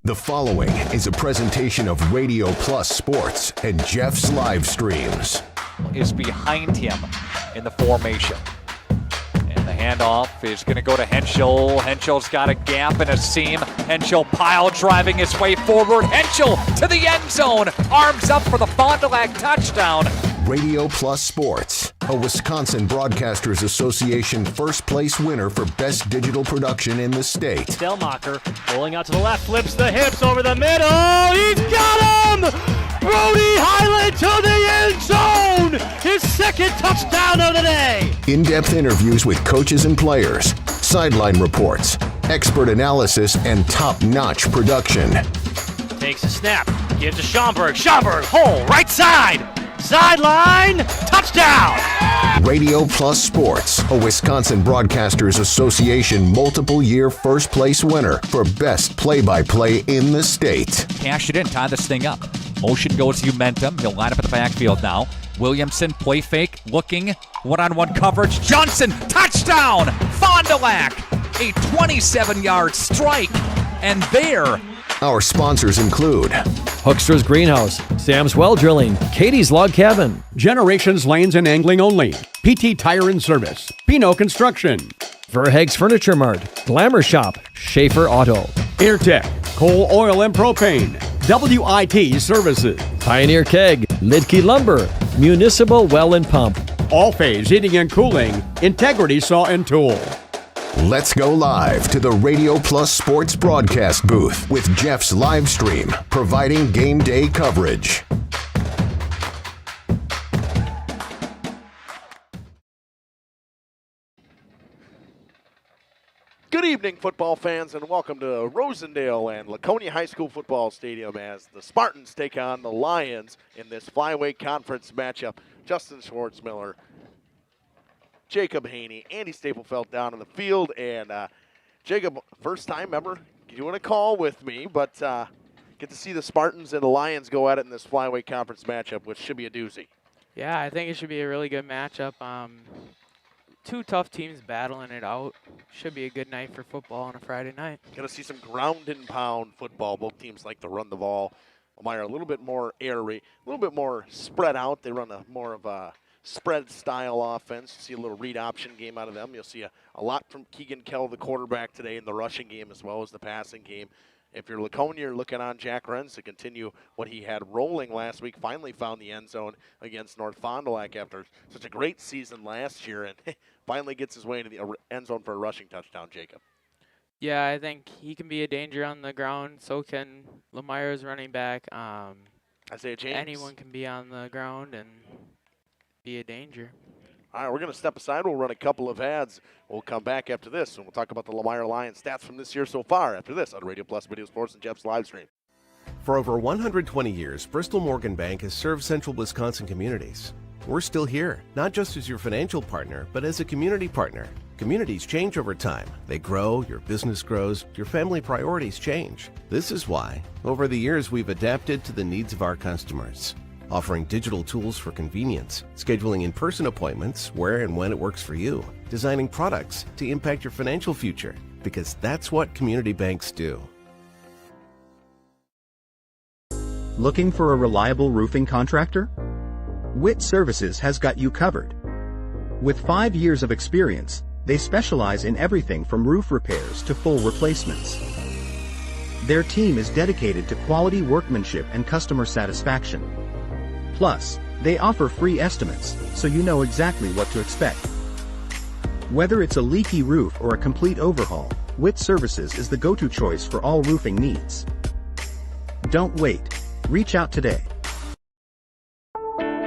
The following is a presentation of Radio Plus Sports and Jeff's live streams. Is behind him in the formation. And the handoff is going to go to Henschel. Henschel's got a gap and a seam. Henschel pile driving his way forward. Henschel to the end zone. Arms up for the Fondelac touchdown. Radio Plus Sports, a Wisconsin Broadcasters Association first place winner for best digital production in the state. Delmacher rolling out to the left, flips the hips over the middle. He's got him! Brody Highland to the end zone! His second touchdown of the day! In-depth interviews with coaches and players, sideline reports, expert analysis, and top-notch production. Takes a snap, gives to Schomburg. Schomburg, hole, right side! Sideline, touchdown! Radio Plus Sports, a Wisconsin Broadcasters Association multiple-year first-place winner for best play-by-play in the state. Cash it in, tie this thing up. Motion goes to Momentum. He'll line up at the backfield now. Williamson, play fake, looking, one-on-one coverage. Johnson, touchdown! Fondelac, a 27-yard strike. And there, our sponsors include Hoekstra's Greenhouse, Sam's Well Drilling, Katie's Log Cabin, Generations Lanes and Angling Only, PT Tire and Service, Pinot Construction, Verheg's Furniture Mart, Glamour Shop, Schaefer Auto, Airtech, Coal, Oil and Propane, WIT Services, Pioneer Keg, Lidke Lumber, Municipal Well and Pump, All Phase Heating and Cooling, Integrity Saw and Tool. Let's go live to the Radio Plus Sports broadcast booth with Jeff's live stream, providing game day coverage. Good evening, football fans, and welcome to Rosendale and Laconia High School Football Stadium as the Spartans take on the Lions in this Flyweight Conference matchup. Justin Schwartzmiller, Jacob Haney, Andy Staplefeld down in the field, and Jacob, first time ever doing a call with me, but get to see the Spartans and the Lions go at it in this Flyweight Conference matchup, which should be a doozy. Yeah, I think it should be a really good matchup. Two tough teams battling it out. Should be a good night for football on a Friday night. Going to see some ground and pound football. Both teams like to run the ball. Lomira a little bit more air raid, a little bit more spread out. They run more of a spread style offense. See a little read option game out of them. You'll see a lot from Keegan Kell, the quarterback, today in the rushing game as well as the passing game. If you're Laconia, you're looking on Jack Renz to continue what he had rolling last week. Finally found the end zone against North Fond du Lac after such a great season last year, and finally gets his way into the end zone for a rushing touchdown, Jacob. Yeah, I think he can be a danger on the ground. So can Lomira's running back. Isaiah James. Anyone can be on the ground and be a danger. All right, we're going to step aside. We'll run a couple of ads. We'll come back after this, and we'll talk about the Lomira Lions stats from this year so far after this on Radio Plus Video Sports and Jeff's live stream. For over 120 years, Bristol Morgan Bank has served central Wisconsin communities. We're still here, not just as your financial partner, but as a community partner. Communities change over time. They grow, your business grows, your family priorities change. This is why, over the years, we've adapted to the needs of our customers. Offering digital tools for convenience, scheduling in-person appointments where and when it works for you, designing products to impact your financial future, because that's what community banks do. Looking for a reliable roofing contractor? WIT Services has got you covered. With 5 years of experience, they specialize in everything from roof repairs to full replacements. Their team is dedicated to quality workmanship and customer satisfaction. Plus, they offer free estimates, so you know exactly what to expect. Whether it's a leaky roof or a complete overhaul, WIT Services is the go-to choice for all roofing needs. Don't wait. Reach out today.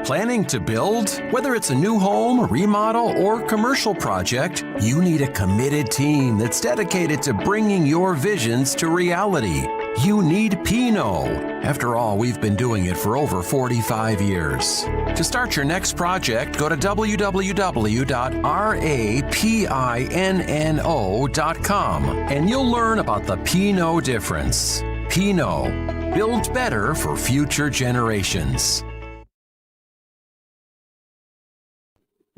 Planning to build? Whether it's a new home, remodel, or commercial project, you need a committed team that's dedicated to bringing your visions to reality. You need Pinot. After all, we've been doing it for over 45 years. To start your next project, go to www.rapinno.com and you'll learn about the Pinot difference. Pinot, build better for future generations.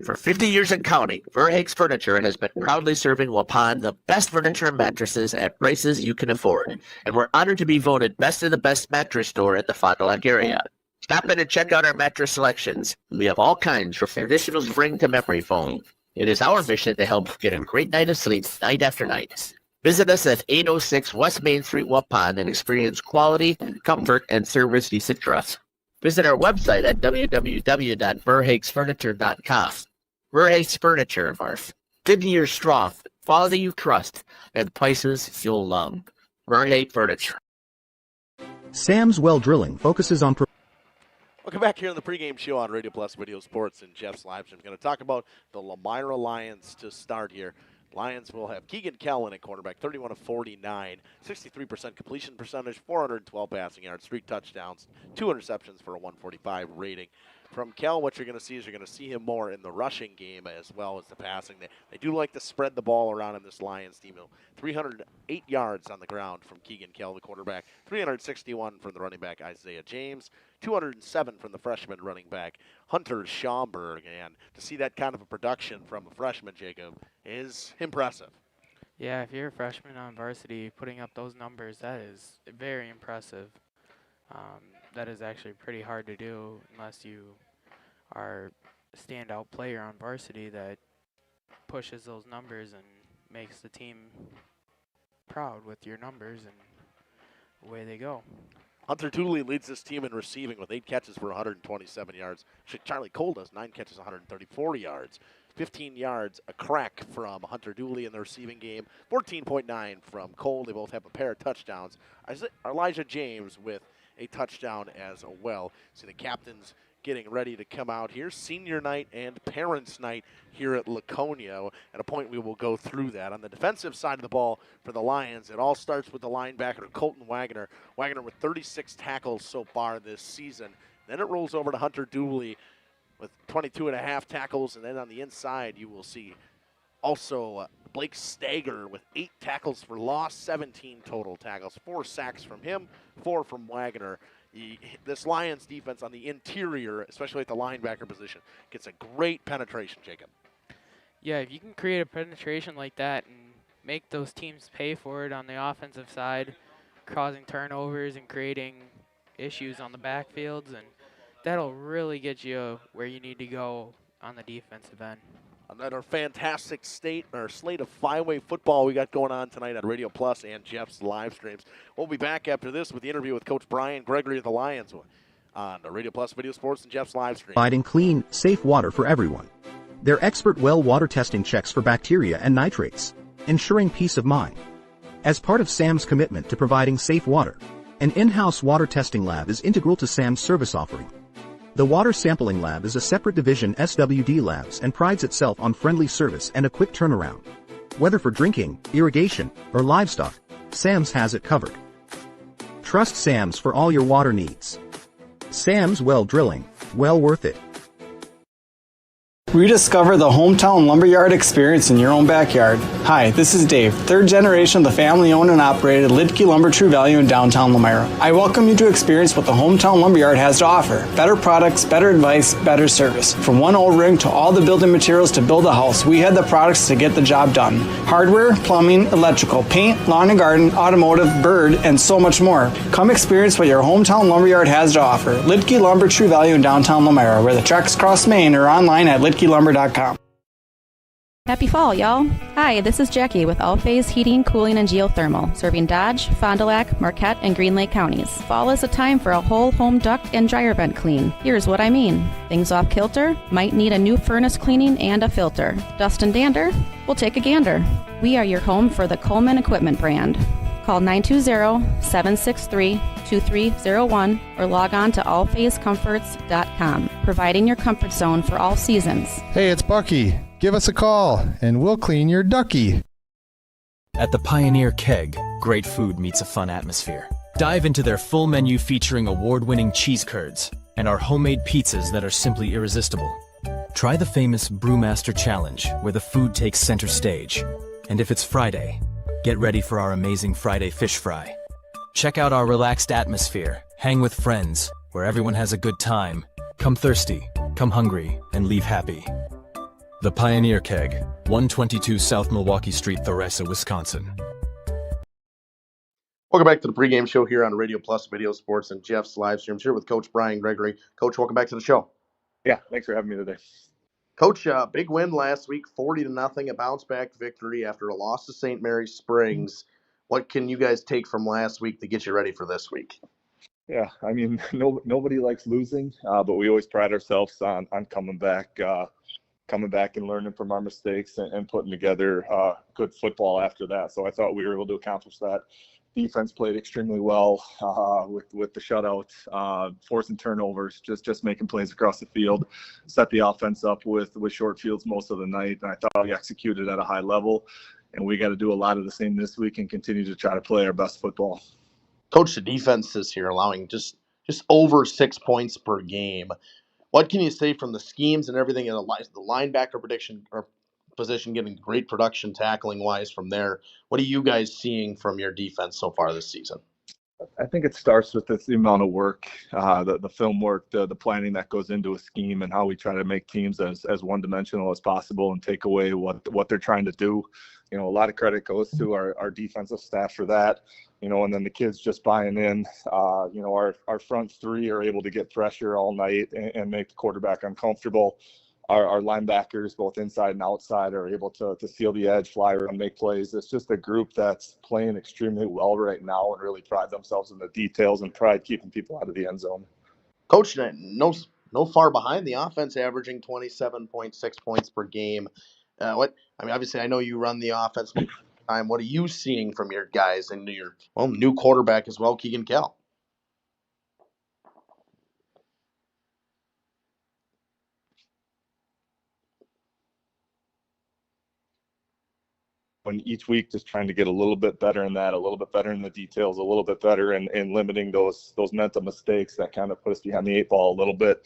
For 50 years and counting, Verhaeg's Furniture has been proudly serving Waupun the best furniture and mattresses at prices you can afford. And we're honored to be voted best of the best mattress store in the Fond du Lac area. Stop in and check out our mattress selections. We have all kinds from traditional spring to memory foam. It is our mission to help get a great night of sleep night after night. Visit us at 806 West Main Street, Waupun, and experience quality, comfort, and service you should trust. Visit our website at www.verhaegsfurniture.com. Verhaeg's Furniture, our 50 years strong, quality you trust, and prices you'll love. Verhaeg Furniture. Sam's Well Drilling focuses on... Welcome back here on the pregame show on Radio Plus Video Sports and Jeff's live stream. We're going to talk about the Lomira Lions to start here. Lions will have Keegan Kellen at quarterback, 31 of 49, 63% completion percentage, 412 passing yards, 3 touchdowns, 2 interceptions for a 145 rating. From Kell, what you're going to see is you're going to see him more in the rushing game as well as the passing. They do like to spread the ball around in this Lions team. 308 yards on the ground from Keegan Kell, the quarterback, 361 from the running back Isaiah James, 207 from the freshman running back Hunter Schaumburg. And to see that kind of a production from a freshman, Jacob, is impressive. Yeah, if you're a freshman on varsity, putting up those numbers, that is very impressive. That is actually pretty hard to do unless you are a standout player on varsity that pushes those numbers and makes the team proud with your numbers, and away they go. Hunter Dooley leads this team in receiving with 8 catches for 127 yards. Charlie Cole does 9 catches, 134 yards. 15 yards a crack from Hunter Dooley in the receiving game. 14.9 from Cole. They both have a pair of touchdowns. Elijah James with a touchdown as well. See the captains getting ready to come out here. Senior night and parents night here at Laconia. At a point we will go through that. On the defensive side of the ball for the Lions, it all starts with the linebacker Colton Wagner. Wagner with 36 tackles so far this season. Then it rolls over to Hunter Dooley with 22.5 tackles. And then on the inside you will see also Blake Stager with 8 tackles for loss, 17 total tackles, 4 sacks from him, 4 from Wagner. This Lions defense on the interior, especially at the linebacker position, gets a great penetration, Jacob. Yeah, if you can create a penetration like that and make those teams pay for it on the offensive side, causing turnovers and creating issues on the backfields, and that'll really get you where you need to go on the defensive end. Another fantastic slate of Flyway football we got going on tonight on Radio Plus and Jeff's live streams. We'll be back after this with the interview with Coach Brian Gregory of the Lions on the Radio Plus Video Sports and Jeff's live stream. Providing clean, safe water for everyone. Their expert well water testing checks for bacteria and nitrates, ensuring peace of mind. As part of SAM's commitment to providing safe water, an in-house water testing lab is integral to SAM's service offering. The Water Sampling Lab is a separate division SWD Labs and prides itself on friendly service and a quick turnaround. Whether for drinking, irrigation, or livestock, SAM's has it covered. Trust SAM's for all your water needs. SAM's Well Drilling, well worth it. Rediscover the hometown lumberyard experience in your own backyard. Hi, this is Dave, third generation of the family-owned and operated Ledley Lumber True Value in downtown Lomira. I welcome you to experience what the hometown lumberyard has to offer. Better products, better advice, better service. From one O-ring to all the building materials to build a house, we had the products to get the job done. Hardware, plumbing, electrical, paint, lawn and garden, automotive, bird, and so much more. Come experience what your hometown lumberyard has to offer. Ledley Lumber True Value in downtown Lomira, where the tracks cross Main, or online at LedleyLumber.com. Happy fall, y'all. Hi, this is Jackie with All Phase Heating, Cooling, and Geothermal, serving Dodge, Fond du Lac, Marquette, and Green Lake counties. Fall is a time for a whole home duct and dryer vent clean. Here's what I mean. Things off kilter? Might need a new furnace cleaning and a filter. Dust and dander? We'll take a gander. We are your home for the Coleman Equipment brand. Call 920-763-2301 or log on to allphasecomforts.com, providing your comfort zone for all seasons. Hey, it's Bucky. Give us a call, and we'll clean your ducky. At the Pioneer Keg, great food meets a fun atmosphere. Dive into their full menu featuring award-winning cheese curds and our homemade pizzas that are simply irresistible. Try the famous Brewmaster Challenge, where the food takes center stage. And if it's Friday, get ready for our amazing Friday fish fry. Check out our relaxed atmosphere, hang with friends, where everyone has a good time. Come thirsty, come hungry, and leave happy. The Pioneer Keg, 122 South Milwaukee Street, Theresa, Wisconsin. Welcome back to the pregame show here on Radio Plus Video Sports and Jeff's live streams here with Coach Brian Gregory. Coach, welcome back to the show. Yeah, thanks for having me today. Coach, big win last week, 40-0, a bounce-back victory after a loss to St. Mary's Springs. What can you guys take from last week to get you ready for this week? Yeah, I mean, nobody likes losing, but we always pride ourselves on coming back and learning from our mistakes and putting together good football after that. So I thought we were able to accomplish that. Defense played extremely well with the shutout, forcing turnovers, just making plays across the field, set the offense up with short fields most of the night. And I thought we executed at a high level, and we got to do a lot of the same this week and continue to try to play our best football. Coach, the defense this year allowing just over 6 points per game. What can you say from the schemes and everything in the linebacker position getting great production tackling wise from there? What are you guys seeing from your defense so far this season? I think it starts with the amount of work, the film work, the planning that goes into a scheme, and how we try to make teams as one-dimensional as possible and take away what they're trying to do. You know, a lot of credit goes to our defensive staff for that. You know, and then the kids just buying in. You know, our front three are able to get pressure all night and make the quarterback uncomfortable. Our linebackers, both inside and outside, are able to seal the edge, fly around, make plays. It's just a group that's playing extremely well right now and really pride themselves in the details and pride keeping people out of the end zone. Coach, no far behind the offense, averaging 27.6 points per game. Obviously, I know you run the offense. What are you seeing from your guys and your new quarterback as well, Keegan Kell? When each week just trying to get a little bit better in that, a little bit better in the details, a little bit better in limiting those mental mistakes that kind of put us behind the eight ball a little bit.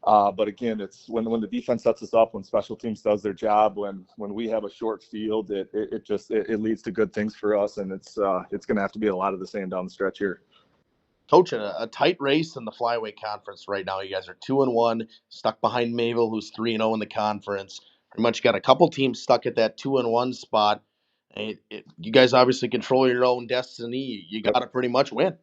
But again, it's when the defense sets us up, when special teams does their job, when we have a short field, it leads to good things for us, and it's going to have to be a lot of the same down the stretch here. Coach, a tight race in the flyweight conference right now. You guys are 2-1, stuck behind Mayville, who's 3-0 in the conference. Pretty much got a couple teams stuck at that 2-1 spot. You guys obviously control your own destiny. You got to pretty much win.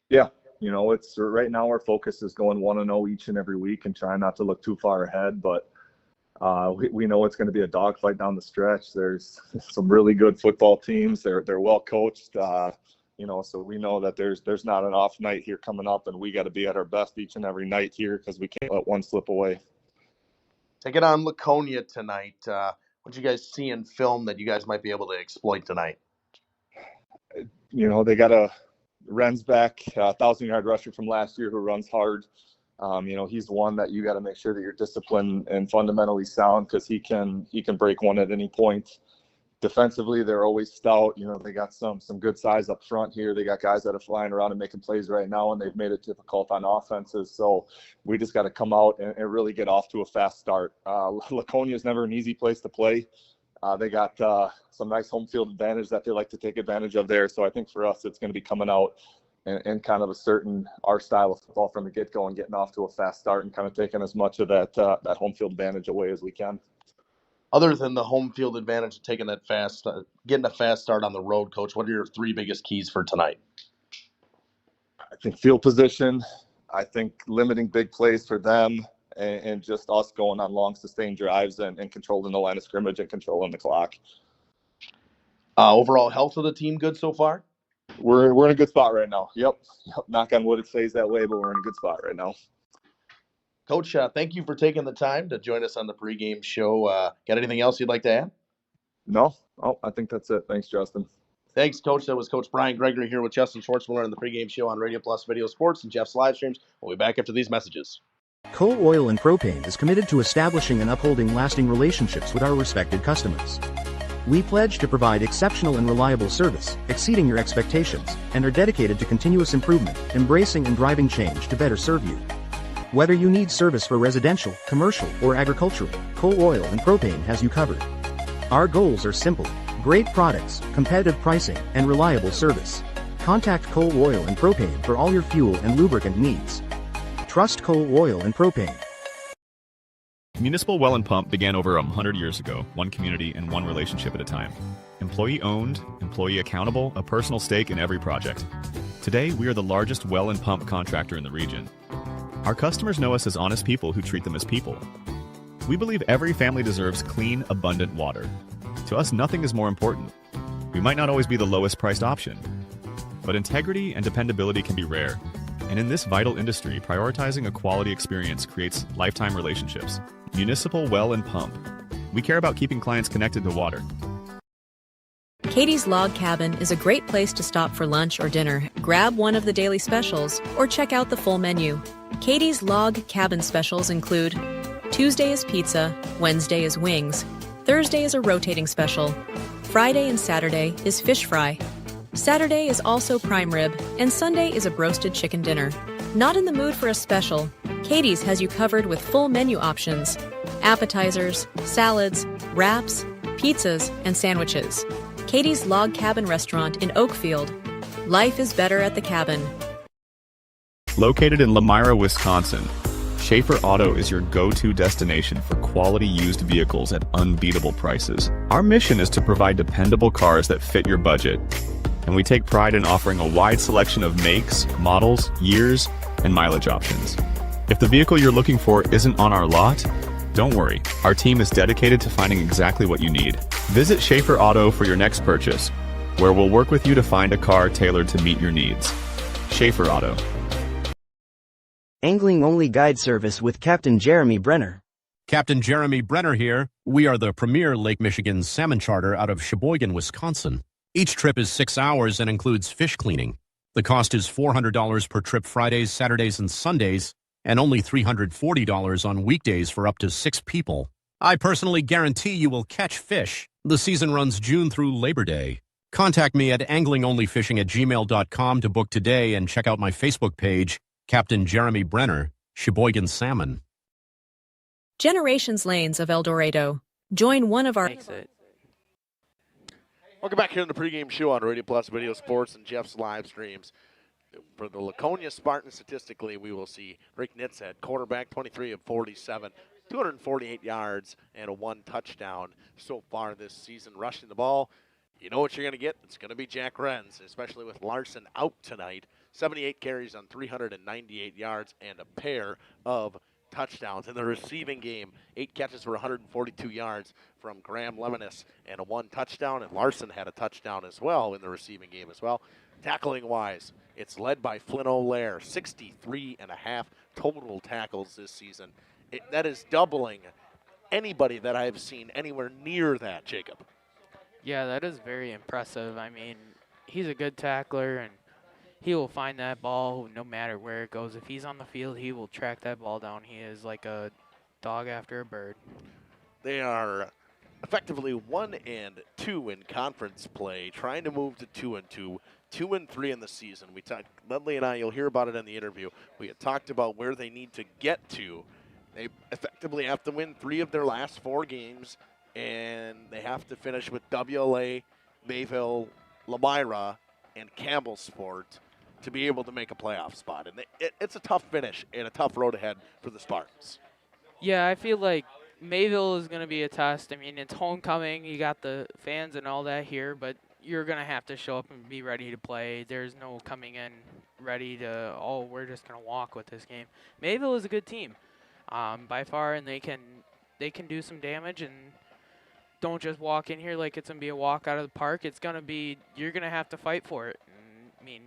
Yeah. You know, it's right now our focus is going 1-0 each and every week and trying not to look too far ahead. But we know it's going to be a dogfight down the stretch. There's some really good football teams. They're well coached. You know, so we know that there's not an off night here coming up, and we got to be at our best each and every night here because we can't let one slip away. Take it on Laconia tonight. What you guys see in film that you guys might be able to exploit tonight? You know, they got a Ren's back, 1,000-yard rusher from last year who runs hard. You know, he's one that you got to make sure that you're disciplined and fundamentally sound because he can break one at any point. Defensively, they're always stout. You know, they got some good size up front here. They got guys that are flying around and making plays right now, and they've made it difficult on offenses. So we just got to come out and really get off to a fast start. Laconia is never an easy place to play. They got some nice home field advantage that they like to take advantage of there. So I think for us, it's going to be coming out and kind of asserting our style of football from the get-go and getting off to a fast start and kind of taking as much of that home field advantage away as we can. Other than the home field advantage of taking that getting a fast start on the road, Coach, what are your three biggest keys for tonight? I think field position. I think limiting big plays for them and just us going on long sustained drives and controlling the line of scrimmage and controlling the clock. Overall health of the team good so far? We're in a good spot right now. Yep. Knock on wood, it stays that way, but we're in a good spot right now. Coach, thank you for taking the time to join us on the pregame show. Got anything else you'd like to add? No. Oh, I think that's it. Thanks, Justin. Thanks, Coach. That was Coach Brian Gregory here with Justin Schwartzmiller on the pregame show on Radio Plus Video Sports and Jeff's live streams. We'll be back after these messages. Coal, Oil, and Propane is committed to establishing and upholding lasting relationships with our respected customers. We pledge to provide exceptional and reliable service, exceeding your expectations, and are dedicated to continuous improvement, embracing and driving change to better serve you. Whether you need service for residential, commercial, or agricultural, Coal, Oil, and Propane has you covered. Our goals are simple: great products, competitive pricing, and reliable service. Contact Coal, Oil, and Propane for all your fuel and lubricant needs. Trust Coal, Oil, and Propane. Municipal Well and Pump began over 100 years ago, one community and one relationship at a time. Employee owned, employee accountable, a personal stake in every project. Today, we are the largest well and pump contractor in the region. Our customers know us as honest people who treat them as people. We believe every family deserves clean, abundant water. To us, nothing is more important. We might not always be the lowest priced option, but integrity and dependability can be rare. And in this vital industry, prioritizing a quality experience creates lifetime relationships. Municipal Well and Pump. We care about keeping clients connected to water. Katie's Log Cabin is a great place to stop for lunch or dinner, grab one of the daily specials, or check out the full menu. Katie's Log Cabin specials include Tuesday is pizza, Wednesday is wings, Thursday is a rotating special, Friday and Saturday is fish fry. Saturday is also prime rib, and Sunday is a broasted chicken dinner. Not in the mood for a special? Katie's has you covered with full menu options, appetizers, salads, wraps, pizzas, and sandwiches. Katie's Log Cabin Restaurant in Oakfield. Life is better at the cabin. Located in Lomira, Wisconsin, Schaefer Auto is your go-to destination for quality used vehicles at unbeatable prices. Our mission is to provide dependable cars that fit your budget, and we take pride in offering a wide selection of makes, models, years, and mileage options. If the vehicle you're looking for isn't on our lot, don't worry. Our team is dedicated to finding exactly what you need. Visit Schaefer Auto for your next purchase, where we'll work with you to find a car tailored to meet your needs. Schaefer Auto. Angling-only guide service with Captain Jeremy Brenner. Captain Jeremy Brenner here. We are the premier Lake Michigan salmon charter out of Sheboygan, Wisconsin. Each trip is 6 hours and includes fish cleaning. The cost is $400 per trip Fridays, Saturdays, and Sundays, and only $340 on weekdays for up to 6 people. I personally guarantee you will catch fish. The season runs June through Labor Day. Contact me at anglingonlyfishing@gmail.com to book today and check out my Facebook page, Captain Jeremy Brenner, Sheboygan Salmon. Generations Lanes of El Dorado. Join one of our... Welcome back here on the pregame show on Radio Plus Video Sports and Jeff's live streams. For the Laconia Spartans, statistically, we will see Rick Nitzhead, quarterback, 23 of 47, 248 yards, and a 1 touchdown so far this season. Rushing the ball, you know what you're going to get. It's going to be Jack Renz, especially with Larson out tonight. 78 carries on 398 yards and a pair of touchdowns. In the receiving game, 8 catches for 142 yards from Graham Lemonis and a 1 touchdown, and Larson had a touchdown as well in the receiving game as well. Tackling-wise, it's led by Flynn O'Lear, 63 and a half total tackles this season. That is doubling anybody that I've seen anywhere near that, Jacob. Yeah, that is very impressive. I mean, he's a good tackler, and he will find that ball no matter where it goes. If he's on the field, he will track that ball down. He is like a dog after a bird. They are effectively 1-2 in conference play, trying to move to 2-2, 2-3 in the season. We talked, Ledley and I, you'll hear about it in the interview. We had talked about where they need to get to. They effectively have to win 3 of their last 4 games, and they have to finish with WLA, Mayville, Lomira, and Campbellsport to be able to make a playoff spot. And it's a tough finish and a tough road ahead for the Spartans. Yeah, I feel like Mayville is going to be a test. I mean, it's homecoming. You got the fans and all that here, but you're going to have to show up and be ready to play. There's no coming in ready to, oh, we're just going to walk with this game. Mayville is a good team by far, and they can do some damage, and don't just walk in here like it's going to be a walk out of the park. It's going to be, you're going to have to fight for it. And, I mean,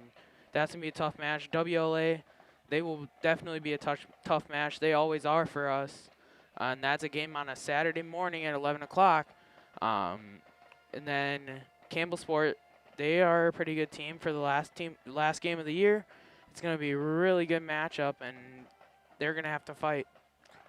that's going to be a tough match. WLA, they will definitely be a tough match. They always are for us. And that's a game on a Saturday morning at 11 o'clock. And then Campbellsport, they are a pretty good team for the last game of the year. It's going to be a really good matchup, and they're going to have to fight.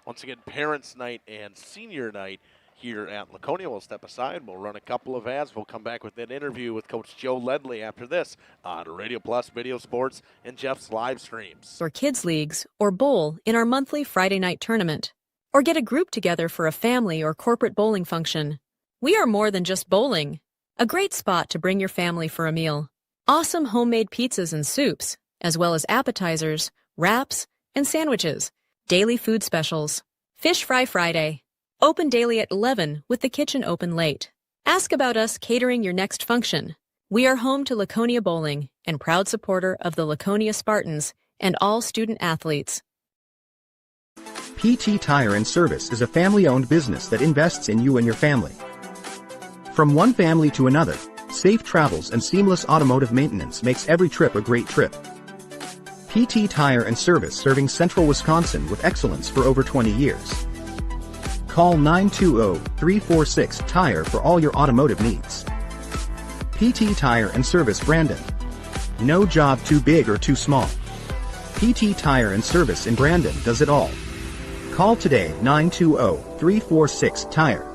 Once again, Parents' Night and Senior Night here at Laconia. We'll step aside. We'll run a couple of ads. We'll come back with an interview with Coach Joe Ledley after this on Radio Plus Video Sports and Jeff's live streams. Or kids' leagues, or bowl in our monthly Friday night tournament. Or get a group together for a family or corporate bowling function. We are more than just bowling. A great spot to bring your family for a meal. Awesome homemade pizzas and soups, as well as appetizers, wraps, and sandwiches. Daily food specials. Fish Fry Friday. Open daily at 11 with the kitchen open late. Ask about us catering your next function. We are home to Laconia Bowling and proud supporter of the Laconia Spartans and all student athletes. PT Tire and Service is a family-owned business that invests in you and your family. From one family to another, safe travels and seamless automotive maintenance makes every trip a great trip. PT Tire and Service serving Central Wisconsin with excellence for over 20 years. Call 920-346-TIRE for all your automotive needs. PT Tire and Service Brandon. No job too big or too small. PT Tire and Service in Brandon does it all. Call today 920-346-TIRE.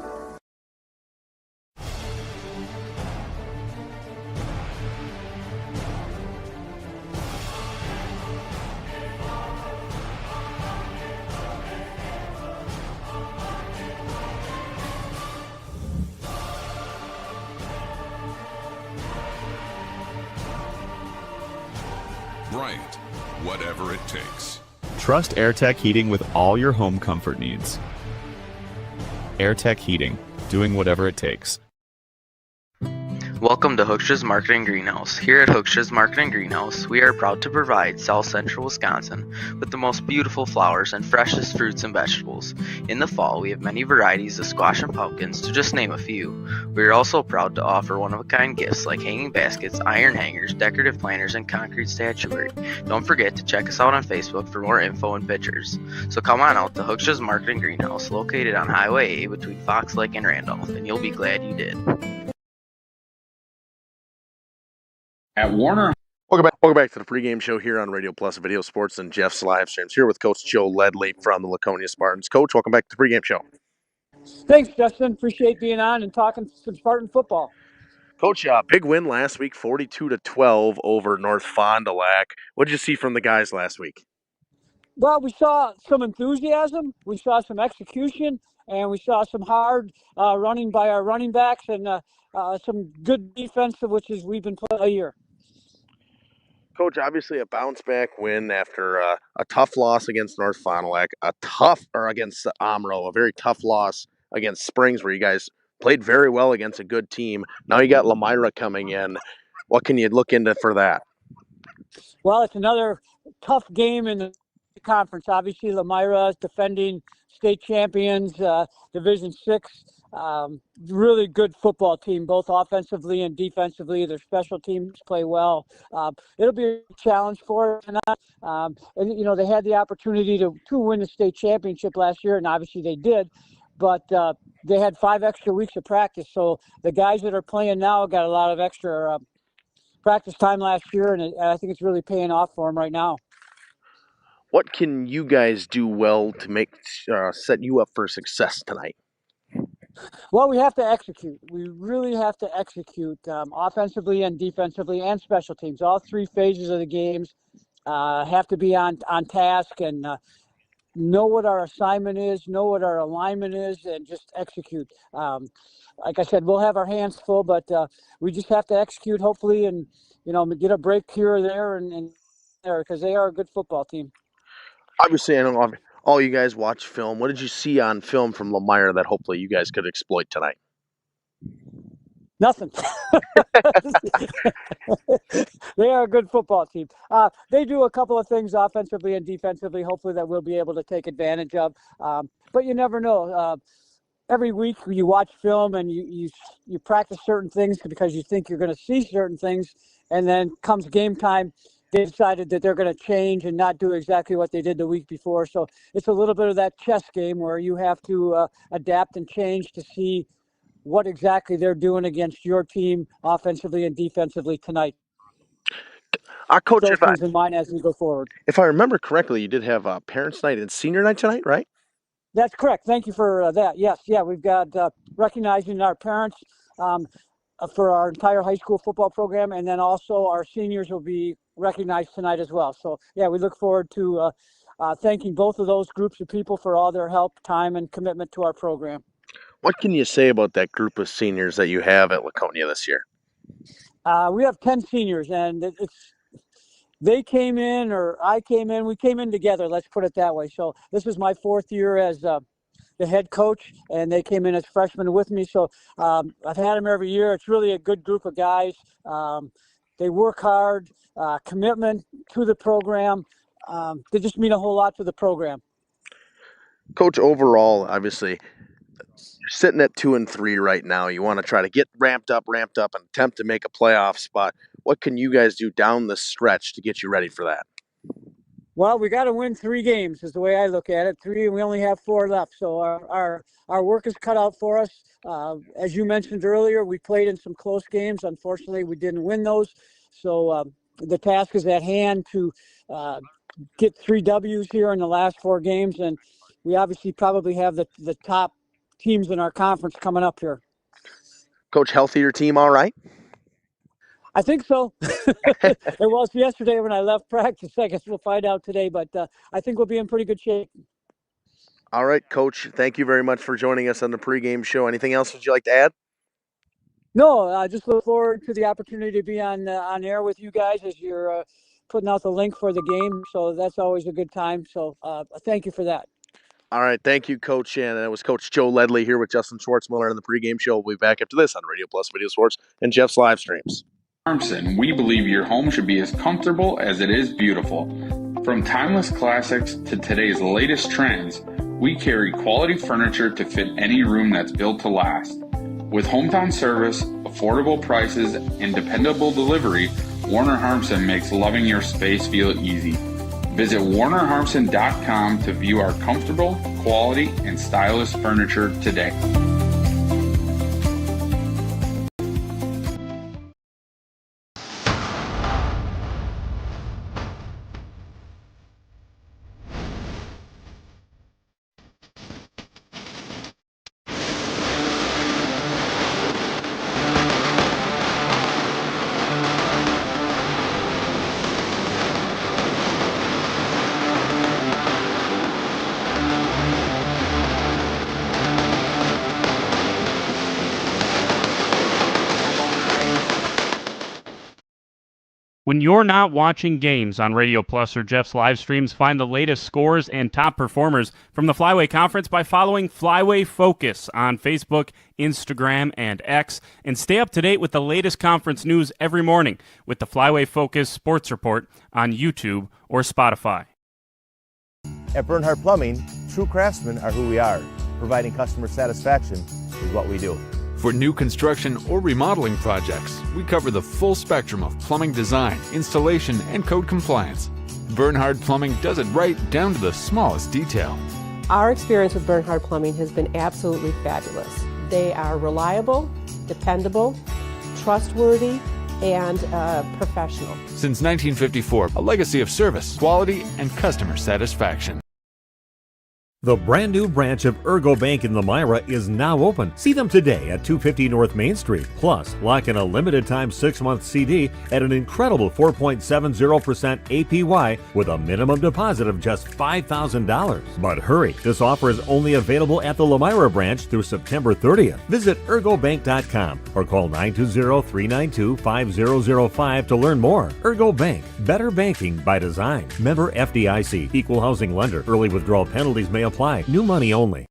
Bryant, whatever it takes. Trust AirTech Heating with all your home comfort needs. AirTech Heating, doing whatever it takes. Welcome to Hooksha's Market and Greenhouse. Here at Hooksha's Market and Greenhouse, we are proud to provide South Central Wisconsin with the most beautiful flowers and freshest fruits and vegetables. In the fall, we have many varieties of squash and pumpkins, to just name a few. We are also proud to offer one-of-a-kind gifts like hanging baskets, iron hangers, decorative planters, and concrete statuary. Don't forget to check us out on Facebook for more info and pictures. So come on out to Hooksha's Market and Greenhouse, located on Highway A between Fox Lake and Randolph, and you'll be glad you did. At Warner. Welcome back to the pregame show here on Radio Plus Video Sports and Jeff's live streams. Here with Coach Joe Ledley from the Laconia Spartans. Coach, welcome back to the pregame show. Thanks, Justin. Appreciate being on and talking some Spartan football. Coach, big win last week, 42-12 over North Fond du Lac. What did you see from the guys last week? Well, we saw some enthusiasm, we saw some execution, and we saw some hard running by our running backs and some good defense, which is we've been playing all year. Coach, obviously a bounce-back win after a tough loss against North Fond du Lac, against Omro, a very tough loss against Springs, where you guys played very well against a good team. Now you got Lomira coming in. What can you look into for that? Well, it's another tough game in the conference. Obviously, Lomira is defending state champions, Division 6. Really good football team, both offensively and defensively. Their special teams play well. It'll be a challenge for them. And, they had the opportunity to win the state championship last year, and obviously they did. But they had 5 extra weeks of practice. So the guys that are playing now got a lot of extra practice time last year, and I think it's really paying off for them right now. What can you guys do well to set you up for success tonight? Well, we have to execute. We really have to execute offensively and defensively and special teams. All 3 phases of the games have to be on task and know what our assignment is, know what our alignment is, and just execute. Like I said, we'll have our hands full, but we just have to execute, hopefully, and get a break here or there, and there, because they are a good football team. Obviously, I know all you guys watch film. What did you see on film from Lomira that hopefully you guys could exploit tonight? Nothing. They are a good football team. They do a couple of things offensively and defensively, hopefully, that we'll be able to take advantage of. But you never know. Every week you watch film and you practice certain things because you think you're going to see certain things, and then comes game time, they decided that they're going to change and not do exactly what they did the week before. So it's a little bit of that chess game where you have to adapt and change to see what exactly they're doing against your team offensively and defensively tonight. Coach, those things in mind as we go forward. If I remember correctly, you did have Parents' Night and Senior Night tonight, right? That's correct. Thank you for that. Yes, we've got recognizing our parents for our entire high school football program, and then also our seniors will be recognized tonight as well. So, we look forward to thanking both of those groups of people for all their help, time, and commitment to our program. What can you say about that group of seniors that you have at Laconia this year? We have 10 seniors, and they came in, or I came in. We came in together, let's put it that way. So this is my 4th year as the head coach, and they came in as freshmen with me. So I've had them every year. It's really a good group of guys. They work hard, commitment to the program. They just mean a whole lot to the program. Coach, overall, obviously, you're sitting at 2-3 right now. You want to try to get ramped up, and attempt to make a playoff spot. What can you guys do down the stretch to get you ready for that? Well, we got to win 3 games is the way I look at it. 3, and we only have 4 left. So our work is cut out for us. As you mentioned earlier, we played in some close games. Unfortunately, we didn't win those. So the task is at hand to get 3 W's here in the last 4 games. And we obviously probably have the top teams in our conference coming up here. Coach, healthier team, all right? I think so. It was yesterday when I left practice. I guess we'll find out today, but I think we'll be in pretty good shape. All right, Coach, thank you very much for joining us on the pregame show. Anything else would you like to add? No, I just look forward to the opportunity to be on air with you guys as you're putting out the link for the game. So that's always a good time. So thank you for that. All right, thank you, Coach. And it was Coach Joe Ledley here with Justin Schwartzmiller on the pregame show. We'll be back after this on Radio Plus Video Sports and Jeff's live streams. Harmson, we believe your home should be as comfortable as it is beautiful. From timeless classics to today's latest trends, we carry quality furniture to fit any room that's built to last. With hometown service, affordable prices, and dependable delivery, Warner Harmson makes loving your space feel easy. Visit WarnerHarmson.com to view our comfortable, quality, and stylish furniture today. When you're not watching games on Radio Plus or Jeff's live streams, find the latest scores and top performers from the Flyway Conference by following Flyway Focus on Facebook, Instagram, and X, and stay up to date with the latest conference news every morning with the Flyway Focus Sports Report on YouTube or Spotify. At Bernhardt Plumbing, true craftsmen are who we are. Providing customer satisfaction is what we do. For new construction or remodeling projects, we cover the full spectrum of plumbing design, installation, and code compliance. Bernhardt Plumbing does it right down to the smallest detail. Our experience with Bernhardt Plumbing has been absolutely fabulous. They are reliable, dependable, trustworthy, and professional. Since 1954, a legacy of service, quality, and customer satisfaction. The brand new branch of Ergo Bank in Lomira is now open. See them today at 250 North Main Street. Plus, lock in a limited time 6-month CD at an incredible 4.70% APY with a minimum deposit of just $5,000. But hurry, this offer is only available at the Lomira branch through September 30th. Visit ergobank.com or call 920-392-5005 to learn more. Ergo Bank, better banking by design. Member FDIC, equal housing lender. Early withdrawal penalties may apply. New money only.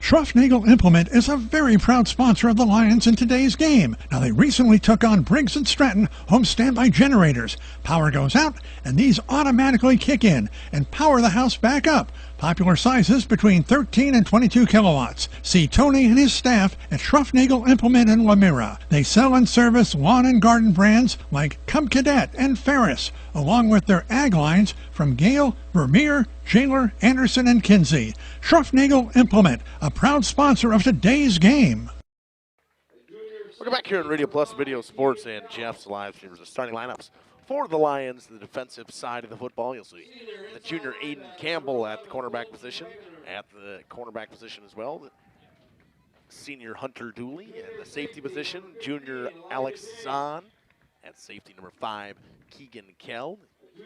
Schruffnagel Implement is a very proud sponsor of the Lions in today's game. Now, they recently took on Briggs & Stratton home standby generators. Power goes out, and these automatically kick in and power the house back up. Popular sizes between 13 and 22 kilowatts. See Tony and his staff at Schruffnagel Implement in Lomira. They sell and service lawn and garden brands like Cub Cadet and Ferris, along with their ag lines from Gale, Vermeer, Jailer, Anderson, and Kinsey. Schruffnagel Implement, a proud sponsor of today's game. Welcome back here on Radio Plus Video Sports and Jeff's live streams. The starting lineups for the Lions, the defensive side of the football. You'll see the junior Aiden Campbell at the cornerback position. At the cornerback position as well, the senior Hunter Dooley. At the safety position, junior Alex Zahn. At safety number 5, Keegan Kell. The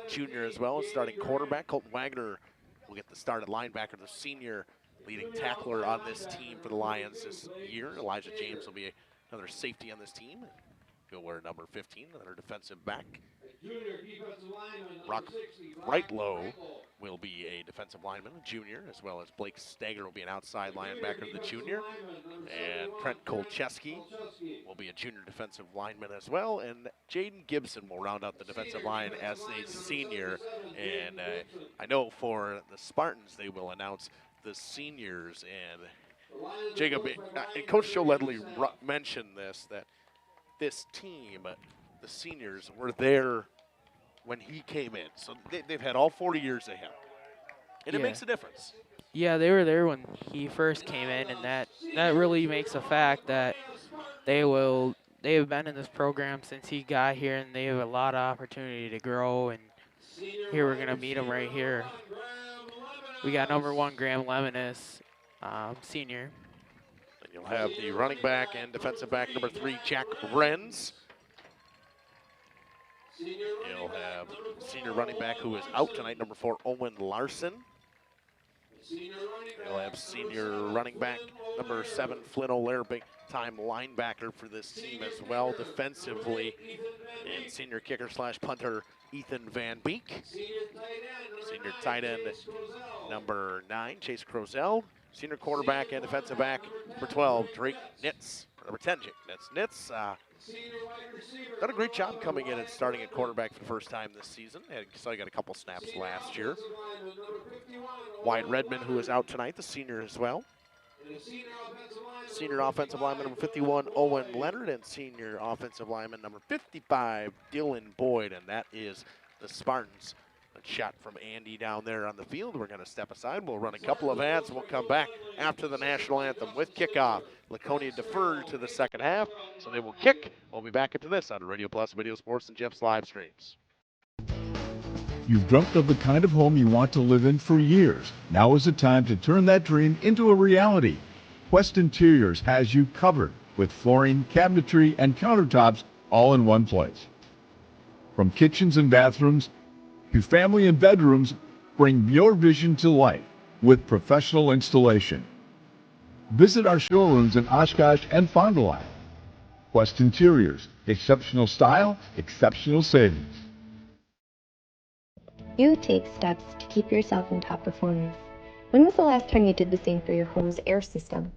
junior as well, starting quarterback. Colton Wagner will get the start at linebacker, the senior leading tackler on this team for the Lions this year. Elijah James will be another safety on this team. He'll wear number 15, another defensive back. Brock Brightlow will be a defensive lineman, a junior, as well as Blake Stager will be an outside linebacker, the junior. And Trent Kolcheski will be a junior defensive lineman as well. And Jaden Gibson will round out the defensive line as a senior. And I know for the Spartans, they will announce the seniors. And Jacob, Coach Joe Ledley mentioned this, that this team, the seniors, were there when he came in. So they've had all 40 years they have. And it makes a difference. Yeah, they were there when he first came in, and that really makes a fact that they have been in this program since he got here, and they have a lot of opportunity to grow. And here we're going to meet them right here. We got number 1, Graham Lemonis, senior. And you'll have the running back and defensive back, number 3, Jack Renz. You'll have senior running back who is out tonight, number 4, Owen Larson. You'll have senior running back, number 7, Flynn O'Leary, big-time linebacker for this team as well defensively. And senior kicker/punter, Ethan Van Beek. Senior tight end, number 9, Chase Crozell. Senior quarterback and defensive back, number 12, Drake Nitz. Number 10, Jake Nitz. Done a great job coming in and starting at quarterback for the first time this season. And so he got a couple snaps last year. Wyatt Redmond, who is out tonight, the senior as well. Senior offensive lineman number 51, Owen Leonard, and senior offensive lineman number 55, Dylan Boyd, and that is the Spartans. A shot from Andy down there on the field. We're going to step aside. We'll run a couple of ads. We'll come back after the national anthem with kickoff. Laconia deferred to the second half, so they will kick. We'll be back into this on Radio Plus Video Sports and Jeff's live streams. You've dreamt of the kind of home you want to live in for years. Now is the time to turn that dream into a reality. Quest Interiors has you covered with flooring, cabinetry, and countertops all in one place. From kitchens and bathrooms to family and bedrooms, bring your vision to life with professional installation. Visit our showrooms in Oshkosh and Fond du Lac. Quest Interiors, exceptional style, exceptional savings. You take steps to keep yourself in top performance. When was the last time you did the same for your home's air system?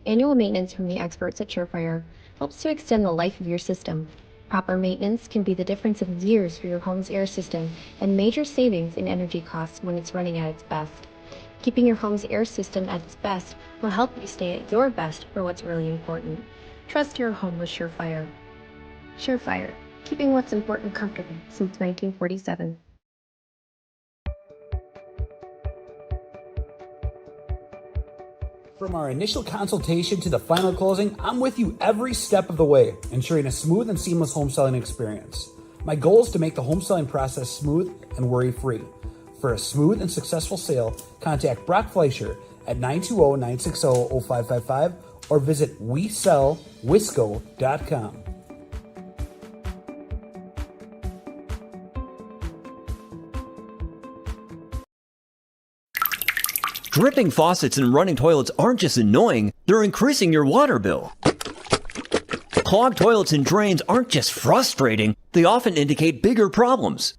Annual maintenance from the experts at Surefire helps to extend the life of your system. Proper maintenance can be the difference of years for your home's air system and major savings in energy costs when it's running at its best. Keeping your home's air system at its best will help you stay at your best for what's really important. Trust your home with Surefire. Surefire, keeping what's important comfortable since 1947. From our initial consultation to the final closing, I'm with you every step of the way, ensuring a smooth and seamless home selling experience. My goal is to make the home selling process smooth and worry-free. For a smooth and successful sale, contact Brock Fleischer at 920-960-0555 or visit WeSellWisco.com. Dripping faucets and running toilets aren't just annoying, they're increasing your water bill. Clogged toilets and drains aren't just frustrating, they often indicate bigger problems.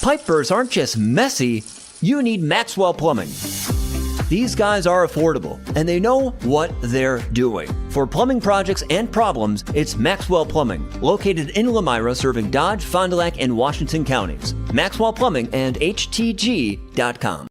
Pipe bursts aren't just messy, you need Maxwell Plumbing. These guys are affordable, and they know what they're doing. For plumbing projects and problems, it's Maxwell Plumbing, located in Lomira, serving Dodge, Fond du Lac, and Washington counties. Maxwell Plumbing and HTG.com.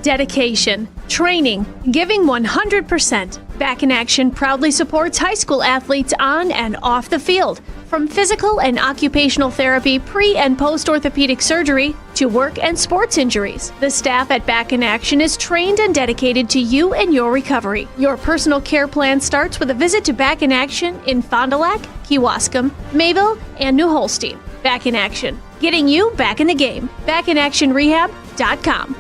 Dedication, training, giving 100%. Back in Action proudly supports high school athletes on and off the field. From physical and occupational therapy, pre- and post-orthopedic surgery, to work and sports injuries. The staff at Back in Action is trained and dedicated to you and your recovery. Your personal care plan starts with a visit to Back in Action in Fond du Lac, Kewaskum, Mayville, and New Holstein. Back in Action, getting you back in the game. BackinActionRehab.com.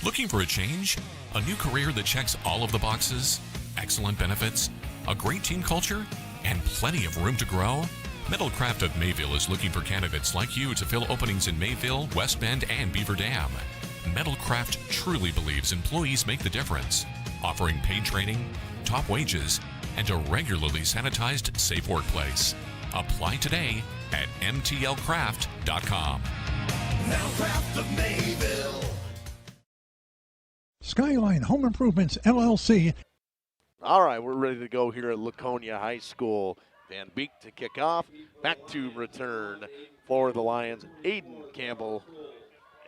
Looking for a change? A new career that checks all of the boxes? Excellent benefits? A great team culture? And plenty of room to grow? Metalcraft of Mayville is looking for candidates like you to fill openings in Mayville, West Bend, and Beaver Dam. Metalcraft truly believes employees make the difference, offering paid training, top wages, and a regularly sanitized safe workplace. Apply today at mtlcraft.com. Now Craft of Mayville. Skyline Home Improvements, LLC. All right, we're ready to go here at Laconia High School. Van Beek to kick off. Back to return for the Lions. Aiden Campbell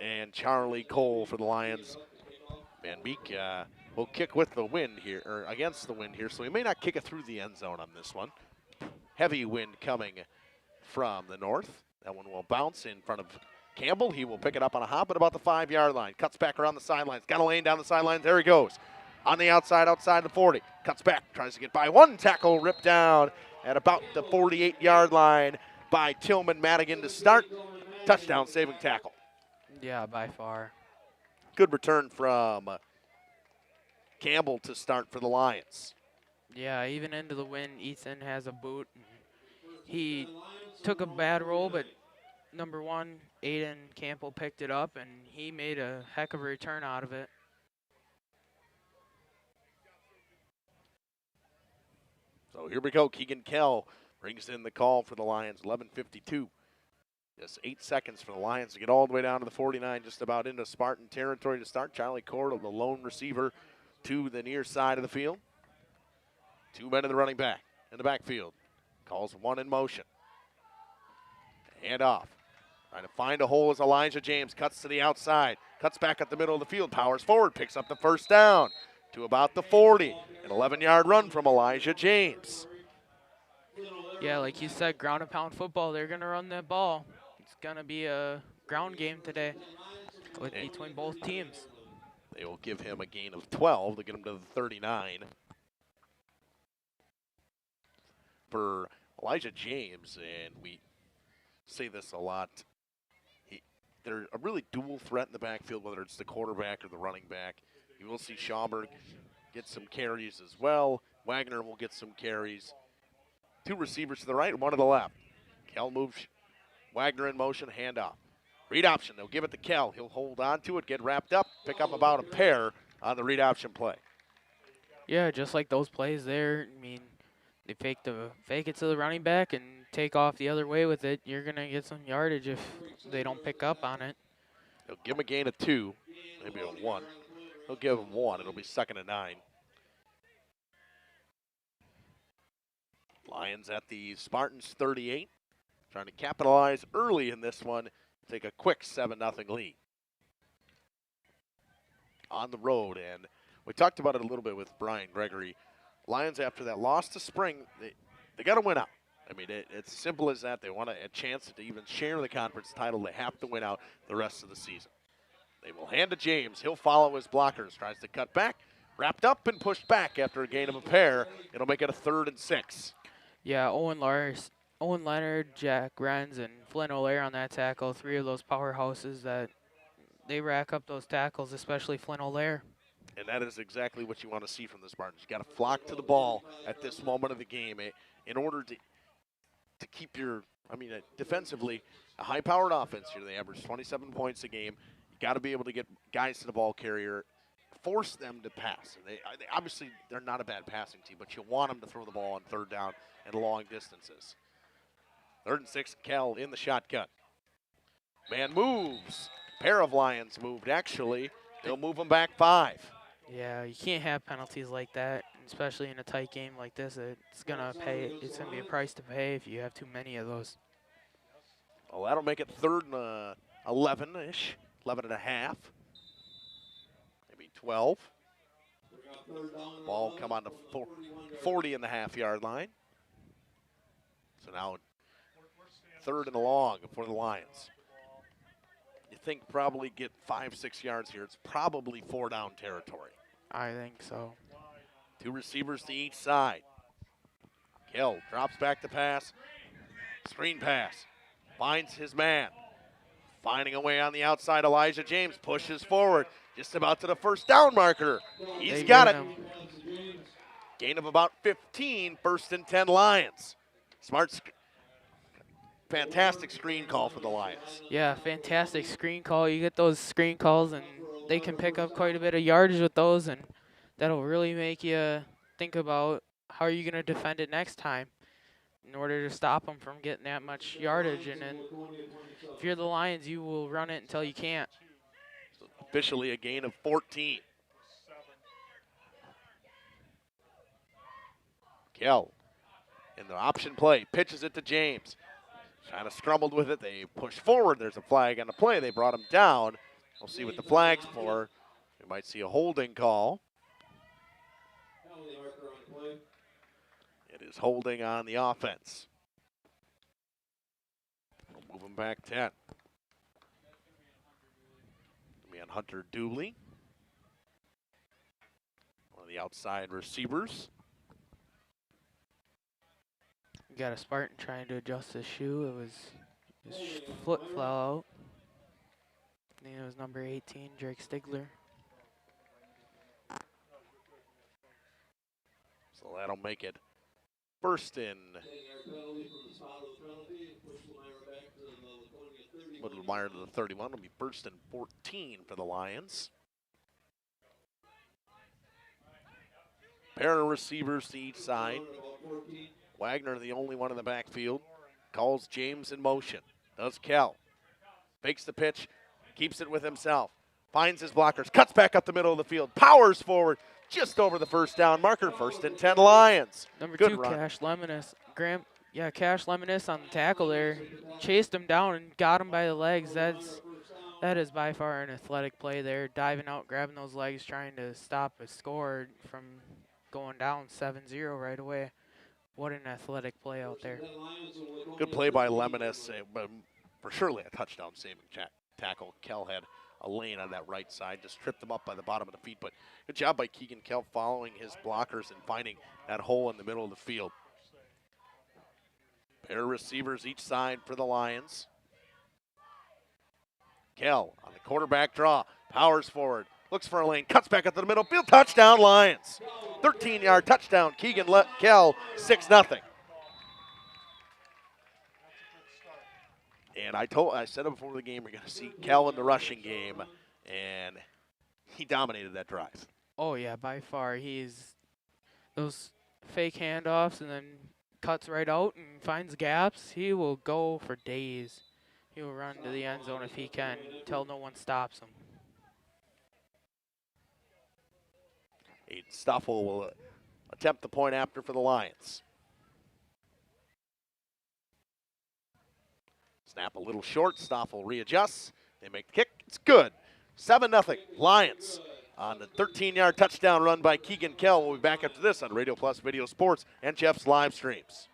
and Charlie Cole for the Lions. Van Beek will kick with the wind here, or against the wind here, so he may not kick it through the end zone on this one. Heavy wind coming from the north. That one will bounce in front of Campbell. He will pick it up on a hop at about the 5-yard line. Cuts back around the sidelines. Got a lane down the sidelines. There he goes. On the outside the 40. Cuts back. Tries to get by. One tackle ripped down at about the 48-yard line by Tillman Madigan to start. Touchdown saving tackle. Yeah, by far. Good return from Campbell to start for the Lions. Yeah, even into the wind, Ethan has a boot. He took a bad roll, but number one, Aiden Campbell picked it up, and he made a heck of a return out of it. So here we go. Keegan Kell brings in the call for the Lions. 11:52. Just 8 seconds for the Lions to get all the way down to the 49, just about into Spartan territory to start. Charlie Cord, the lone receiver, to the near side of the field. 2 men in the running back in the backfield. Calls one in motion. Hand off. Trying to find a hole as Elijah James cuts to the outside. Cuts back at the middle of the field. Powers forward. Picks up the first down to about the 40. An 11-yard run from Elijah James. Yeah, like you said, ground and pound football. They're going to run that ball. It's going to be a ground game today between both teams. They will give him a gain of 12 to get him to the 39. For Elijah James, and we say this a lot, they're a really dual threat in the backfield, whether it's the quarterback or the running back. You will see Schauberg get some carries as well. Wagner will get some carries. 2 receivers to the right, 1 to the left. Kell moves Wagner in motion, handoff. Read option, they'll give it to Kell. He'll hold on to it, get wrapped up, pick up about a pair on the read option play. Yeah, just like those plays there. I mean, they fake it to the running back and take off the other way with it. You're going to get some yardage if they don't pick up on it. They'll give him a gain of 2, maybe a 1. They'll give him 1. It'll be 2nd and 9. Lions at the Spartans 38. Trying to capitalize early in this one. Take a quick 7-0 lead. On the road, and we talked about it a little bit with Brian Gregory. Lions, after that loss to Spring, they got to win out. I mean, it's simple as that. They want a chance to even share the conference title. They have to win out the rest of the season. They will hand to James. He'll follow his blockers. Tries to cut back. Wrapped up and pushed back after a gain of a pair. It'll make it a 3rd and 6. Yeah, Owen Leonard, Jack Renz, and Flynn O'Leary on that tackle. 3 of those powerhouses that they rack up those tackles, especially Flynn O'Leary. And that is exactly what you want to see from the Spartans. You got to flock to the ball at this moment of the game in order to keep your, defensively, a high-powered offense here. They average 27 points a game. You got to be able to get guys to the ball carrier, force them to pass. And they obviously, they're not a bad passing team, but you want them to throw the ball on 3rd down and long distances. 3rd and 6, Kell in the shotgun. Man moves. Pair of Lions moved, actually. They'll move them back 5. Yeah, you can't have penalties like that, especially in a tight game like this. It's gonna be a price to pay if you have too many of those. Well, that'll make it 3rd and 11-ish, 11 and a half, maybe 12. Ball come on the 40.5-yard line. So now 3rd and long for the Lions. You think probably get 5-6 yards here. It's probably 4-down territory. I think so. 2 receivers to each side. Kell drops back to pass. Screen pass. Finds his man. Finding a way on the outside. Elijah James pushes forward. Just about to the 1st down marker. He's got it. Gain of about 15. 1st and 10 Lions. Fantastic screen call for the Lions. Yeah, fantastic screen call. You get those screen calls, and they can pick up quite a bit of yardage with those, and that'll really make you think about how are you going to defend it next time in order to stop them from getting that much yardage? And then if you're the Lions, you will run it until you can't. Officially a gain of 14. Kell in the option play, pitches it to James. Kind of scrambled with it. They push forward. There's a flag on the play. They brought him down. We'll see what the flag's for. We might see a holding call. It is holding on the offense. We'll move him back 10. Be on Hunter Dooley, one of the outside receivers. You got a Spartan trying to adjust his shoe. His foot fell out. I think it was number 18, Drake Stigler. So that'll make it first in. Lomira to the 31. It'll be first and 14 for the Lions. Pair of receivers to each side. Wagner, the only one in the backfield, calls James in motion. Does Kell. Fakes the pitch, keeps it with himself. Finds his blockers, cuts back up the middle of the field, powers forward, just over the first down marker. First and 10 Lions. Number Good 2, run. Cash Lemonis. Cash Lemonis on the tackle there. Chased him down and got him by the legs. That is by far an athletic play there. Diving out, grabbing those legs, trying to stop a score from going down 7-0 right away. What an athletic play out there. Good play by Lemonis, but for surely a touchdown saving tackle. Kell had a lane on that right side, just tripped him up by the bottom of the feet, but good job by Keegan Kell following his blockers and finding that hole in the middle of the field. Pair of receivers each side for the Lions. Kell on the quarterback draw, powers forward, looks for a lane, cuts back up to the middle field, touchdown Lions. 13-yard touchdown, Keegan Kell, 6-0. And I said it before the game, we're going to see Kell in the rushing game, and he dominated that drive. Oh yeah, by far. He's those fake handoffs and then cuts right out and finds gaps. He will go for days. He will run to the end zone if he can until no one stops him. Stoffel will attempt the point after for the Lions. Snap a little short. Stoffel readjusts. They make the kick. It's good. 7-0 Lions on the 13-yard touchdown run by Keegan Kell. We'll be back after this on Radio Plus Video Sports and Jeff's live streams.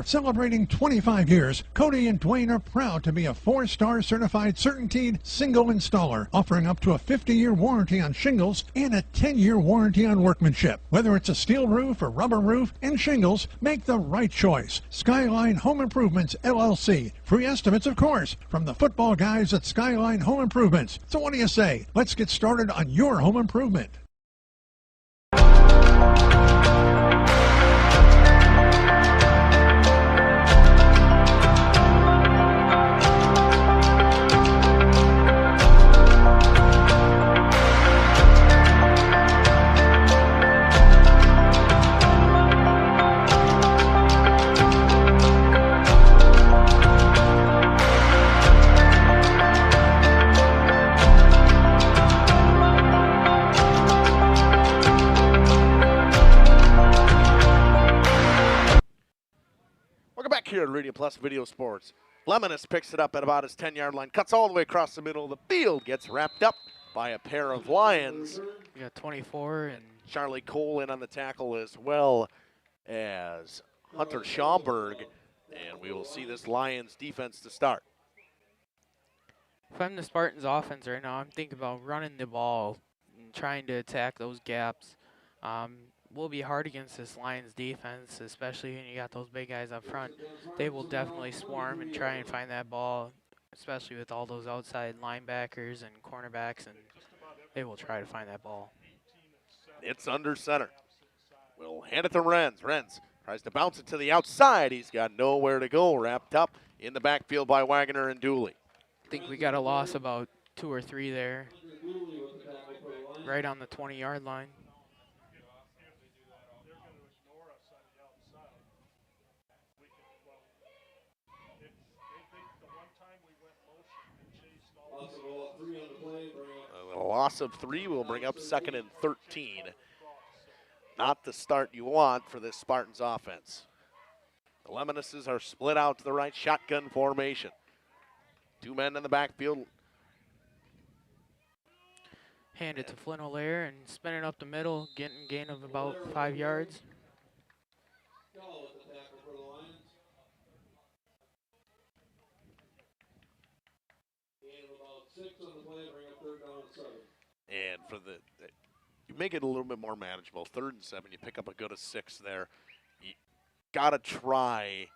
Celebrating 25 years, Cody and Dwayne are proud to be a 4-star certified CertainTeed single installer, offering up to a 50-year warranty on shingles and a 10-year warranty on workmanship. Whether it's a steel roof or rubber roof and shingles, make the right choice. Skyline Home Improvements, LLC. Free estimates, of course, from the football guys at Skyline Home Improvements. So what do you say? Let's get started on your home improvement. Here at Radio Plus Video Sports. Lemonis picks it up at about his 10-yard line, cuts all the way across the middle of the field, gets wrapped up by a pair of Lions. We got 24 and Charlie Cole in on the tackle as well as Hunter Schaumburg, and we will see this Lions defense to start. If I'm the Spartans offense right now, I'm thinking about running the ball and trying to attack those gaps. Will be hard against this Lions defense, especially when you got those big guys up front. They will definitely swarm and try and find that ball, especially with all those outside linebackers and cornerbacks, and they will try to find that ball. It's under center. We'll hand it to Renz. Renz tries to bounce it to the outside. He's got nowhere to go. Wrapped up in the backfield by Wagner and Dooley. I think we got a loss about 2 or 3 there, right on the 20-yard line. A loss of 3 will bring up 2nd and 13. Not the start you want for this Spartans offense. The Lemonises are split out to the right, shotgun formation. 2 men in the backfield. Hand it to Fondelac and spin it up the middle, getting a gain of about 5 yards. And for you make it a little bit more manageable. 3rd and 7, you pick up a good of 6 there. You got to try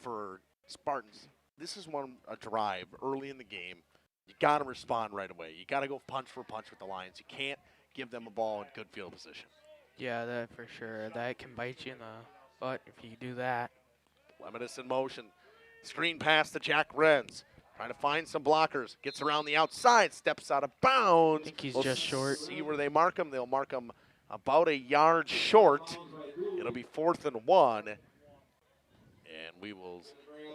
for Spartans. This is a drive early in the game. You got to respond right away. You got to go punch for punch with the Lions. You can't give them a ball in good field position. Yeah, that for sure. That can bite you in the butt if you do that. Lemonice in motion. Screen pass to Jack Renz. Trying to find some blockers. Gets around the outside. Steps out of bounds. I think he's just short. See where they mark him. They'll mark him about a yard short. It'll be 4th and 1. And we will,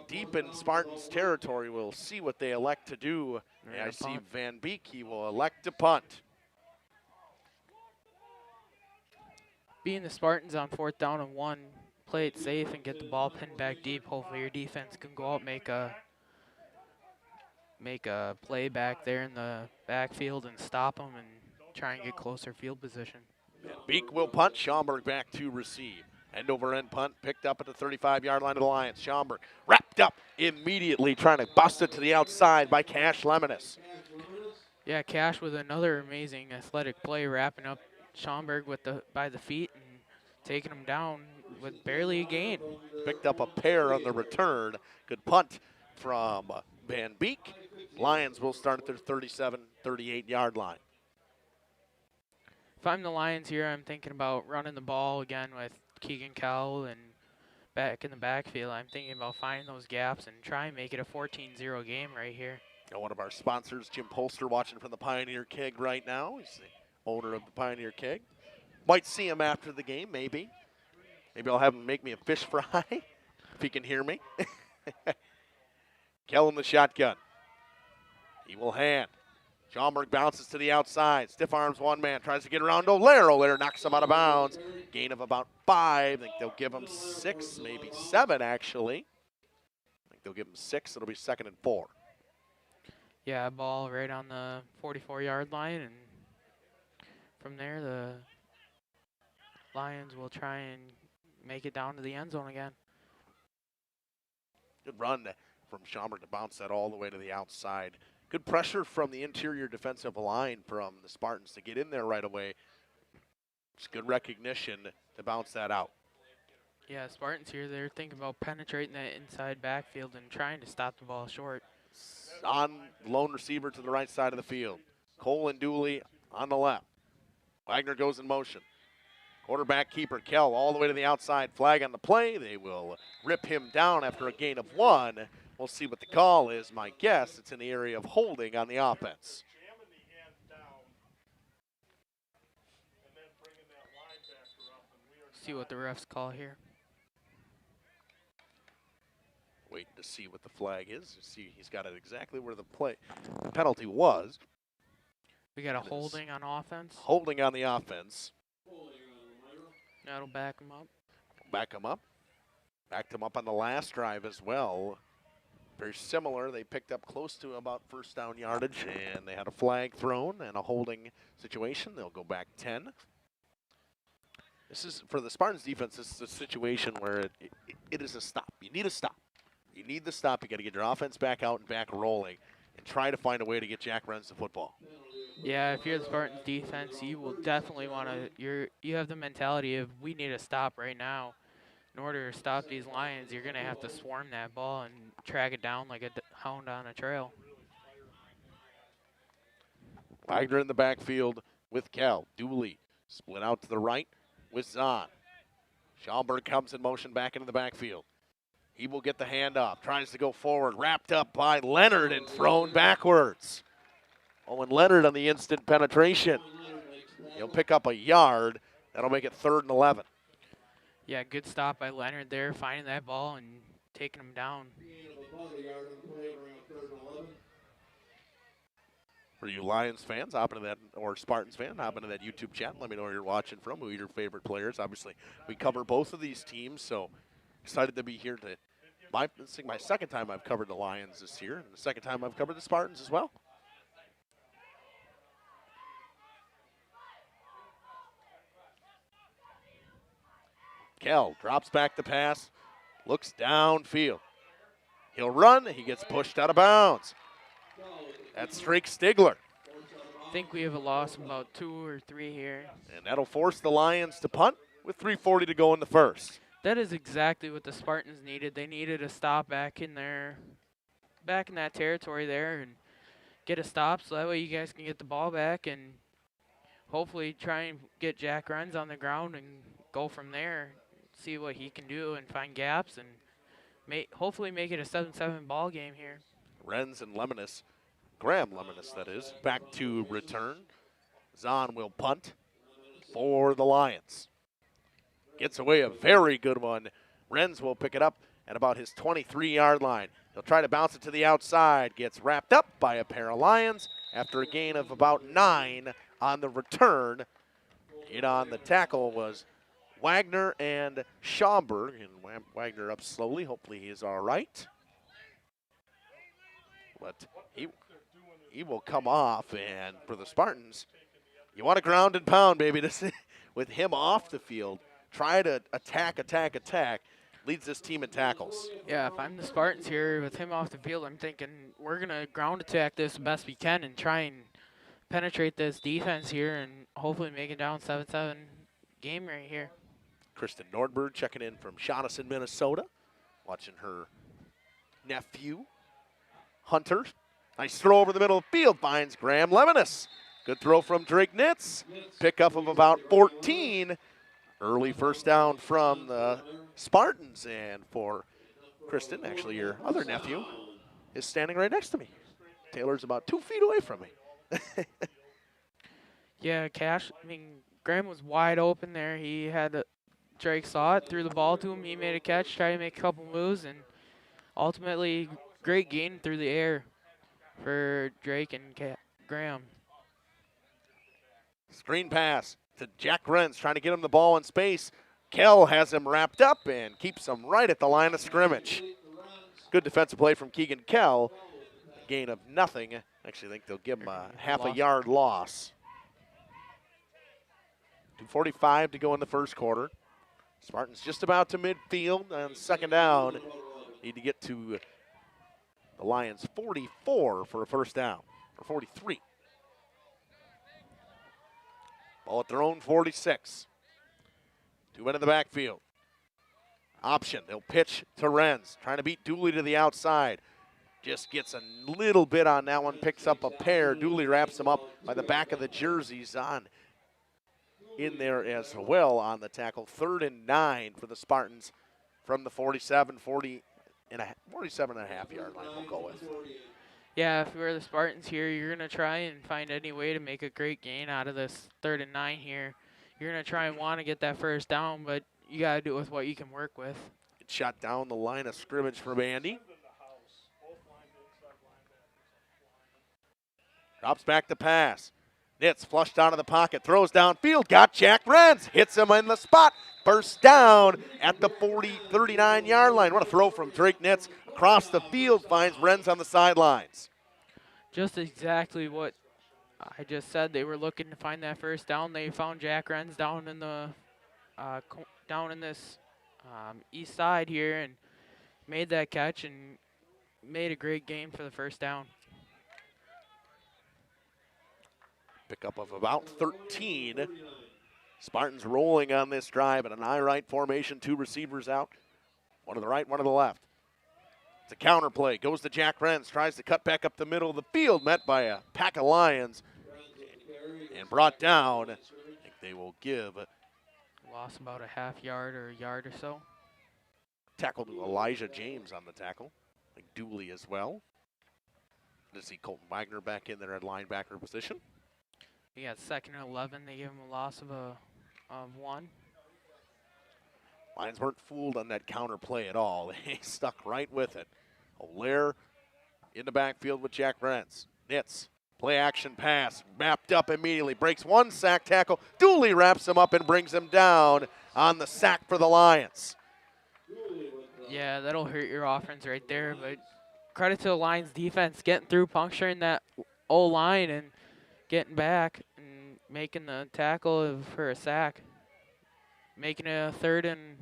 deep in Spartans territory, we'll see what they elect to do. And I see Van Beek. He will elect to punt. Being the Spartans on 4th down and 1, play it safe and get the ball pinned back deep. Hopefully your defense can go out, make a play back there in the backfield and stop them and try and get closer field position. Beek will punt. Schaumburg back to receive. End over end punt picked up at the 35-yard line of the Lions. Schaumburg wrapped up immediately, trying to bust it to the outside by Cash Lemonice. Yeah, Cash with another amazing athletic play, wrapping up Schaumburg by the feet and taking him down with barely a gain. Picked up a pair on the return. Good punt from Van Beek. Lions will start at their 37, 38-yard line. If I'm the Lions here, I'm thinking about running the ball again with Keegan Cowell and back in the backfield. I'm thinking about finding those gaps and try and make it a 14-0 game right here. Now one of our sponsors, Jim Polster, watching from the Pioneer Keg right now. He's the owner of the Pioneer Keg. Might see him after the game, maybe. Maybe I'll have him make me a fish fry if he can hear me. Kell in the shotgun. He will hand. Schaumburg bounces to the outside. Stiff arms one man. Tries to get around O'Lear. O'Lear knocks him out of bounds. Gain of about 5. I think they'll give him 6, maybe 7 actually. I think they'll give him 6. It'll be 2nd and 4. Yeah, ball right on the 44-yard line. And from there, the Lions will try and make it down to the end zone again. Good run from Schaumburg to bounce that all the way to the outside. Good pressure from the interior defensive line from the Spartans to get in there right away. It's good recognition to bounce that out. Yeah, Spartans here, they're thinking about penetrating that inside backfield and trying to stop the ball short. On lone receiver to the right side of the field. Cole and Dooley on the left. Wagner goes in motion. Quarterback keeper Kell all the way to the outside. Flag on the play. They will rip him down after a gain of 1. We'll see what the call is. My guess, it's in the area of holding on the offense. See what the refs call here. Waiting to see what the flag is. See, he's got it exactly where the penalty was. We got a holding on offense. Holding on the offense. That'll back him up. Back him up. Backed him up on the last drive as well. Very similar. They picked up close to about 1st down yardage, and they had a flag thrown and a holding situation. They'll go back 10. This is, for the Spartans defense, this is a situation where it is a stop. You need a stop. You need the stop. You got to get your offense back out and back rolling and try to find a way to get Jack Renz the football. Yeah, if you're the Spartans defense, you will definitely want to, you have the mentality of we need a stop right now. In order to stop these Lions, you're going to have to swarm that ball and track it down like a hound on a trail. Wagner in the backfield with Cal. Dooley split out to the right with Zahn. Schaumburg comes in motion back into the backfield. He will get the handoff, tries to go forward, wrapped up by Leonard and thrown backwards. Owen Leonard on the instant penetration. He'll pick up a yard. That'll make it 3rd and 11. Yeah, good stop by Leonard there, finding that ball and taking him down. For you Lions fans, hop into that, or Spartans fan, hop into that YouTube chat. Let me know where you're watching from, who are your favorite players. Obviously, we cover both of these teams, so excited to be here. This is my second time I've covered the Lions this year, and the second time I've covered the Spartans as well. Kell drops back the pass, looks downfield. He'll run, he gets pushed out of bounds. That's Drake Stigler. I think we have a loss of about 2 or 3 here. And that'll force the Lions to punt with 3:40 to go in the first. That is exactly what the Spartans needed. They needed a stop back in that territory there and get a stop so that way you guys can get the ball back and hopefully try and get Jack Renz on the ground and go from there, see what he can do and find gaps and hopefully make it a 7-7 ball game here. Renz and Graham Lemonis, that is, back to return. Zahn will punt for the Lions. Gets away a very good one. Renz will pick it up at about his 23-yard line. He'll try to bounce it to the outside. Gets wrapped up by a pair of Lions after a gain of about 9 on the return. In on the tackle was Wagner and Schaumburg. And Wagner up slowly. Hopefully he is all right. But he will come off. And for the Spartans, you want to ground and pound, baby. With him off the field. Try to attack. Leads this team in tackles. Yeah, if I'm the Spartans here with him off the field, I'm thinking we're going to ground attack this best we can and try and penetrate this defense here and hopefully make it down 7-7 game right here. Kristen Nordberg checking in from Shaughnessy, Minnesota. Watching her nephew, Hunter. Nice throw over the middle of the field. Finds Graham Lemonis. Good throw from Drake Nitz. Pickup of about 14. Early first down from the Spartans. And for Kristen, actually your other nephew, is standing right next to me. Taylor's about 2 feet away from me. Yeah, Graham was wide open there. Drake saw it, threw the ball to him. He made a catch, tried to make a couple moves, and ultimately great gain through the air for Drake and Graham. Screen pass to Jack Renz, trying to get him the ball in space. Kell has him wrapped up and keeps him right at the line of scrimmage. Good defensive play from Keegan Kell. Gain of nothing. Actually, I think they'll give him a half a yard loss. 2:45 to go in the first quarter. Spartans just about to midfield on second down. Need to get to the Lions 44 for a first down, or 43. Ball at their own 46. 2 men in the backfield. Option, they'll pitch to Renz. Trying to beat Dooley to the outside. Just gets a little bit on that one, picks up a pair. Dooley wraps him up by the back of the jerseys on in there as well on the tackle. 3rd and 9 for the Spartans from the 47 and a half yard line we'll go with. Yeah, if we're the Spartans here, you're going to try and find any way to make a great gain out of this 3rd and 9 here. You're going to try and want to get that first down, but you got to do it with what you can work with. It shot down the line of scrimmage from Andy. Drops back the pass. Nitz flushed out of the pocket, throws downfield, got Jack Renz, hits him in the spot, burst down at the 39-yard line. What a throw from Drake Nitz across the field, finds Renz on the sidelines. Just exactly what I just said. They were looking to find that first down. They found Jack Renz down in the this east side here and made that catch and made a great game for the first down. Pickup of about 13. Spartans rolling on this drive in an I-right formation. 2 receivers out. One to the right, one to the left. It's a counter play. Goes to Jack Renz. Tries to cut back up the middle of the field. Met by a pack of Lions. And brought down. I think they will give. Lost about a half yard or a yard or so. Tackle to Elijah James on the tackle. Like Dooley as well. To see Colton Wagner back in there at linebacker position. He got 2nd and 11. They gave him a loss of 1. Lions weren't fooled on that counter play at all. They stuck right with it. O'Lear in the backfield with Jack Renz. Nitz Play action pass, mapped up immediately, breaks one sack tackle. Dooley wraps him up and brings him down on the sack for the Lions. Yeah, that'll hurt your offense right there, but credit to the Lions defense getting through, puncturing that O-line and getting back and making the tackle for a sack. Making it a third and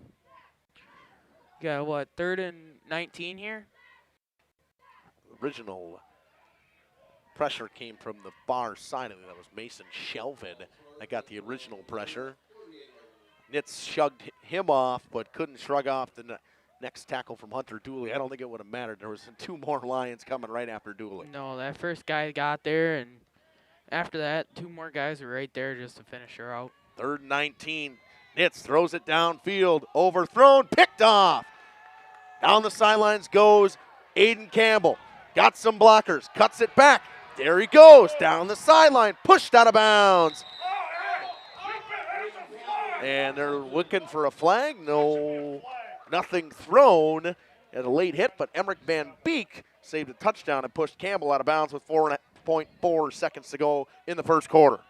19 here? Original pressure came from the far side of it. That was Mason Shelvin that got the original pressure. Nitz shrugged him off, but couldn't shrug off the next tackle from Hunter Dooley. I don't think it would have mattered. There was 2 more Lions coming right after Dooley. No, that first guy got there, and after that, 2 more guys were right there just to finish her out. 3rd and 19. Nitz throws it downfield, overthrown, picked off. Down the sidelines goes Aiden Campbell. Got some blockers, cuts it back. There he goes, down the sideline, pushed out of bounds. And they're looking for a flag. No, nothing thrown at a late hit, but Emmerich Van Beek saved a touchdown and pushed Campbell out of bounds with 4.4 seconds to go in the first quarter.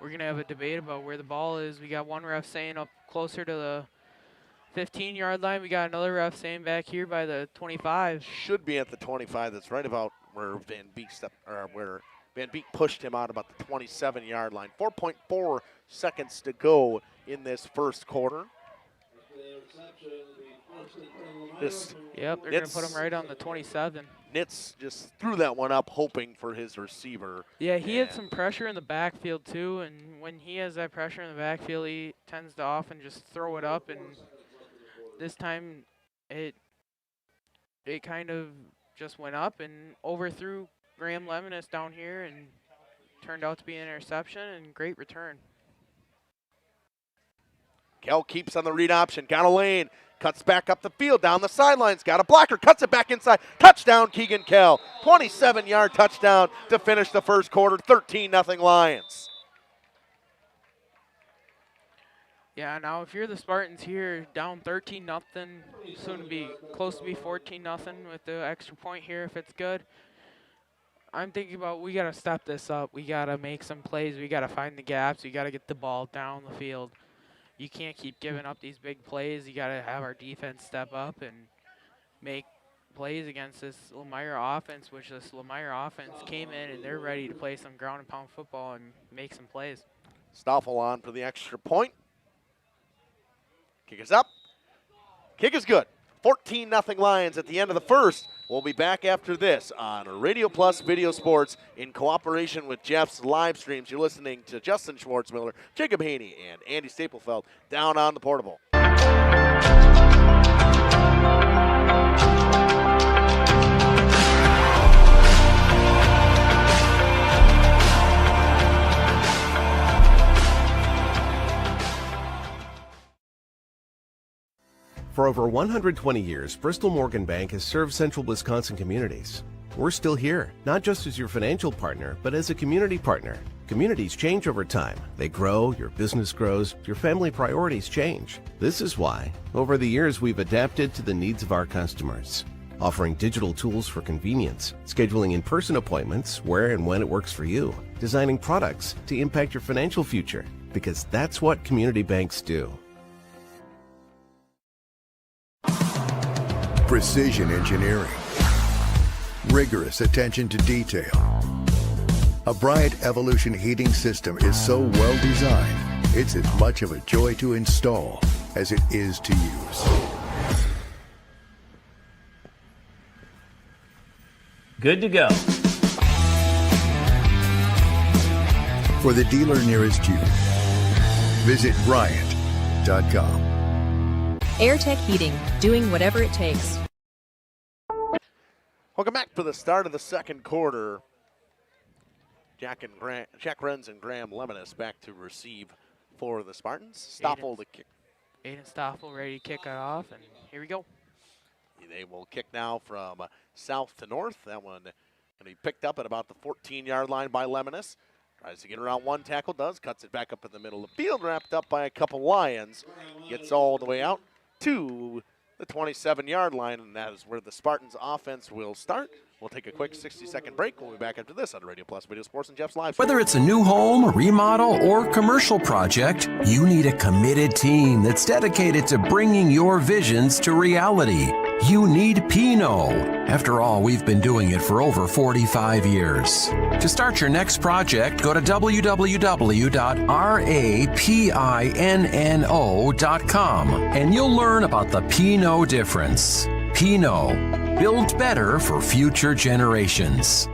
We're going to have a debate about where the ball is. We got one ref saying up closer to the 15-yard line. We got another ref saying back here by the 25. Should be at the 25. That's right about where Van Beek pushed him out about the 27-yard line. 4.4 seconds to go in this first quarter. Yep, they're going to put him right on the 27. Nitz just threw that one up, hoping for his receiver. Yeah, he had some pressure in the backfield, too, and when he has that pressure in the backfield, he tends to often just throw it up, and this time it kind of just went up and overthrew Graham Lemonis down here and turned out to be an interception and great return. Kell keeps on the read option, got a lane, cuts back up the field, down the sidelines, got a blocker, cuts it back inside. Touchdown, Keegan Kell. 27-yard touchdown to finish the first quarter, 13-0 Lions. Yeah, now if you're the Spartans here, down 13-0, soon to be close to be 14-0 with the extra point here if it's good. I'm thinking about we got to step this up. We got to make some plays. We got to find the gaps. We got to get the ball down the field. You can't keep giving up these big plays. You got to have our defense step up and make plays against this Lomira offense, which this Lomira offense came in and they're ready to play some ground and pound football and make some plays. Stoffel on for the extra point. Kick is up. Kick is good. 14-0 Lions at the end of the first. We'll be back after this on Radio Plus Video Sports in cooperation with Jeff's live streams. You're listening to Justin Schwartzmiller, Jacob Haney, and Andy Staplefeld down on the portable. For over 120 years, Bristol Morgan Bank has served central Wisconsin communities. We're still here, not just as your financial partner, but as a community partner. Communities change over time. They grow, your business grows, your family priorities change. This is why, over the years, we've adapted to the needs of our customers, offering digital tools for convenience, scheduling in-person appointments where and when it works for you, designing products to impact your financial future, because that's what community banks do. Precision engineering, rigorous attention to detail. A Bryant Evolution heating system is so well designed, it's as much of a joy to install as it is to use. Good to go. For the dealer nearest you, visit Bryant.com. AirTech Heating, doing whatever it takes. Welcome back for the start of the second quarter. Jack Renz and Graham Lemonis back to receive for the Spartans. Stoffel to kick. Aiden Stoffel ready to kick it off, and here we go. They will kick now from south to north. That one going to be picked up at about the 14-yard line by Lemonis. Tries to get around one tackle, cuts it back up in the middle of the field, wrapped up by a couple Lions. Gets all the way out to the 27-yard line, and that is where the Spartans offense will start. We'll take a quick 60-second break. We'll be back after this on Radio Plus Video Sports and Jeff's Live. Whether it's a new home, remodel, or commercial project, you need a committed team that's dedicated to bringing your visions to reality. You need Pinot. After all, we've been doing it for over 45 years. To start your next project, go to www.rapinno.com and you'll learn about the Pinot difference. Pinot, built better for future generations.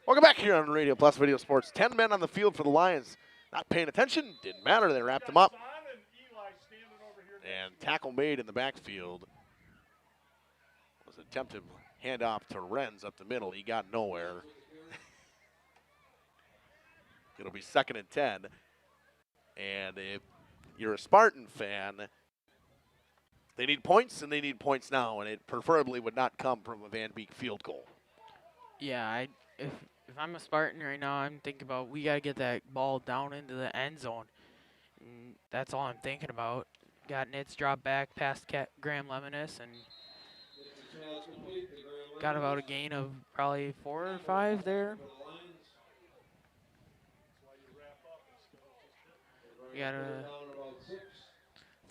Welcome back here on Radio Plus Video Sports. 10 men on the field for the Lions. Not paying attention, didn't matter, they wrapped them up. And tackle made in the backfield. Was an attempted handoff to Renz up the middle. He got nowhere. It'll be 2nd and 10. And if you're a Spartan fan, they need points, and they need points now, and it preferably would not come from a Van Beek field goal. Yeah, if I'm a Spartan right now, I'm thinking about we got to get that ball down into the end zone. And that's all I'm thinking about. Got Nitz drop back past Graham Lemonis and got about a gain of probably 4 or 5 there. We got a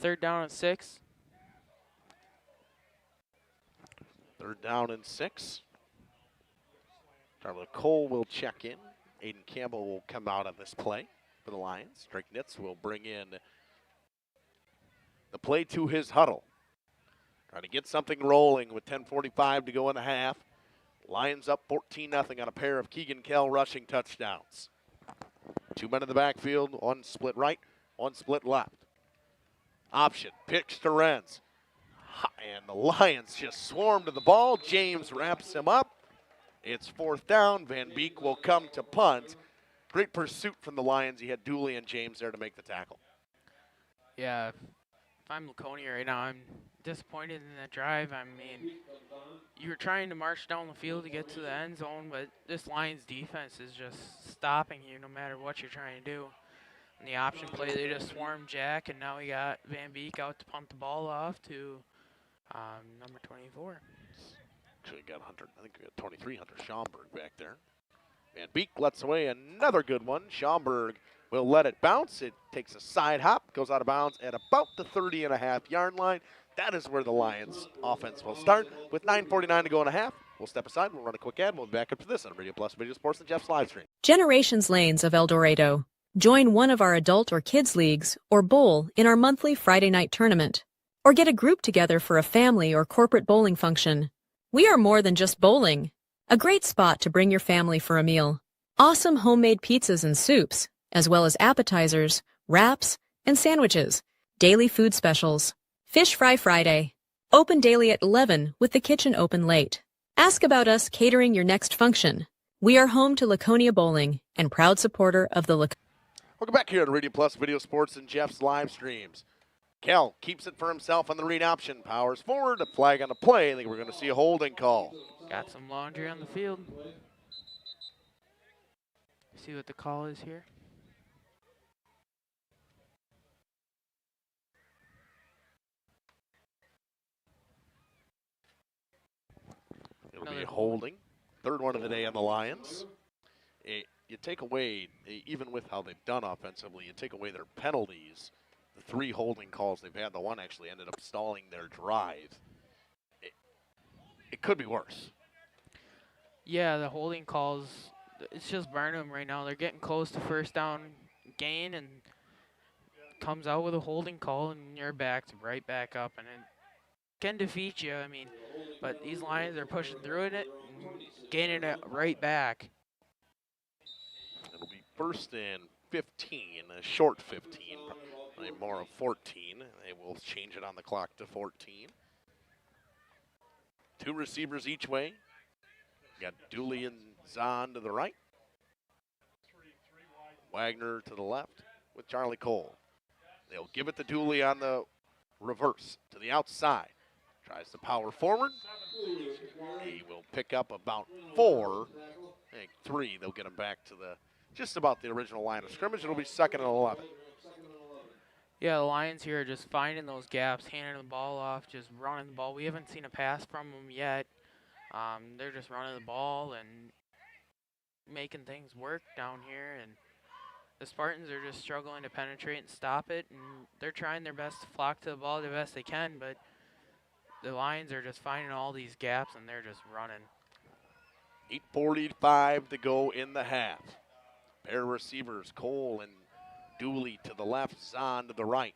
3rd down and 6. 3rd down and 6. Charlotte Cole will check in. Aiden Campbell will come out on this play for the Lions. Drake Nitz will bring in the play to his huddle. Trying to get something rolling with 10:45 to go in the half. Lions up 14-0 on a pair of Keegan Kell rushing touchdowns. 2 men in the backfield, 1 split right, 1 split left. Option, pitch to Renz. And the Lions just swarm to the ball. James wraps him up. It's 4th down. Van Beek will come to punt. Great pursuit from the Lions. He had Dooley and James there to make the tackle. Yeah, if I'm Laconia right now, I'm disappointed in that drive. I mean, you were trying to march down the field to get to the end zone, but this Lions defense is just stopping you no matter what you're trying to do. In the option play, they just swarmed Jack, and now we got Van Beek out to punt the ball off to number 24. Actually got Hunter, I think we got 23, Hunter Schaumburg back there. Van Beek lets away another good one. Schaumburg will let it bounce. It takes a side hop, goes out of bounds at about the 30.5-yard line. That is where the Lions offense will start. With 9:49 to go in a half, we'll step aside. We'll run a quick ad. We'll be back up to this on Radio Plus Video Sports and Jeff's live stream. Generations Lanes of El Dorado. Join one of our adult or kids leagues or bowl in our monthly Friday night tournament. Or get a group together for a family or corporate bowling function. We are more than just bowling. A great spot to bring your family for a meal. Awesome homemade pizzas and soups, as well as appetizers, wraps, and sandwiches. Daily food specials. Fish Fry Friday. Open daily at 11 with the kitchen open late. Ask about us catering your next function. We are home to Laconia Bowling and proud supporter of the Laconia. Welcome back here to Radio Plus Video Sports and Jeff's live streams. Kell keeps it for himself on the read option. Powers forward, a flag on the play. I think we're going to see a holding call. Got some laundry on the field. See what the call is here. It'll be a holding. 3rd one of the day on the Lions. You take away, even with how they've done offensively, you take away their penalties. The 3 holding calls they've had, the one actually ended up stalling their drive. It could be worse. Yeah, the holding calls, it's just burning them right now. They're getting close to 1st down gain and comes out with a holding call and you're right back up. And it can defeat you, I mean, but these Lions are pushing through it and gaining it right back. It'll be 1st and 15, a short 15. More of 14. They will change it on the clock to 14. 2 receivers each way. Got Dooley and Zahn to the right. Wagner to the left with Charlie Cole. They'll give it to Dooley on the reverse to the outside. Tries to power forward. He will pick up about 4. I think 3. They'll get him back to just about the original line of scrimmage. It'll be 2nd and 11. Yeah, the Lions here are just finding those gaps, handing the ball off, just running the ball. We haven't seen a pass from them yet. They're just running the ball and making things work down here, and the Spartans are just struggling to penetrate and stop it, and they're trying their best to flock to the ball the best they can, but the Lions are just finding all these gaps, and they're just running. 8:45 to go in the half. Pair of receivers, Cole and Dooley to the left, Zahn to the right.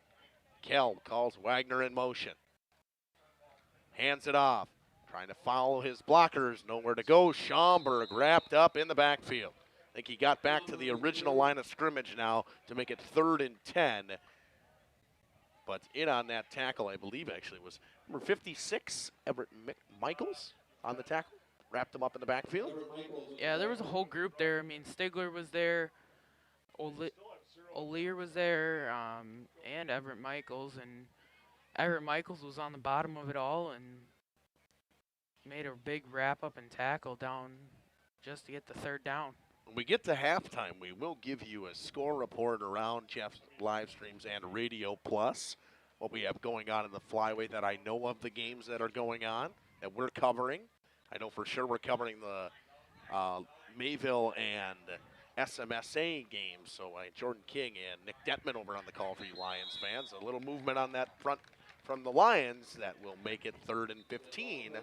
Kell calls Wagner in motion. Hands it off. Trying to follow his blockers. Nowhere to go. Schomburg wrapped up in the backfield. I think he got back to the original line of scrimmage now to make it 3rd and 10. But in on that tackle, I believe, actually, was number 56, Everett Michaels, on the tackle. Wrapped him up in the backfield. Yeah, there was a whole group there. I mean, Stigler was there. O'Lear was there, and Everett Michaels. And Everett Michaels was on the bottom of it all and made a big wrap-up and tackle down just to get the 3rd down. When we get to halftime, we will give you a score report around Jeff's live streams and Radio Plus, what we have going on in the flyweight that I know of, the games that are going on that we're covering. I know for sure we're covering the Mayville and SMSA games. So Jordan King and Nick Detman over on the call for you Lions fans. A little movement on that front from the Lions that will make it 3rd and 15.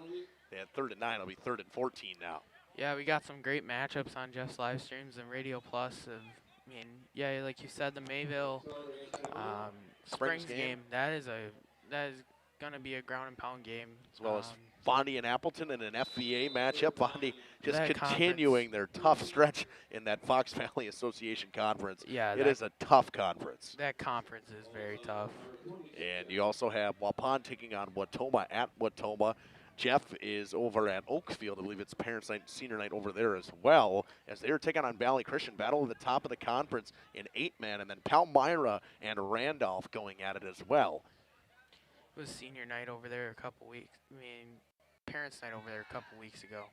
They had 3rd and 9. It'll be 3rd and 14 now. Yeah, we got some great matchups on Jeff's live streams and Radio Plus. I mean, yeah, like you said, the Mayville Springs game. That is going to be a ground and pound game. As well as Bondi and Appleton in an FVA matchup. Bondi just continuing their tough stretch in that Fox Valley Association Conference. Yeah, it is a tough conference. That conference is very tough. And you also have Waupun taking on Watoma at Watoma. Jeff is over at Oakfield. I believe it's Parents' Night, Senior Night over there as well, as they're taking on Valley Christian. Battle at the top of the conference in 8-man, and then Palmyra and Randolph going at it as well. It was Senior Night over there a couple weeks. I mean, Parents' Night over there a couple weeks ago.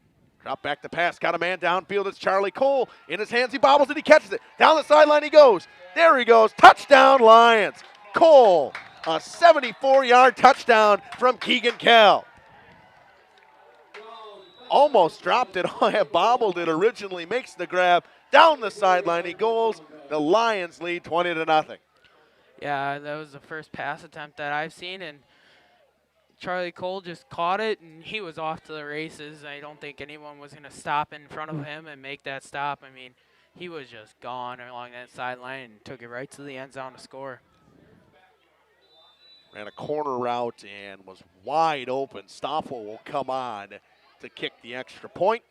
Drop back to pass. Got a man downfield. It's Charlie Cole. In his hands, he bobbles it. He catches it. Down the sideline he goes. There he goes. Touchdown, Lions. Cole, a 74-yard touchdown from Keegan Kell. Almost dropped it. Bobbled it originally. Makes the grab. Down the sideline he goes. The Lions lead 20-0. Yeah, that was the first pass attempt that I've seen, and Charlie Cole just caught it, and he was off to the races. I don't think anyone was going to stop in front of him and make that stop. I mean, he was just gone along that sideline and took it right to the end zone to score. Ran a corner route and was wide open. Stoffel will come on to kick the extra point.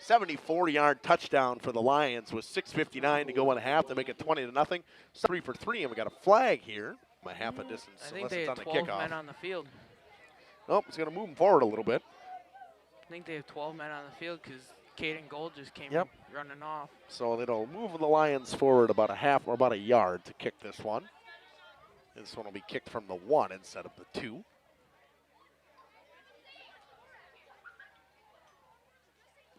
74-yard touchdown for the Lions with 6:59 to go in the half to make it 20-0. 3 for 3, and we got a flag here. A half a distance. I think they had 12 men on the field. Nope, it's going to move them forward a little bit. I think they have 12 men on the field because Caden Gold just came running off. So it'll move the Lions forward about a half or about a yard to kick this one. This one will be kicked from the 1 instead of the 2.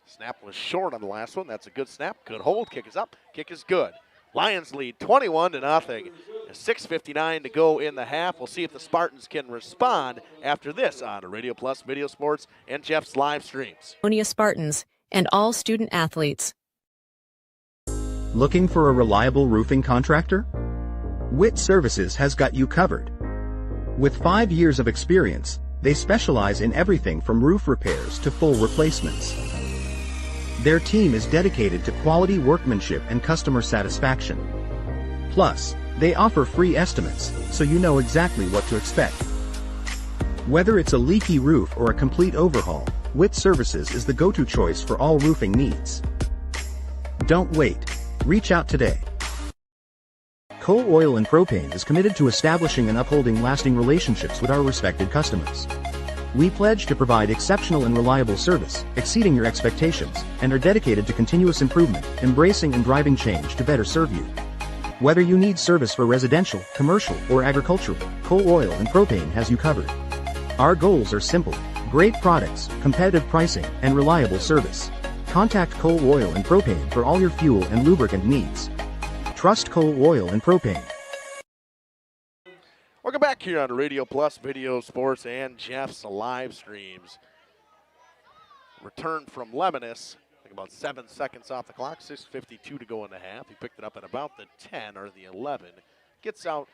Snap was short on the last one. That's a good snap. Good hold. Kick is up. Kick is good. Lions lead 21-0. 6:59 to go in the half. We'll see if the Spartans can respond after this on Radio Plus, Video Sports, and Jeff's live streams. Laconia Spartans and all student athletes. Looking for a reliable roofing contractor? Witt Services has got you covered. With 5 years of experience, they specialize in everything from roof repairs to full replacements. Their team is dedicated to quality workmanship and customer satisfaction. Plus, they offer free estimates, so you know exactly what to expect. Whether it's a leaky roof or a complete overhaul, Witt Services is the go-to choice for all roofing needs. Don't wait. Reach out today. Coal Oil and Propane is committed to establishing and upholding lasting relationships with our respected customers. We pledge to provide exceptional and reliable service, exceeding your expectations, and are dedicated to continuous improvement, embracing and driving change to better serve you. Whether you need service for residential, commercial, or agricultural, Coal Oil and Propane has you covered. Our goals are simple: great products, competitive pricing, and reliable service. Contact Coal Oil and Propane for all your fuel and lubricant needs. Trust Coal Oil and Propane. Welcome back here on Radio Plus Video Sports and Jeff's live streams. Return from Lemonis, I think about 7 seconds off the clock, 6:52 to go in the half. He picked it up at about the 10 or the 11. Gets out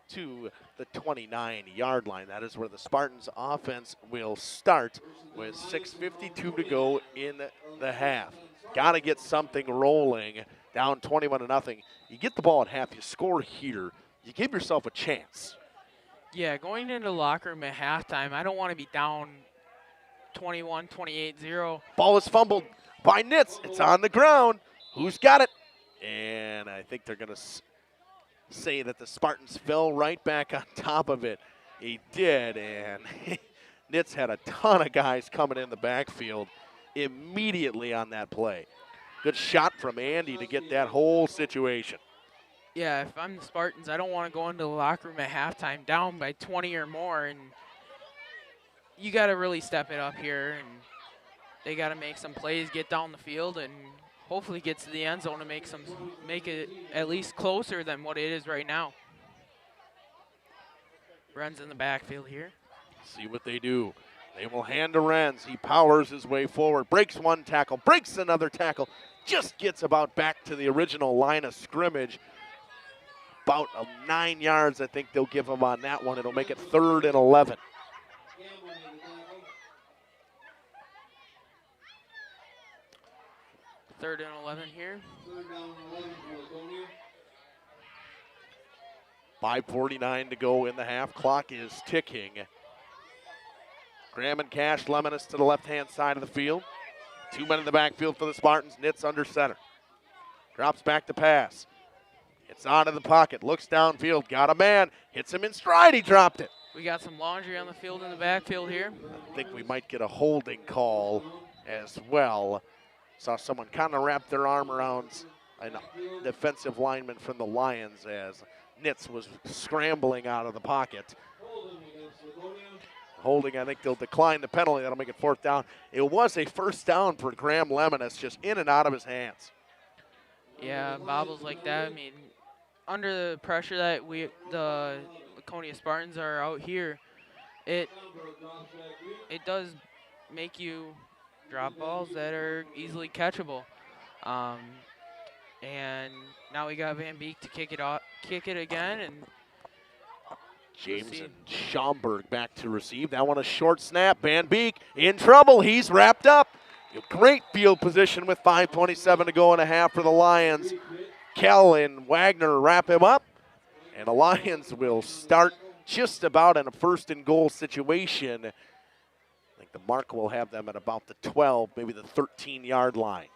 to the 29-yard line. That is where the Spartans offense will start with 6:52 to go in the half. Got to get something rolling, down 21-0. You get the ball at half, you score here, you give yourself a chance. Yeah, going into the locker room at halftime, I don't want to be down 21, 28-0. Ball is fumbled by Nitz. It's on the ground. Who's got it? And I think they're going to say that the Spartans fell right back on top of it. He did, and Nitz had a ton of guys coming in the backfield immediately on that play. Good shot from Andy to get that whole situation. Yeah, if I'm the Spartans, I don't want to go into the locker room at halftime down by 20 or more, and you got to really step it up here, and they got to make some plays, get down the field, and hopefully get to the end zone to make it at least closer than what it is right now. Ren's in the backfield here. See what they do. They will hand to Renz. He powers his way forward, breaks one tackle, breaks another tackle, just gets about back to the original line of scrimmage. About 9 yards, I think they'll give him on that one. It'll make it 3rd and 11. Third and 11 here. 5:49 to go in the half. Clock is ticking. Graham and Cash, Lemonis to the left-hand side of the field. 2 men in the backfield for the Spartans. Nitz under center. Drops back to pass. It's out of the pocket. Looks downfield. Got a man. Hits him in stride. He dropped it. We got some laundry on the field in the backfield here. I think we might get a holding call as well. Saw someone kind of wrap their arm around a defensive lineman from the Lions as Nitz was scrambling out of the pocket. Holding, I think they'll decline the penalty. That'll make it 4th down. It was a 1st down for Graham Lemonis, just in and out of his hands. Yeah, bobbles like that. I mean, under the pressure that the Laconia Spartans are out here, it does make you drop balls that are easily catchable. And now we got Van Beek to kick it again, and James and Schaumburg back to receive. That one a short snap. Van Beek in trouble. He's wrapped up. Great field position with 5:27 to go in a half for the Lions. Kell and Wagner wrap him up, and the Lions will start just about in a 1st and goal situation. I think the mark will have them at about the 12, maybe the 13-yard line.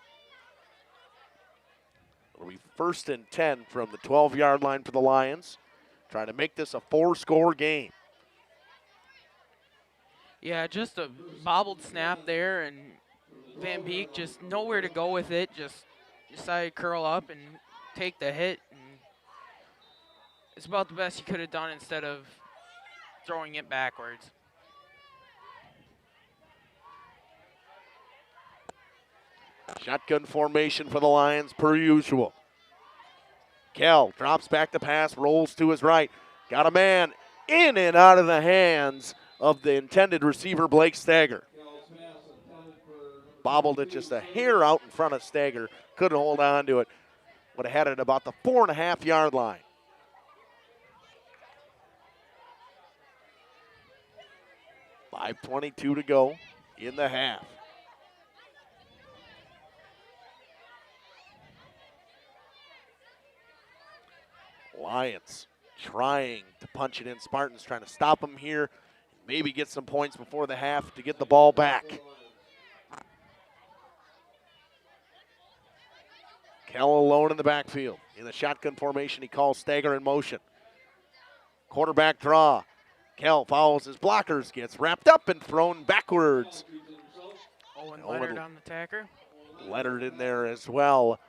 It'll be 1st and 10 from the 12-yard line for the Lions, trying to make this a 4-score game. Yeah, just a bobbled snap there, and Van Beek just nowhere to go with it, just decided to curl up and take the hit. And it's about the best he could have done instead of throwing it backwards. Shotgun formation for the Lions per usual. Kell drops back the pass, rolls to his right. Got a man in and out of the hands of the intended receiver, Blake Stager. Bobbled it just a hair out in front of Stager. Couldn't hold on to it. Would have had it at about the 4.5-yard line. .522 to go in the half. Lions trying to punch it in. Spartans trying to stop them here. Maybe get some points before the half to get the ball back. Kell alone in the backfield. In the shotgun formation, he calls Stager in motion. Quarterback draw. Kell follows his blockers, gets wrapped up and thrown backwards. Owen Leonard on the tacker. Leonard in there as well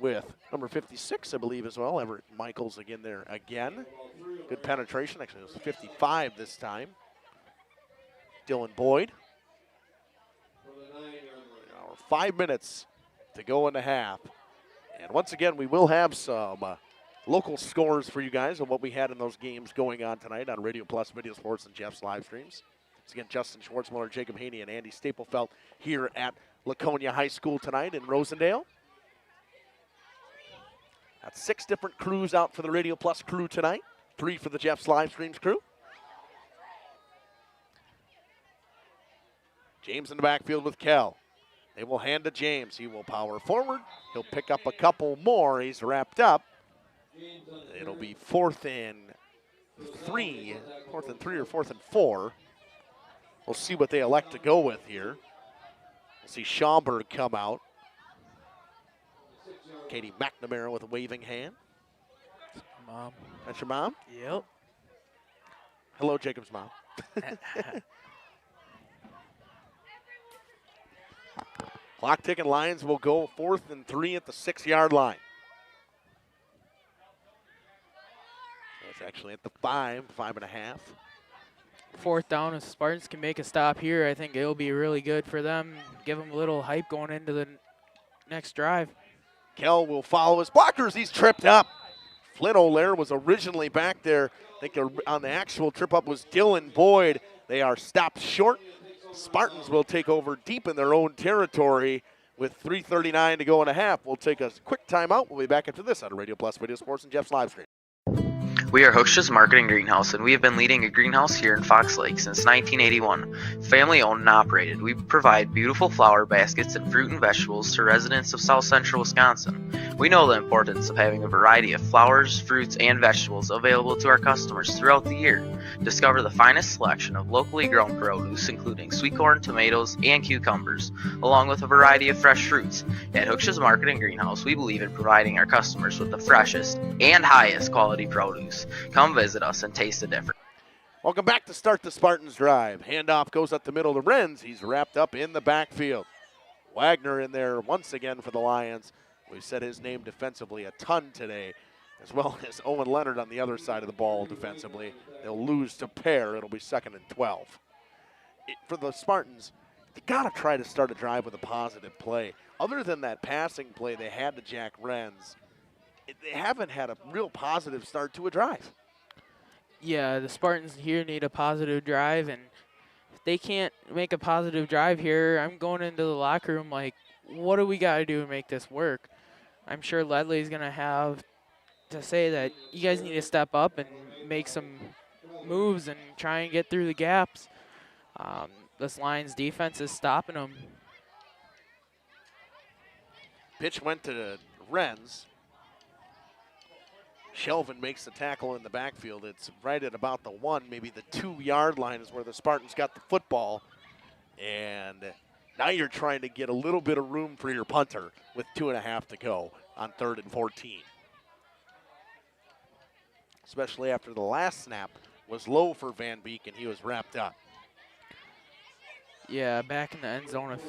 with number 56, I believe, as well. Everett Michaels again there again. Good penetration. Actually, it was 55 this time. Dylan Boyd. 5 minutes to go in the half. And once again, we will have some local scores for you guys of what we had in those games going on tonight on Radio Plus, Video Sports, and Jeff's live streams. Once again, Justin Schwartzmuller, Jacob Haney, and Andy Staplefelt here at Laconia High School tonight in Rosendale. Got 6 different crews out for the Radio Plus crew tonight. 3 for the Jeff's live streams crew. James in the backfield with Kell. They will hand to James. He will power forward. He'll pick up a couple more. He's wrapped up. It'll be 4th and 3 or 4th and 4. We'll see what they elect to go with here. We'll see Schaumburg come out. Katie McNamara with a waving hand. Mom. That's your mom? Yep. Hello, Jacob's mom. Clock ticking. Lions will go 4th and 3 at the 6-yard line. It's actually at the 5.5. 4th down, if Spartans can make a stop here, I think it'll be really good for them. Give them a little hype going into the next drive. Kell will follow his blockers. He's tripped up. Flynn O'Lear was originally back there. I think on the actual trip up was Dylan Boyd. They are stopped short. Spartans will take over deep in their own territory with 3:39 to go and a half. We'll take a quick timeout. We'll be back after this on Radio Plus, Video Sports, and Jeff's live stream. We are Hooksha's Marketing Greenhouse, and we have been leading a greenhouse here in Fox Lake since 1981. Family owned and operated, we provide beautiful flower baskets and fruit and vegetables to residents of South Central Wisconsin. We know the importance of having a variety of flowers, fruits, and vegetables available to our customers throughout the year. Discover the finest selection of locally grown produce, including sweet corn, tomatoes, and cucumbers, along with a variety of fresh fruits. At Hooksha's Marketing Greenhouse, we believe in providing our customers with the freshest and highest quality produce. Come visit us and taste the difference. Welcome back to start the Spartans drive. Handoff goes up the middle to Renz. He's wrapped up in the backfield. Wagner in there once again for the Lions. We've said his name defensively a ton today, as well as Owen Leonard on the other side of the ball defensively. They'll lose to pair. It'll be 2nd and 12. For the Spartans, they got to try to start a drive with a positive play. Other than that passing play they had to Jack Renz, they haven't had a real positive start to a drive. Yeah, the Spartans here need a positive drive, and if they can't make a positive drive here, I'm going into the locker room like, what do we got to do to make this work? I'm sure Ledley's going to have to say that you guys need to step up and make some moves and try and get through the gaps. This Lions defense is stopping them. Pitch went to Renz. Shelvin makes the tackle in the backfield. It's right at about the 1, maybe the 2-yard line is where the Spartans got the football. And now you're trying to get a little bit of room for your punter with 2.5 to go on 3rd and 14. Especially after the last snap was low for Van Beek and he was wrapped up. Yeah, back in the end zone, if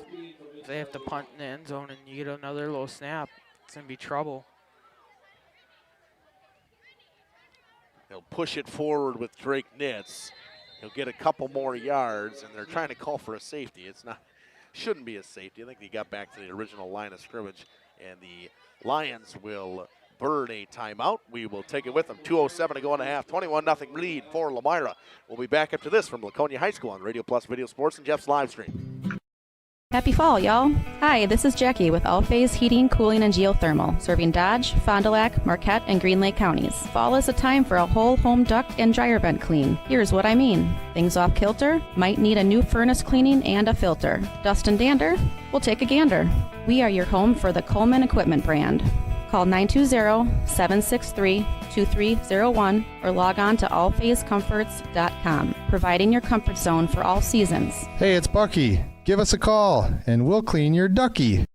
they have to punt in the end zone and you get another low snap, it's going to be trouble. They'll push it forward with Drake Nitz. He'll get a couple more yards, and they're trying to call for a safety. It's not, shouldn't be a safety. I think he got back to the original line of scrimmage, and the Lions will burn a timeout. We will take it with them. 2:07 to go in a half. 21-0 lead for Lomira. We'll be back after this from Laconia High School on Radio Plus Video Sports and Jeff's live stream. Happy fall, y'all. Hi, this is Jackie with All Phase Heating, Cooling, and Geothermal, serving Dodge, Fond du Lac, Marquette, and Green Lake counties. Fall is a time for a whole home duct and dryer vent clean. Here's what I mean. Things off kilter? Might need a new furnace cleaning and a filter. Dust and dander? We'll take a gander. We are your home for the Coleman Equipment brand. Call 920-763-2301 or log on to allphasecomforts.com, providing your comfort zone for all seasons. Hey, it's Bucky. Give us a call, and we'll clean your ducky.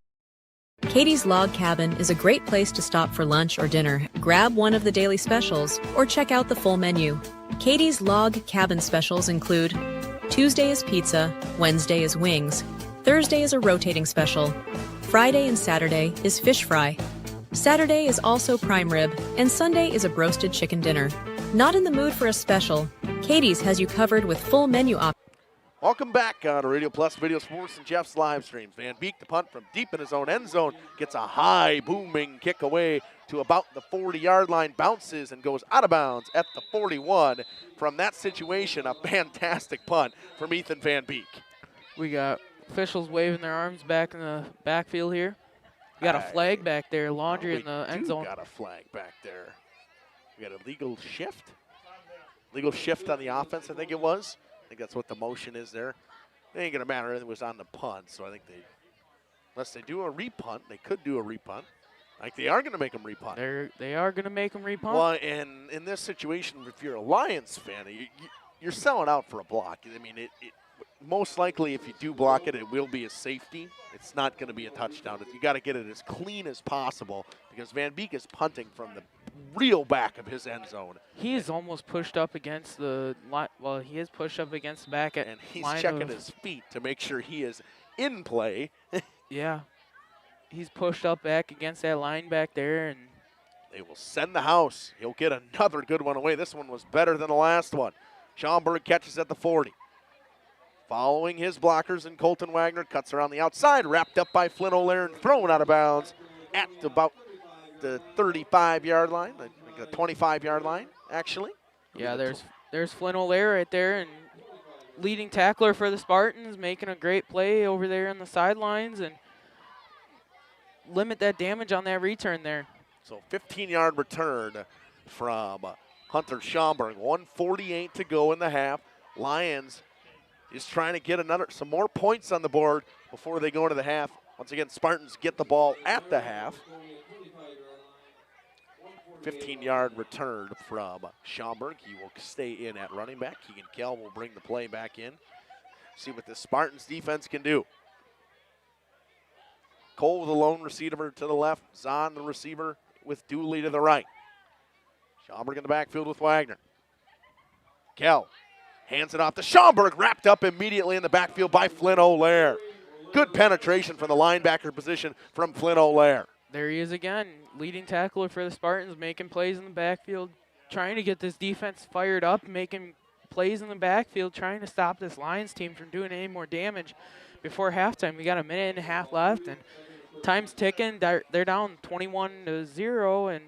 Katie's Log Cabin is a great place to stop for lunch or dinner. Grab one of the daily specials or check out the full menu. Katie's Log Cabin specials include Tuesday is pizza, Wednesday is wings, Thursday is a rotating special, Friday and Saturday is fish fry, Saturday is also prime rib, and Sunday is a broasted chicken dinner. Not in the mood for a special? Katie's has you covered with full menu options. Welcome back on Radio Plus Video Sports and Jeff's live streams. Van Beek, the punt from deep in his own end zone, gets a high booming kick away to about the 40-yard line, bounces and goes out of bounds at the 41. From that situation, a fantastic punt from Ethan Van Beek. We got officials waving their arms back in the backfield here. We got a flag back there, Laundry in the end zone. We got a flag back there. We got a legal shift. Legal shift on the offense, I think it was. I think that's what the motion is there. It ain't going to matter. It was on the punt, so I think unless they do a repunt, they could do a repunt. Like they are going to make them repunt. They are going to make them repunt. Well, and in this situation, if you're a Lions fan, you're selling out for a block. I mean, it most likely if you do block it, it will be a safety. It's not going to be a touchdown. You got to get it as clean as possible because Van Beek is punting from the real back of his end zone. He is almost pushed up against the he is pushed up against the back at and he's checking his feet to make sure he is in play. Yeah. He's pushed up back against that line back there, and they will send the house. He'll get another good one away. This one was better than the last one. Schaumburg catches at the 40. Following his blockers, and Colton Wagner cuts around the outside, wrapped up by Flynn O'Leary and thrown out of bounds at about the 35-yard line, I think the 25-yard line, actually. Yeah, there's Flynn O'Leary right there, and leading tackler for the Spartans, making a great play over there on the sidelines and limit that damage on that return there. So 15-yard return from Hunter Schaumburg. 1:48 to go in the half. Lions is trying to get some more points on the board before they go into the half. Once again, Spartans get the ball at the half. 15-yard return from Schaumburg. He will stay in at running back. Keegan Kell will bring the play back in. See what the Spartans defense can do. Cole with a lone receiver to the left. Zahn, the receiver, with Dooley to the right. Schaumburg in the backfield with Wagner. Kell hands it off to Schaumburg, wrapped up immediately in the backfield by Flynn O'Leary. Good penetration from the linebacker position from Flynn O'Leary. There he is again, leading tackler for the Spartans, making plays in the backfield, trying to get this defense fired up, making plays in the backfield, trying to stop this Lions team from doing any more damage before halftime. We got a minute and a half left, and time's ticking. They're down 21-0, and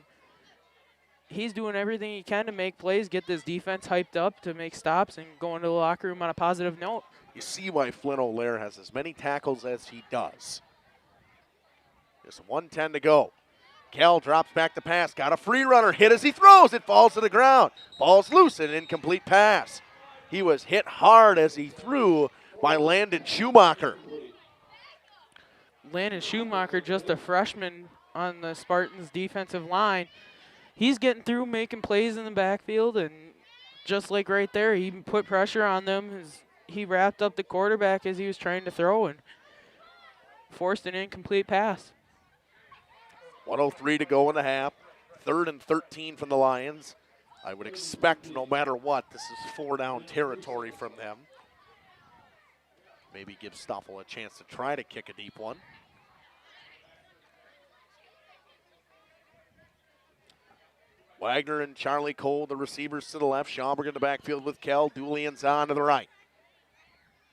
he's doing everything he can to make plays, get this defense hyped up to make stops and go into the locker room on a positive note. You see why Flynn O'Leary has as many tackles as he does. Just 1:10 to go. Kell drops back the pass, got a free runner, hit as he throws, it falls to the ground. Ball's loose, an incomplete pass. He was hit hard as he threw by Landon Schumacher. Landon Schumacher, just a freshman on the Spartans defensive line. He's getting through, making plays in the backfield, and just like right there, he put pressure on them as he wrapped up the quarterback as he was trying to throw and forced an incomplete pass. 1:03 to go in the half. 3rd and 13 from the Lions. I would expect no matter what, this is 4-down territory from them. Maybe give Stoffel a chance to try to kick a deep one. Wagner and Charlie Cole, the receivers to the left. Schaumburg in the backfield with Kell. Dooley and Zahn to the right.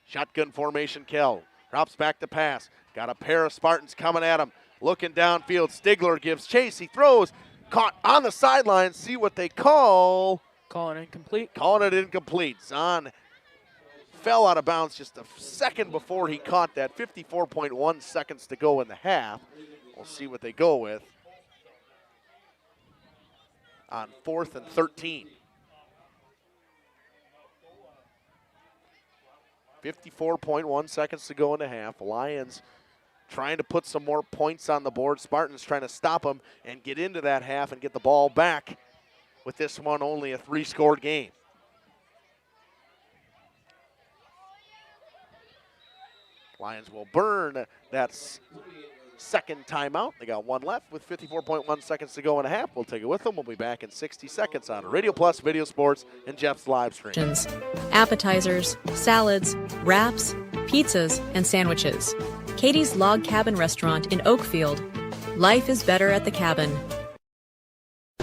Shotgun formation, Kell. Drops back to pass. Got a pair of Spartans coming at him. Looking downfield. Stigler gives chase. He throws. Caught on the sideline. See what they call. Calling it incomplete. Calling it incomplete. Zahn fell out of bounds just a second before he caught that. 54.1 seconds to go in the half. We'll see what they go with on 4th and 13. 54.1 seconds to go in the half. Lions trying to put some more points on the board. Spartans trying to stop them and get into that half and get the ball back with this one only a 3-score game. Lions will burn that second timeout. They got one left with 54.1 seconds to go in a half. We'll take it with them. We'll be back in 60 seconds on Radio Plus, Video Sports, and Jeff's live stream. Appetizers, salads, wraps, pizzas, and sandwiches. Katie's Log Cabin Restaurant in Oakfield. Life is better at the cabin.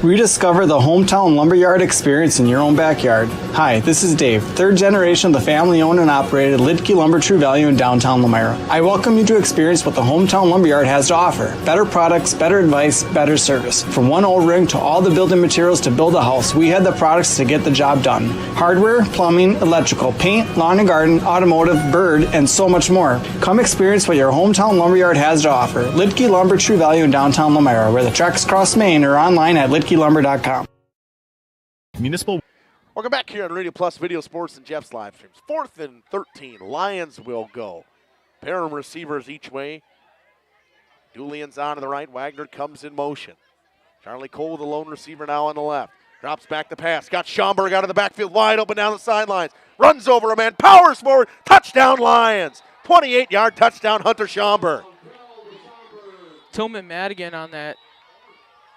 Rediscover the hometown lumberyard experience in your own backyard. Hi, this is Dave, third generation of the family-owned and operated Ledley Lumber True Value in downtown Lomira. I welcome you to experience what the hometown lumberyard has to offer. Better products, better advice, better service. From one O-ring to all the building materials to build a house, we had the products to get the job done. Hardware, plumbing, electrical, paint, lawn and garden, automotive, bird, and so much more. Come experience what your hometown lumberyard has to offer. Ledley Lumber True Value in downtown Lomira, where the tracks cross Main, or online at lumber.com. Municipal. Welcome back here on Radio Plus Video Sports and Jeff's live streams. 4th and 13. Lions will go. Pair of receivers each way. Julian's on to the right. Wagner comes in motion. Charlie Cole, the lone receiver, now on the left. Drops back the pass. Got Schomburg out of the backfield, wide open down the sidelines. Runs over a man. Powers forward. Touchdown Lions. 28-yard touchdown Hunter Schomburg. Tillman Madigan on that,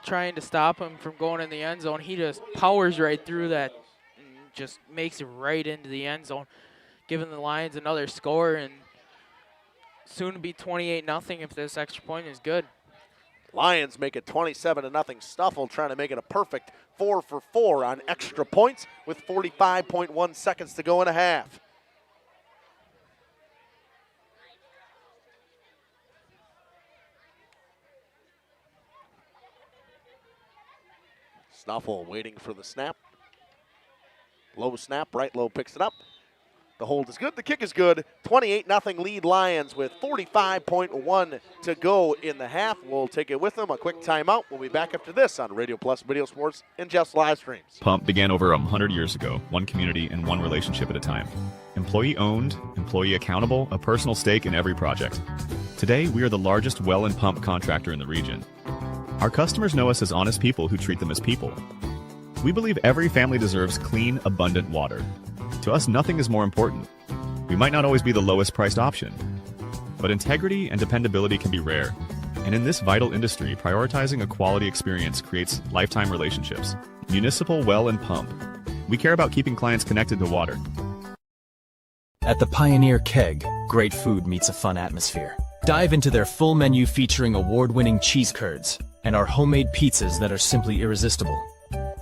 trying to stop him from going in the end zone. He just powers right through that and just makes it right into the end zone, giving the Lions another score, and soon to be 28-0 if this extra point is good. Lions make it 27-0. Stuffle trying to make it a perfect 4 for 4 on extra points with 45.1 seconds to go in a half. Snuffle waiting for the snap. Low snap, right low picks it up. The hold is good, the kick is good. 28-0 lead Lions with 45.1 to go in the half. We'll take it with them, a quick timeout. We'll be back after this on Radio Plus Video Sports and Jeff's live streams. Pump began over 100 years ago, one community and one relationship at a time. Employee owned, employee accountable, a personal stake in every project. Today, we are the largest well and pump contractor in the region. Our customers know us as honest people who treat them as people. We believe every family deserves clean, abundant water. To us, nothing is more important. We might not always be the lowest priced option, but integrity and dependability can be rare. And in this vital industry, prioritizing a quality experience creates lifetime relationships. Municipal Well and Pump. We care about keeping clients connected to water. At the Pioneer Keg, great food meets a fun atmosphere. Dive into their full menu featuring award-winning cheese curds and our homemade pizzas that are simply irresistible.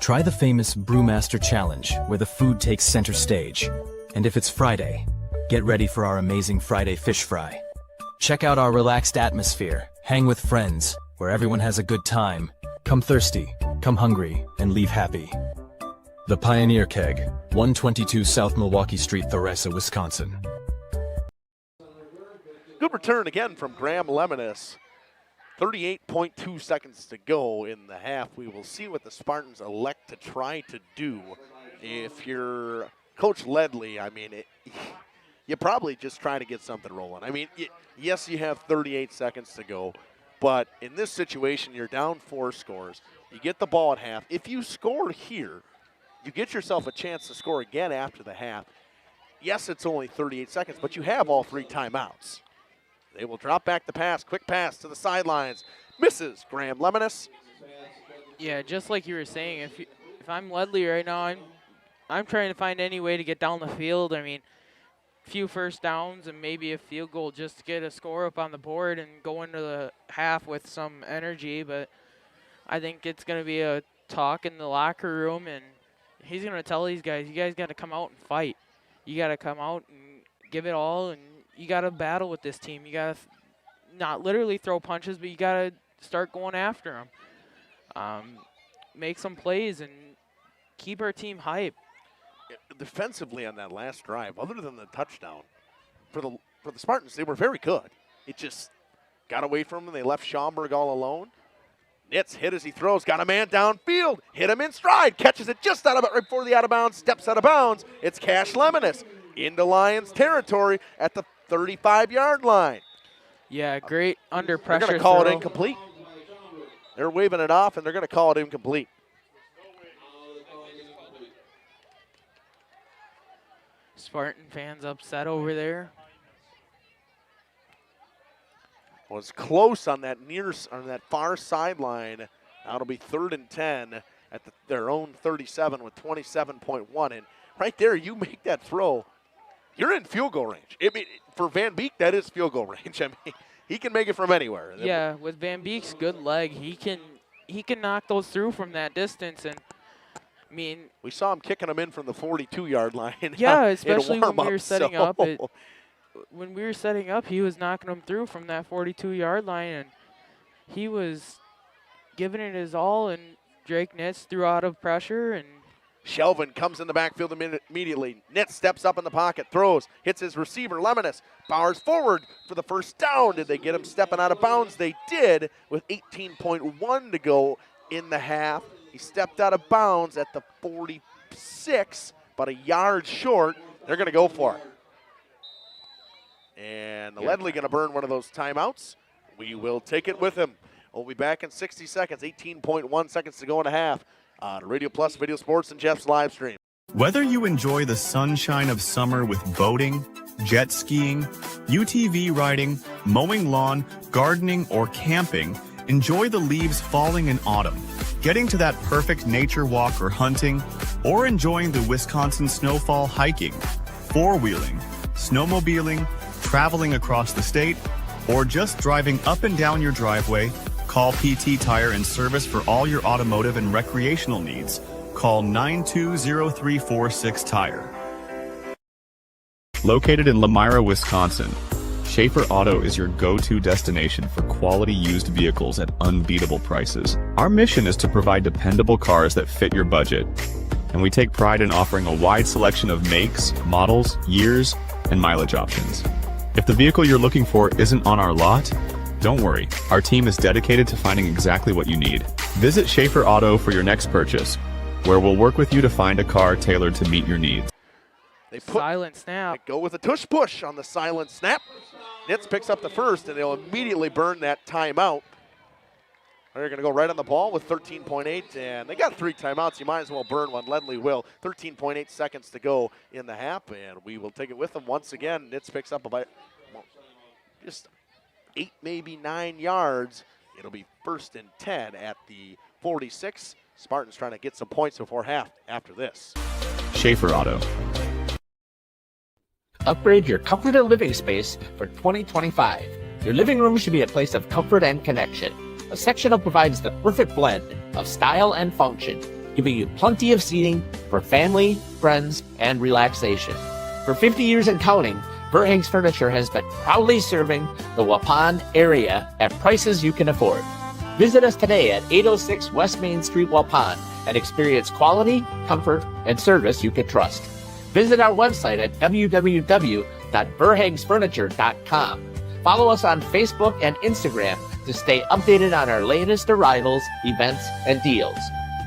Try the famous Brewmaster Challenge, where the food takes center stage. And if it's Friday, get ready for our amazing Friday fish fry. Check out our relaxed atmosphere, hang with friends, where everyone has a good time. Come thirsty, come hungry, and leave happy. The Pioneer Keg, 122 South Milwaukee Street, Theresa, Wisconsin. Good return again from Graham Lemonis. 38.2 seconds to go in the half. We will see what the Spartans elect to try to do. If you're Coach Ledley, I mean, you probably just try to get something rolling. I mean, yes, you have 38 seconds to go, but in this situation, you're down 4 scores. You get the ball at half. If you score here, you get yourself a chance to score again after the half. Yes, it's only 38 seconds, but you have all 3 timeouts. They will drop back the pass. Quick pass to the sidelines. Misses Graham Lemonis. Yeah, just like you were saying, if I'm Ledley right now, I'm trying to find any way to get down the field. I mean, a few first downs and maybe a field goal just to get a score up on the board and go into the half with some energy. But I think it's going to be a talk in the locker room, and he's going to tell these guys, you guys got to come out and fight. You got to come out and give it all, and you got to battle with this team. You got to not literally throw punches, but you got to start going after them. Make some plays and keep our team hype. Defensively on that last drive, other than the touchdown, for the Spartans, they were very good. It just got away from them. They left Schomburg all alone. Nitz hit as he throws, got a man downfield, hit him in stride, catches it just right before the out of bounds, steps out of bounds. It's Cash Lemonis into Lions territory at the 35-yard line. Yeah, great under pressure. They're going to call it incomplete. They're waving it off, and they're going to call it incomplete. Spartan fans upset over there. Was close on that far sideline. Now it'll be 3rd and 10 at their own 37 with 27.1. And right there, you make that throw, you're in field goal range. I mean, for Van Beek, that is field goal range. I mean, he can make it from anywhere. Yeah, with Van Beek's good leg, he he can knock those through from that distance. And I mean, we saw him kicking them in from the 42-yard line. Yeah, especially when we were setting so. up. When we were setting up, he was knocking them through from that 42-yard line, and he was giving it his all. And Drake Nitz threw out of pressure, and Shelvin comes in the backfield immediately. Nitz steps up in the pocket, throws, hits his receiver, Lemonis, powers forward for the first down. Did they get him stepping out of bounds? They did, with 18.1 to go in the half. He stepped out of bounds at the 46, about a yard short. They're going to go for it. And Ledley going to burn one of those timeouts. We will take it with him. We'll be back in 60 seconds, 18.1 seconds to go in a half. Radio Plus, Video Sports, and Jeff's live stream. Whether you enjoy the sunshine of summer with boating, jet skiing, UTV riding, mowing lawn, gardening, or camping, enjoy the leaves falling in autumn, getting to that perfect nature walk or hunting, or enjoying the Wisconsin snowfall hiking, four-wheeling, snowmobiling, traveling across the state, or just driving up and down your driveway, call PT Tire and Service for all your automotive and recreational needs. Call 920-346-TIRE. Located in Lomira, Wisconsin, Schaefer Auto is your go-to destination for quality used vehicles at unbeatable prices. Our mission is to provide dependable cars that fit your budget, and we take pride in offering a wide selection of makes, models, years, and mileage options. If the vehicle you're looking for isn't on our lot, don't worry. Our team is dedicated to finding exactly what you need. Visit Schaefer Auto for your next purchase, where we'll work with you to find a car tailored to meet your needs. They silent snap. They go with a tush push on the silent snap. Nitz picks up the first, and they'll immediately burn that timeout. They're going to go right on the ball with 13.8, and they got 3 timeouts. You might as well burn one. Ledley will. 13.8 seconds to go in the half, and we will take it with them once again. Nitz picks up about just 8, maybe 9 yards. It'll be 1st and 10 at the 46. Spartans trying to get some points before half after this. Schaefer Auto. Upgrade your comfort and living space for 2025. Your living room should be a place of comfort and connection. A sectional provides the perfect blend of style and function, giving you plenty of seating for family, friends, and relaxation. For 50 years and counting, Verhaeg's Furniture has been proudly serving the Waupun area at prices you can afford. Visit us today at 806 West Main Street, Waupun, and experience quality, comfort, and service you can trust. Visit our website at www.verhaegsfurniture.com. Follow us on Facebook and Instagram to stay updated on our latest arrivals, events, and deals.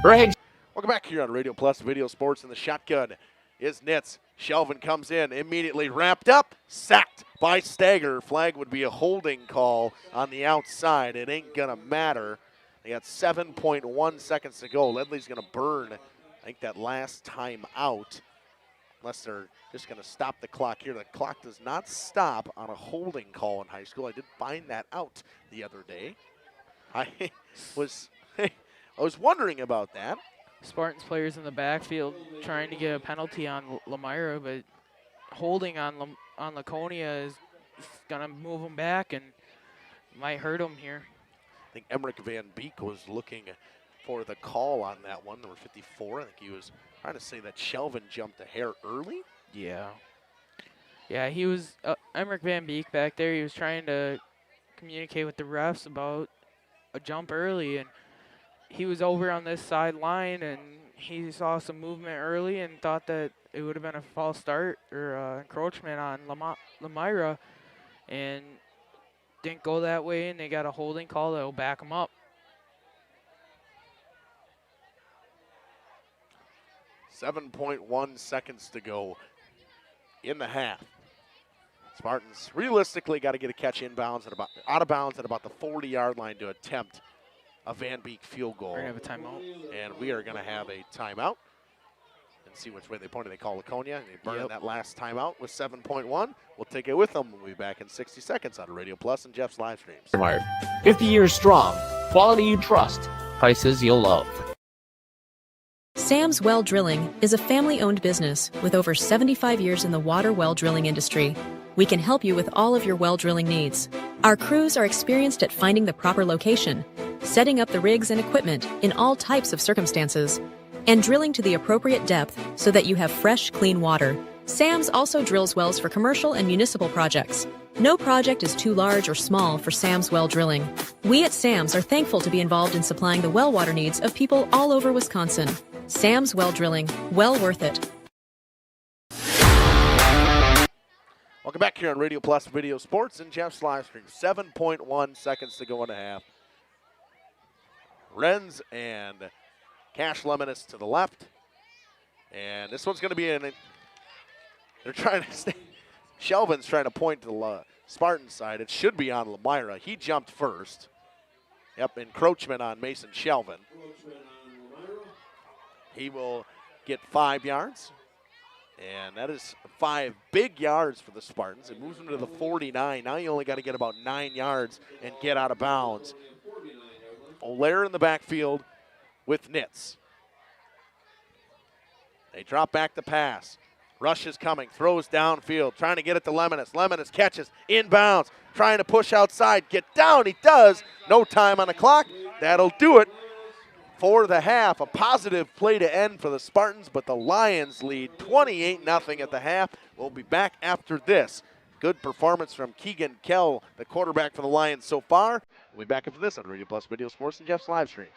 Verhaeg's. Welcome back here on Radio Plus Video Sports, and the shotgun is Nitz. Shelvin comes in, immediately wrapped up, sacked by Stagger. Flag would be a holding call on the outside. It ain't going to matter. They got 7.1 seconds to go. Ledley's going to burn, I think, that last time out, unless they're just going to stop the clock here. The clock does not stop on a holding call in high school. I did find that out the other day. I was wondering about that. Spartans players in the backfield trying to get a penalty on Lomira, but holding on Laconia is going to move them back and might hurt them here. I think Emmerich Van Beek was looking for the call on that one, number 54. I think he was trying to say that Shelvin jumped a hair early. Yeah. Yeah, he was, Emmerich Van Beek back there, he was trying to communicate with the refs about a jump early, and he was over on this sideline, and he saw some movement early and thought that it would have been a false start or encroachment on Lomira, and didn't go that way, and they got a holding call that will back him up. 7.1 seconds to go in the half. Spartans realistically got to get a catch inbounds at out of bounds at about the 40-yard line to attempt a Van Beek field goal. We're going to have a timeout. And we are going to have a timeout. And see which way they pointed. They call Laconia. And they burn that last timeout with 7.1. We'll take it with them. We'll be back in 60 seconds on Radio Plus and Jeff's live streams. 50 years strong. Quality you trust. Prices you'll love. Sam's Well Drilling is a family-owned business with over 75 years in the water well drilling industry. We can help you with all of your well drilling needs. Our crews are experienced at finding the proper location, setting up the rigs and equipment in all types of circumstances, and drilling to the appropriate depth so that you have fresh, clean water. Sam's also drills wells for commercial and municipal projects. No project is too large or small for Sam's Well Drilling. We at Sam's are thankful to be involved in supplying the well water needs of people all over Wisconsin. Sam's Well Drilling, well worth it. Welcome back here on Radio Plus Video Sports and Jeff's live stream. 7.1 seconds to go in a half. Renz and Cash Lemonis to the left. And this one's going to be they're trying to stay. Shelvin's trying to point to the Spartan side. It should be on Lomira. He jumped first. Yep, encroachment on Mason Shelvin. He will get 5 yards. And that is 5 big yards for the Spartans. It moves them to the 49. Now you only got to get about 9 yards and get out of bounds. Olaire in the backfield with Nitz. They drop back the pass. Rush is coming, throws downfield, trying to get it to Lemonis. Lemonis catches, inbounds, trying to push outside, get down, he does. No time on the clock, that'll do it for the half. A positive play to end for the Spartans, but the Lions lead 28-0 at the half. We'll be back after this. Good performance from Keegan Kell, the quarterback for the Lions so far. We'll be back after this on Radio Plus Video Sports and Jeff's live stream.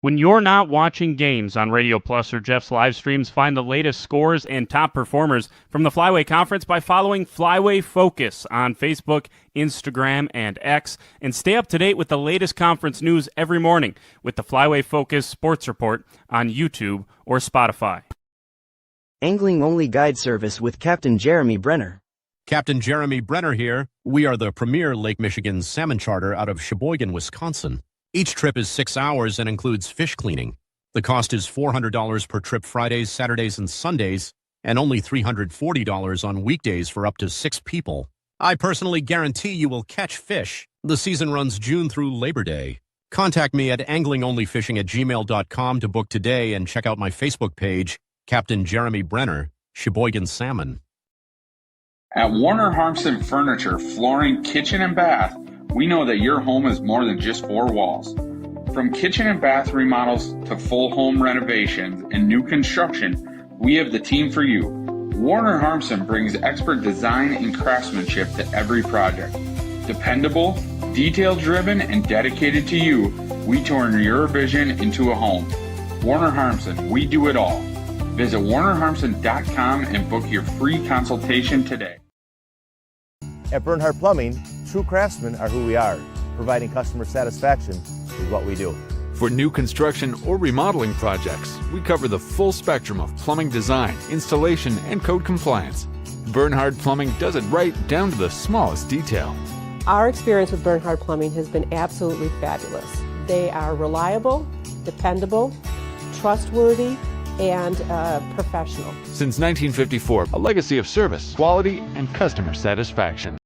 When you're not watching games on Radio Plus or Jeff's live streams, find the latest scores and top performers from the Flyway Conference by following Flyway Focus on Facebook, Instagram, and X, and stay up to date with the latest conference news every morning with the Flyway Focus Sports Report on YouTube or Spotify. Angling-only guide service with Captain Jeremy Brenner. Captain Jeremy Brenner here. We are the premier Lake Michigan salmon charter out of Sheboygan, Wisconsin. Each trip is 6 hours and includes fish cleaning. The cost is $400 per trip Fridays, Saturdays, and Sundays, and only $340 on weekdays for up to 6 people. I personally guarantee you will catch fish. The season runs June through Labor Day. Contact me at anglingonlyfishing@gmail.com to book today and check out my Facebook page, Captain Jeremy Brenner, Sheboygan Salmon. At Warner Harmson Furniture, Flooring, Kitchen, and Bath, we know that your home is more than just 4 walls. From kitchen and bath remodels to full home renovations and new construction, we have the team for you. Warner Harmson brings expert design and craftsmanship to every project. Dependable, detail-driven, and dedicated to you, we turn your vision into a home. Warner Harmson, we do it all. Visit warnerharmson.com and book your free consultation today. At Bernhardt Plumbing, true craftsmen are who we are. Providing customer satisfaction is what we do. For new construction or remodeling projects, we cover the full spectrum of plumbing design, installation, and code compliance. Bernhardt Plumbing does it right down to the smallest detail. Our experience with Bernhardt Plumbing has been absolutely fabulous. They are reliable, dependable, trustworthy, and professional. Since 1954, a legacy of service, quality, and customer satisfaction.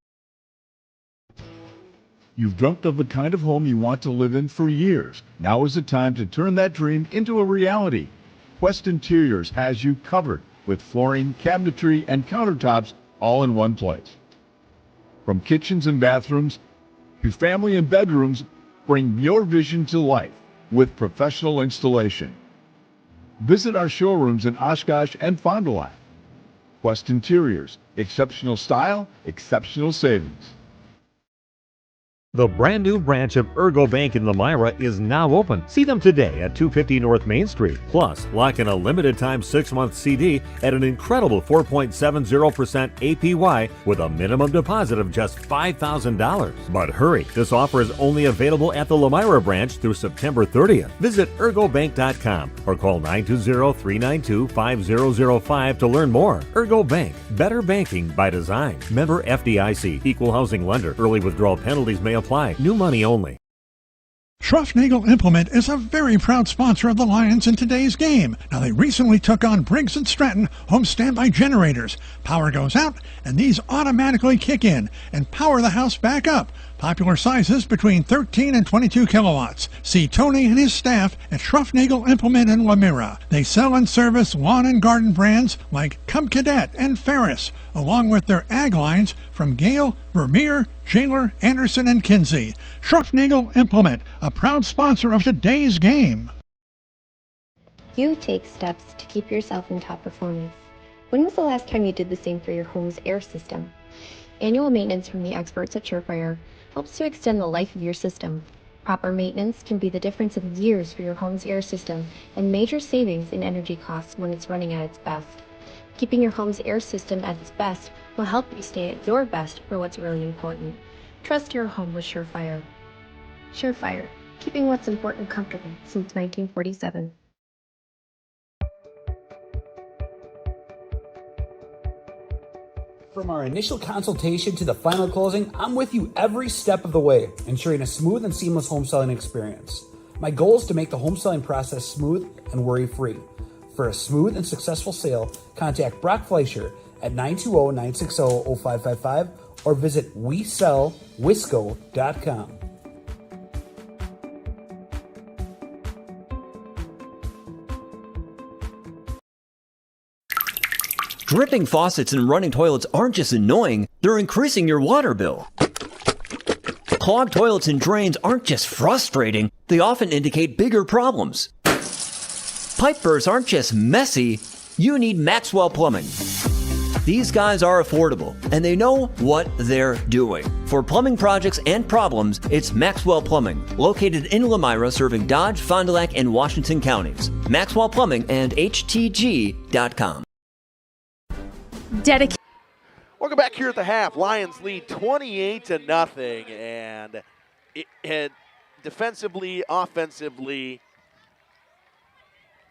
You've dreamt of the kind of home you want to live in for years. Now is the time to turn that dream into a reality. Quest Interiors has you covered with flooring, cabinetry, and countertops all in one place. From kitchens and bathrooms to family and bedrooms, bring your vision to life with professional installation. Visit our showrooms in Oshkosh and Fond du Lac. Quest Interiors, exceptional style, exceptional savings. The brand new branch of Ergo Bank in Lomira is now open. See them today at 250 North Main Street. Plus, lock in a limited time 6-month CD at an incredible 4.70% APY with a minimum deposit of just $5,000. But hurry, this offer is only available at the Lomira branch through September 30th. Visit ergobank.com or call 920-392-5005 to learn more. Ergo Bank, better banking by design. Member FDIC, equal housing lender. Early withdrawal penalties may apply. New money only. Schruffnagel Implement is a very proud sponsor of the Lions in today's game. Now, they recently took on Briggs & Stratton home standby generators. Power goes out, and these automatically kick in and power the house back up. Popular sizes between 13 and 22 kilowatts. See Tony and his staff at Schruffnagel Implement in Lomira. They sell and service lawn and garden brands like Cub Cadet and Ferris, along with their ag lines from Gale, Vermeer, Shaler, Anderson, and Kinsey. Schruffnagel Implement, a proud sponsor of today's game. You take steps to keep yourself in top performance. When was the last time you did the same for your home's air system? Annual maintenance from the experts at Surefire helps to extend the life of your system. Proper maintenance can be the difference of years for your home's air system and major savings in energy costs when it's running at its best. Keeping your home's air system at its best will help you stay at your best for what's really important. Trust your home with Surefire. Surefire, keeping what's important comfortable since 1947. From our initial consultation to the final closing, I'm with you every step of the way, ensuring a smooth and seamless home selling experience. My goal is to make the home selling process smooth and worry-free. For a smooth and successful sale, contact Brock Fleischer at 920-960-0555 or visit WeSellWisco.com. Dripping faucets and running toilets aren't just annoying, they're increasing your water bill. Clogged toilets and drains aren't just frustrating, they often indicate bigger problems. Pipe bursts aren't just messy, you need Maxwell Plumbing. These guys are affordable, and they know what they're doing. For plumbing projects and problems, it's Maxwell Plumbing, located in Lomira, serving Dodge, Fond du Lac, and Washington counties. Maxwell Plumbing and HTG.com. Welcome back here at the half. Lions lead 28-0, and it had defensively, offensively,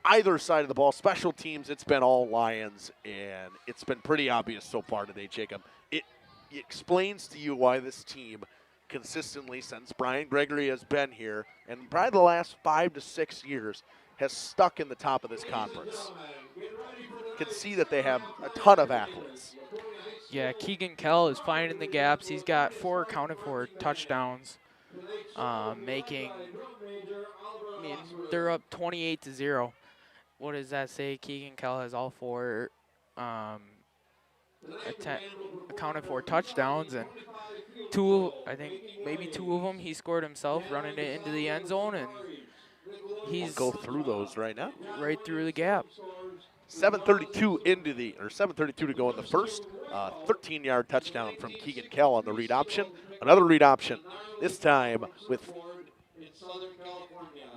either side of the ball, special teams, it's been all Lions, and it's been pretty obvious so far today, Jacob. It explains to you why this team consistently, since Brian Gregory has been here, and probably the last 5 to 6 years, has stuck in the top of this conference. You can see that they have a ton of athletes. Yeah, Keegan Kell is finding the gaps. He's got 4 accounted for touchdowns, they're up 28-0. What does that say? Keegan Kell has all 4 accounted for touchdowns, and maybe two of them he scored himself, running it into the end zone, and he's I'll go through those right now. Right through the gap. 7:32 to go in the first. 13-yard touchdown from Keegan Kell on the read option. Another read option, this time with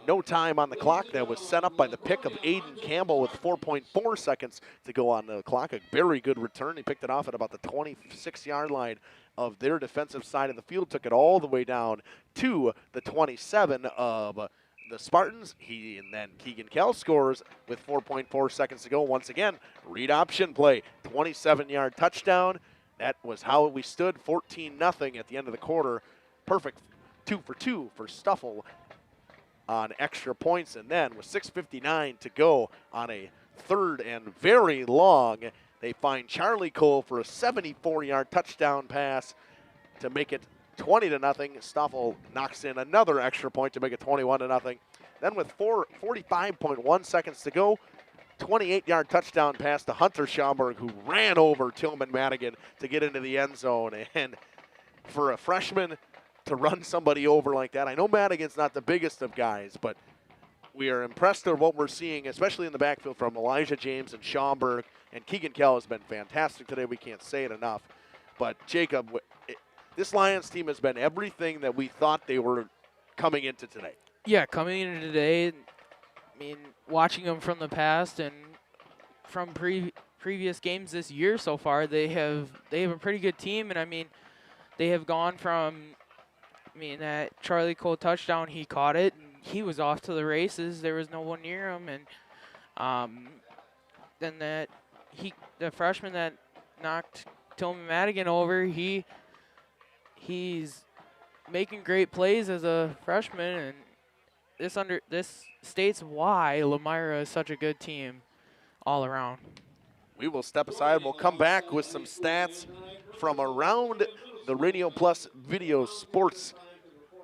no time on the clock. That was set up by the pick of Aiden Campbell with 4.4 seconds to go on the clock. A very good return. He picked it off at about the 26-yard line of their defensive side of the field, took it all the way down to the 27 of the Spartans. And then Keegan Kell scores with 4.4 seconds to go. Once again, read option play, 27-yard touchdown. That was how we stood, 14-0 at the end of the quarter. Perfect 2 for 2 for Stuffle on extra points. And then with 6:59 to go on a third and very long, they find Charlie Cole for a 74-yard touchdown pass to make it 20-0. Stuffle knocks in another extra point to make it 21-0. Then with 45.1 seconds to go, 28-yard touchdown pass to Hunter Schaumburg, who ran over Tillman Madigan to get into the end zone. And for a freshman to run somebody over like that, I know Madigan's not the biggest of guys, but we are impressed with what we're seeing, especially in the backfield from Elijah James and Schaumburg. And Keegan Kell has been fantastic today. We can't say it enough. But Jacob, this Lions team has been everything that we thought they were coming into today. Yeah, coming into today, watching them from the past and from previous games this year so far, they have a pretty good team. And, they have gone from, that Charlie Cole touchdown, he caught it, and he was off to the races. There was no one near him. And then the freshman that knocked Tillman Madigan over, he's making great plays as a freshman, and this states why Lomira is such a good team all around. We will step aside. We'll come back with some stats from around the Radio Plus Video Sports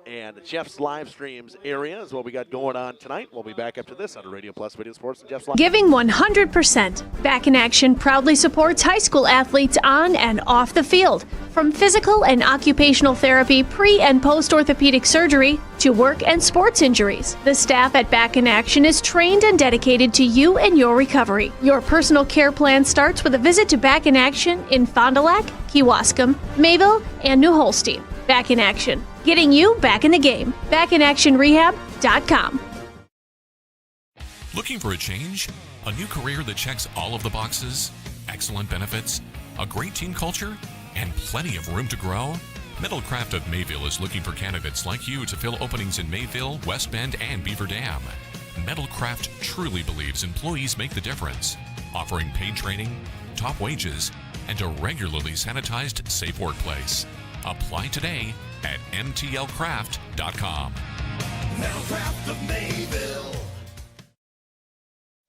and Jeff's live streams area is what we got going on tonight. We'll be back after this on Radio Plus Video Sports and Jeff's live. Giving 100%. Back in Action proudly supports high school athletes on and off the field. From physical and occupational therapy, pre- and post-orthopedic surgery, to work and sports injuries. The staff at Back in Action is trained and dedicated to you and your recovery. Your personal care plan starts with a visit to Back in Action in Fond du Lac, Kewaskum, Mayville, and New Holstein. Back in Action, getting you back in the game. BackinActionRehab.com. Looking for a change? A new career that checks all of the boxes? Excellent benefits? A great team culture? And plenty of room to grow? Metalcraft of Mayville is looking for candidates like you to fill openings in Mayville, West Bend, and Beaver Dam. Metalcraft truly believes employees make the difference, offering paid training, top wages, and a regularly sanitized, safe workplace. Apply today at mtlcraft.com. Metalcraft of Mayville.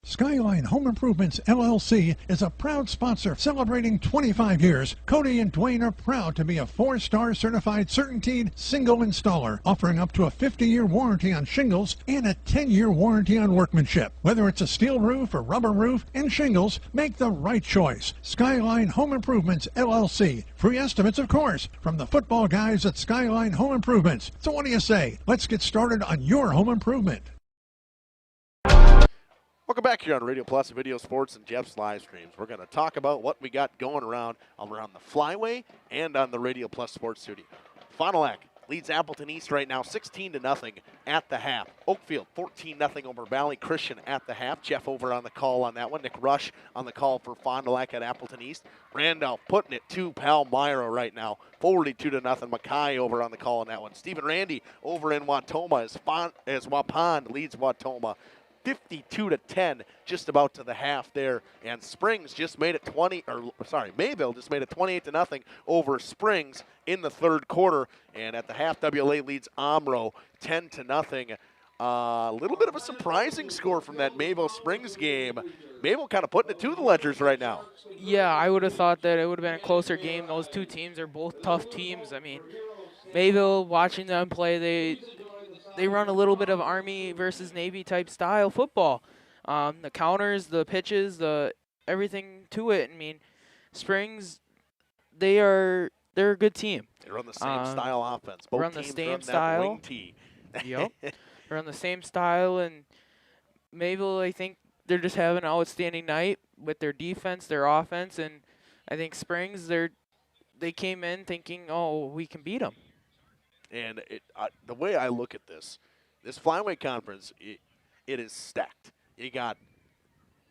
Skyline Home Improvements LLC is a proud sponsor celebrating 25 years. Cody and Dwayne are proud to be a 4-star certified CertainTeed single installer, offering up to a 50-year warranty on shingles and a 10-year warranty on workmanship. Whether it's a steel roof or rubber roof and shingles, make the right choice. Skyline Home Improvements LLC. Free estimates, of course, from the football guys at Skyline Home Improvements. So what do you say? Let's get started on your home improvement. Welcome back here on Radio Plus Video Sports and Jeff's live streams. We're going to talk about what we got going around the Flyway and on the Radio Plus Sports Studio. Fondelac leads Appleton East right now 16-0 at the half. Oakfield 14-0 over Valley Christian at the half. Jeff over on the call on that one. Nick Rush on the call for Fond du Lac at Appleton East. Randolph putting it to Palmyra right now, 42-0. Mackay over on the call on that one. Stephen Randy over in Watoma as Wapond leads Watoma 52-10, just about to the half there. And Springs just made it Mayville just made it 28-0 over Springs in the third quarter. And at the half, WLA leads Omro 10-0. A little bit of a surprising score from that Mayville Springs game. Mayville kind of putting it to the Ledgers right now. Yeah, I would have thought that it would have been a closer game. Those two teams are both tough teams. I mean, Mayville, watching them play, they run a little bit of Army versus Navy type style football. The counters, the pitches, everything to it. I mean, Springs, they're a good team. They run the same style offense. Both run the teams same run style. That wing tee. Yep. They run the same style, and Mayville, I think they're just having an outstanding night with their defense, their offense, and I think Springs, they came in thinking, oh, we can beat them. And the way I look at this Flyway Conference, it is stacked. You got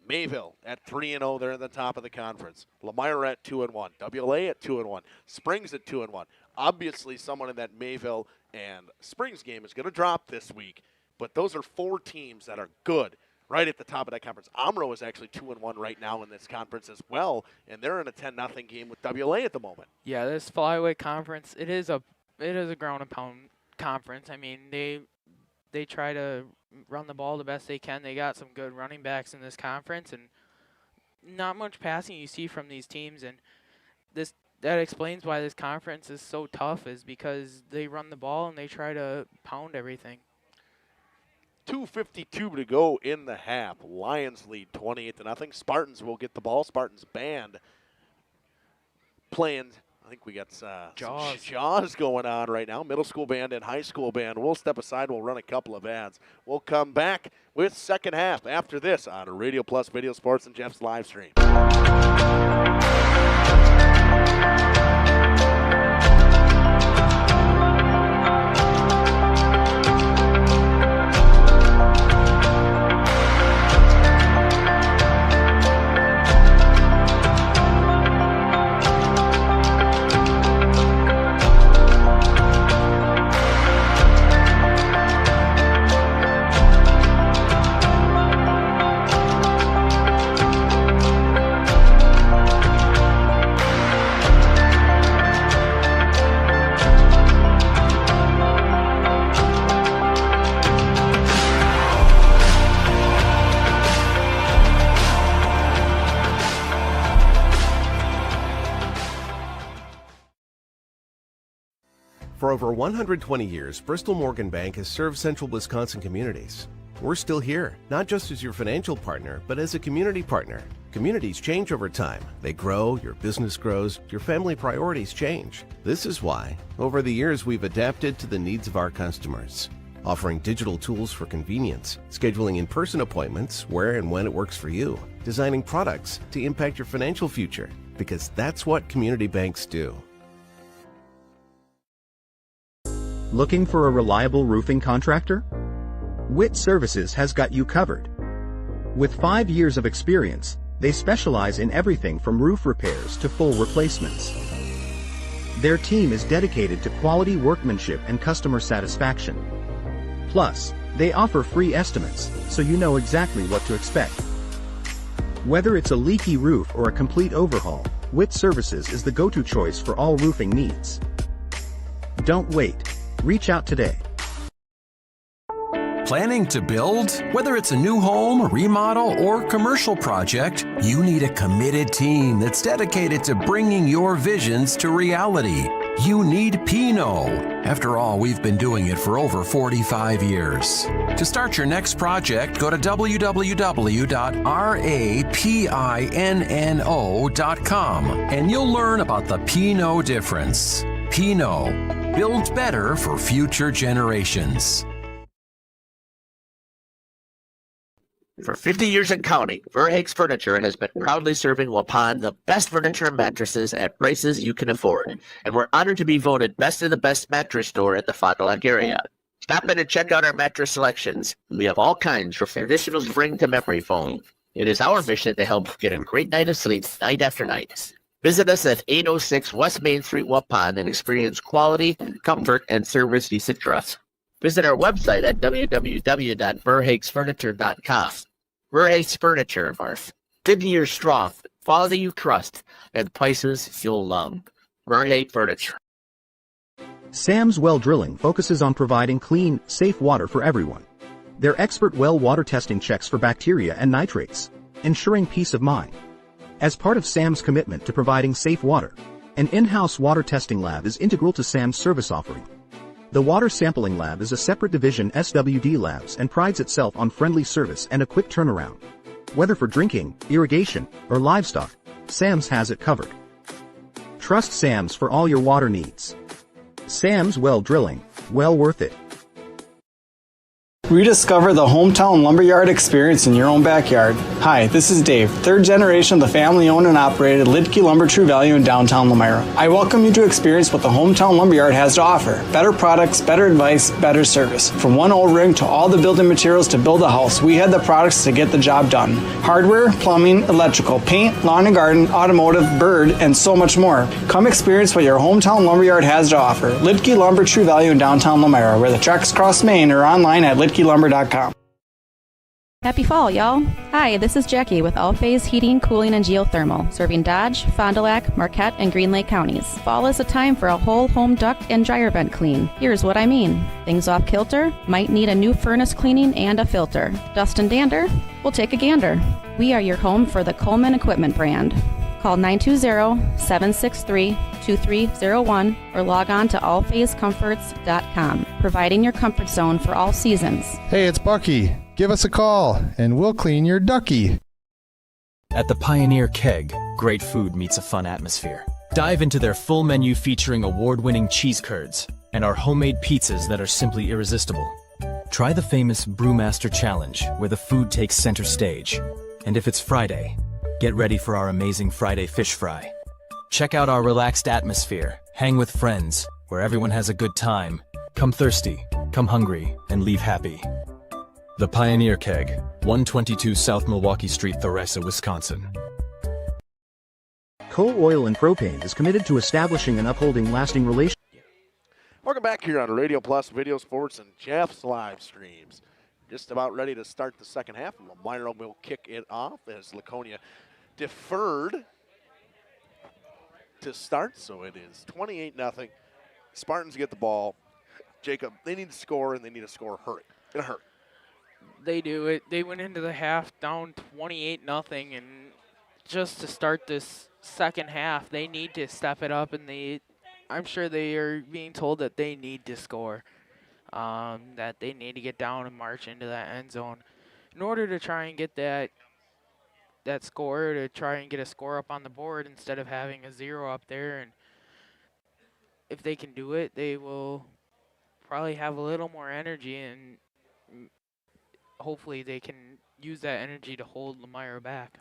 Mayville at 3-0. They're at the top of the conference. Lomira at 2-1. WLA at 2-1. Springs at 2-1. Obviously, someone in that Mayville and Springs game is going to drop this week. But those are four teams that are good right at the top of that conference. Omro is actually 2-1 right now in this conference as well, and they're in a 10-0 game with WLA at the moment. Yeah, this Flyway Conference, it is a ground and pound conference. I mean, they try to run the ball the best they can. They got some good running backs in this conference, and not much passing you see from these teams. And that explains why this conference is so tough, is because they run the ball and they try to pound everything. 2:52 to go in the half. Lions lead 28-0. Spartans will get the ball. Spartans band playing. I think we got Jaws going on right now. Middle school band and high school band. We'll step aside. We'll run a couple of ads. We'll come back with second half after this on Radio Plus Video Sports and Jeff's live stream. For over 120 years, Bristol Morgan Bank has served central Wisconsin communities. We're still here, not just as your financial partner, but as a community partner. Communities change over time. They grow, your business grows, your family priorities change. This is why, over the years, we've adapted to the needs of our customers, offering digital tools for convenience, scheduling in-person appointments where and when it works for you, designing products to impact your financial future, because that's what community banks do. Looking for a reliable roofing contractor? Witt Services has got you covered. With 5 years of experience, they specialize in everything from roof repairs to full replacements. Their team is dedicated to quality workmanship and customer satisfaction. Plus, they offer free estimates, so you know exactly what to expect. Whether it's a leaky roof or a complete overhaul, Witt Services is the go-to choice for all roofing needs. Don't wait. Reach out today. Planning to build? Whether it's a new home, remodel, or commercial project, you need a committed team that's dedicated to bringing your visions to reality. You need Pinot. After all, we've been doing it for over 45 years. To start your next project, go to www.rapinno.com and you'll learn about the Pinot difference. Pinot, build better for future generations. For 50 years and counting, Verhaeg's Furniture has been proudly serving Waupun the best furniture and mattresses at prices you can afford. And we're honored to be voted best of the best mattress store at the Fondelac area. Stop in and check out our mattress selections. We have all kinds from traditional spring to memory foam. It is our mission to help get a great night of sleep night after night. Visit us at 806 West Main Street, Waupun, and experience quality, comfort, and service you should trust. Visit our website at www.verhaegsfurniture.com. Verhaeg's Furniture, 50 years strong, quality you trust, and prices you'll love. Verhaeg Furniture. Sam's Well Drilling focuses on providing clean, safe water for everyone. Their expert well water testing checks for bacteria and nitrates, ensuring peace of mind. As part of Sam's commitment to providing safe water, an in-house water testing lab is integral to Sam's service offering. The Water Sampling Lab is a separate division SWD Labs and prides itself on friendly service and a quick turnaround. Whether for drinking, irrigation, or livestock, Sam's has it covered. Trust Sam's for all your water needs. Sam's Well Drilling, well worth it. Rediscover the hometown lumberyard experience in your own backyard. Hi, this is Dave, third generation of the family-owned and operated Ledley Lumber True Value in downtown Lomira. I welcome you to experience what the hometown lumberyard has to offer. Better products, better advice, better service. From one O-ring to all the building materials to build a house, we had the products to get the job done. Hardware, plumbing, electrical, paint, lawn and garden, automotive, bird, and so much more. Come experience what your hometown lumberyard has to offer. Ledley Lumber True Value in downtown Lomira, where the tracks cross Main, or online at lidkeylumber.com. Happy fall, y'all. Hi, this is Jackie with All Phase Heating, Cooling, and Geothermal, serving Dodge, Fond du Lac, Marquette, and Green Lake counties. Fall is a time for a whole home duct and dryer vent clean. Here's what I mean. Things off kilter? Might need a new furnace cleaning and a filter. Dust and dander? We'll take a gander. We are your home for the Coleman Equipment brand. Call 920-763-2301 or log on to allphasecomforts.com, providing your comfort zone for all seasons. Hey, it's Bucky. Give us a call, and we'll clean your ducky. At the Pioneer Keg, great food meets a fun atmosphere. Dive into their full menu featuring award-winning cheese curds and our homemade pizzas that are simply irresistible. Try the famous Brewmaster Challenge, where the food takes center stage. And if it's Friday, get ready for our amazing Friday fish fry. Check out our relaxed atmosphere, hang with friends, where everyone has a good time. Come thirsty, come hungry, and leave happy. The Pioneer Keg, 122 South Milwaukee Street, Theresa, Wisconsin. Coal Oil and Propane is committed to establishing and upholding lasting relationships. Welcome back here on Radio Plus Video Sports and Jeff's live streams. Just about ready to start the second half. Lomira will kick it off as Laconia deferred to start, so it is 28-0. Spartans get the ball. Jacob, they need to score, and they need to score in a hurry. They do it. They went into the half down 28-0, and just to start this second half, they need to step it up, and I'm sure they are being told that they need to score, that they need to get down and march into that end zone in order to try and get that score, to try and get a score up on the board instead of having a 0 up there. And if they can do it, they will probably have a little more energy, and hopefully they can use that energy to hold Lomira back.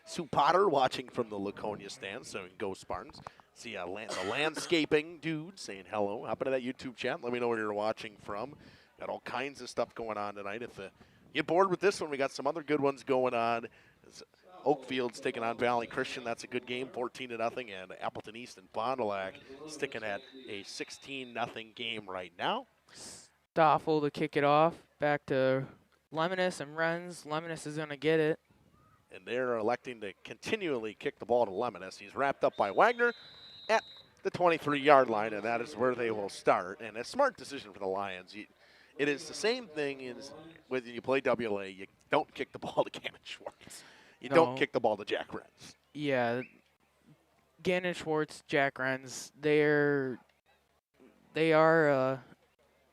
Sue Potter watching from the Laconia stand, so go Spartans. See the landscaping dude saying hello. Hop into that YouTube chat. Let me know where you're watching from. Got all kinds of stuff going on tonight. If you get bored with this one, we got some other good ones going on. Oakfield's taking on Valley Christian. That's a good game, 14-0. And Appleton East and Fondelac sticking at a 16-0 game right now. Stoffel to kick it off. Back to Lemonis and Renz. Lemonis is going to get it. And they're electing to continually kick the ball to Lemonis. He's wrapped up by Wagner at the 23-yard line, and that is where they will start. And a smart decision for the Lions. It is the same thing as when you play WLA. You don't kick the ball to Gannon Schwartz. You don't kick the ball to Jack Renz. Yeah. Gannon Schwartz, Jack Renz, they are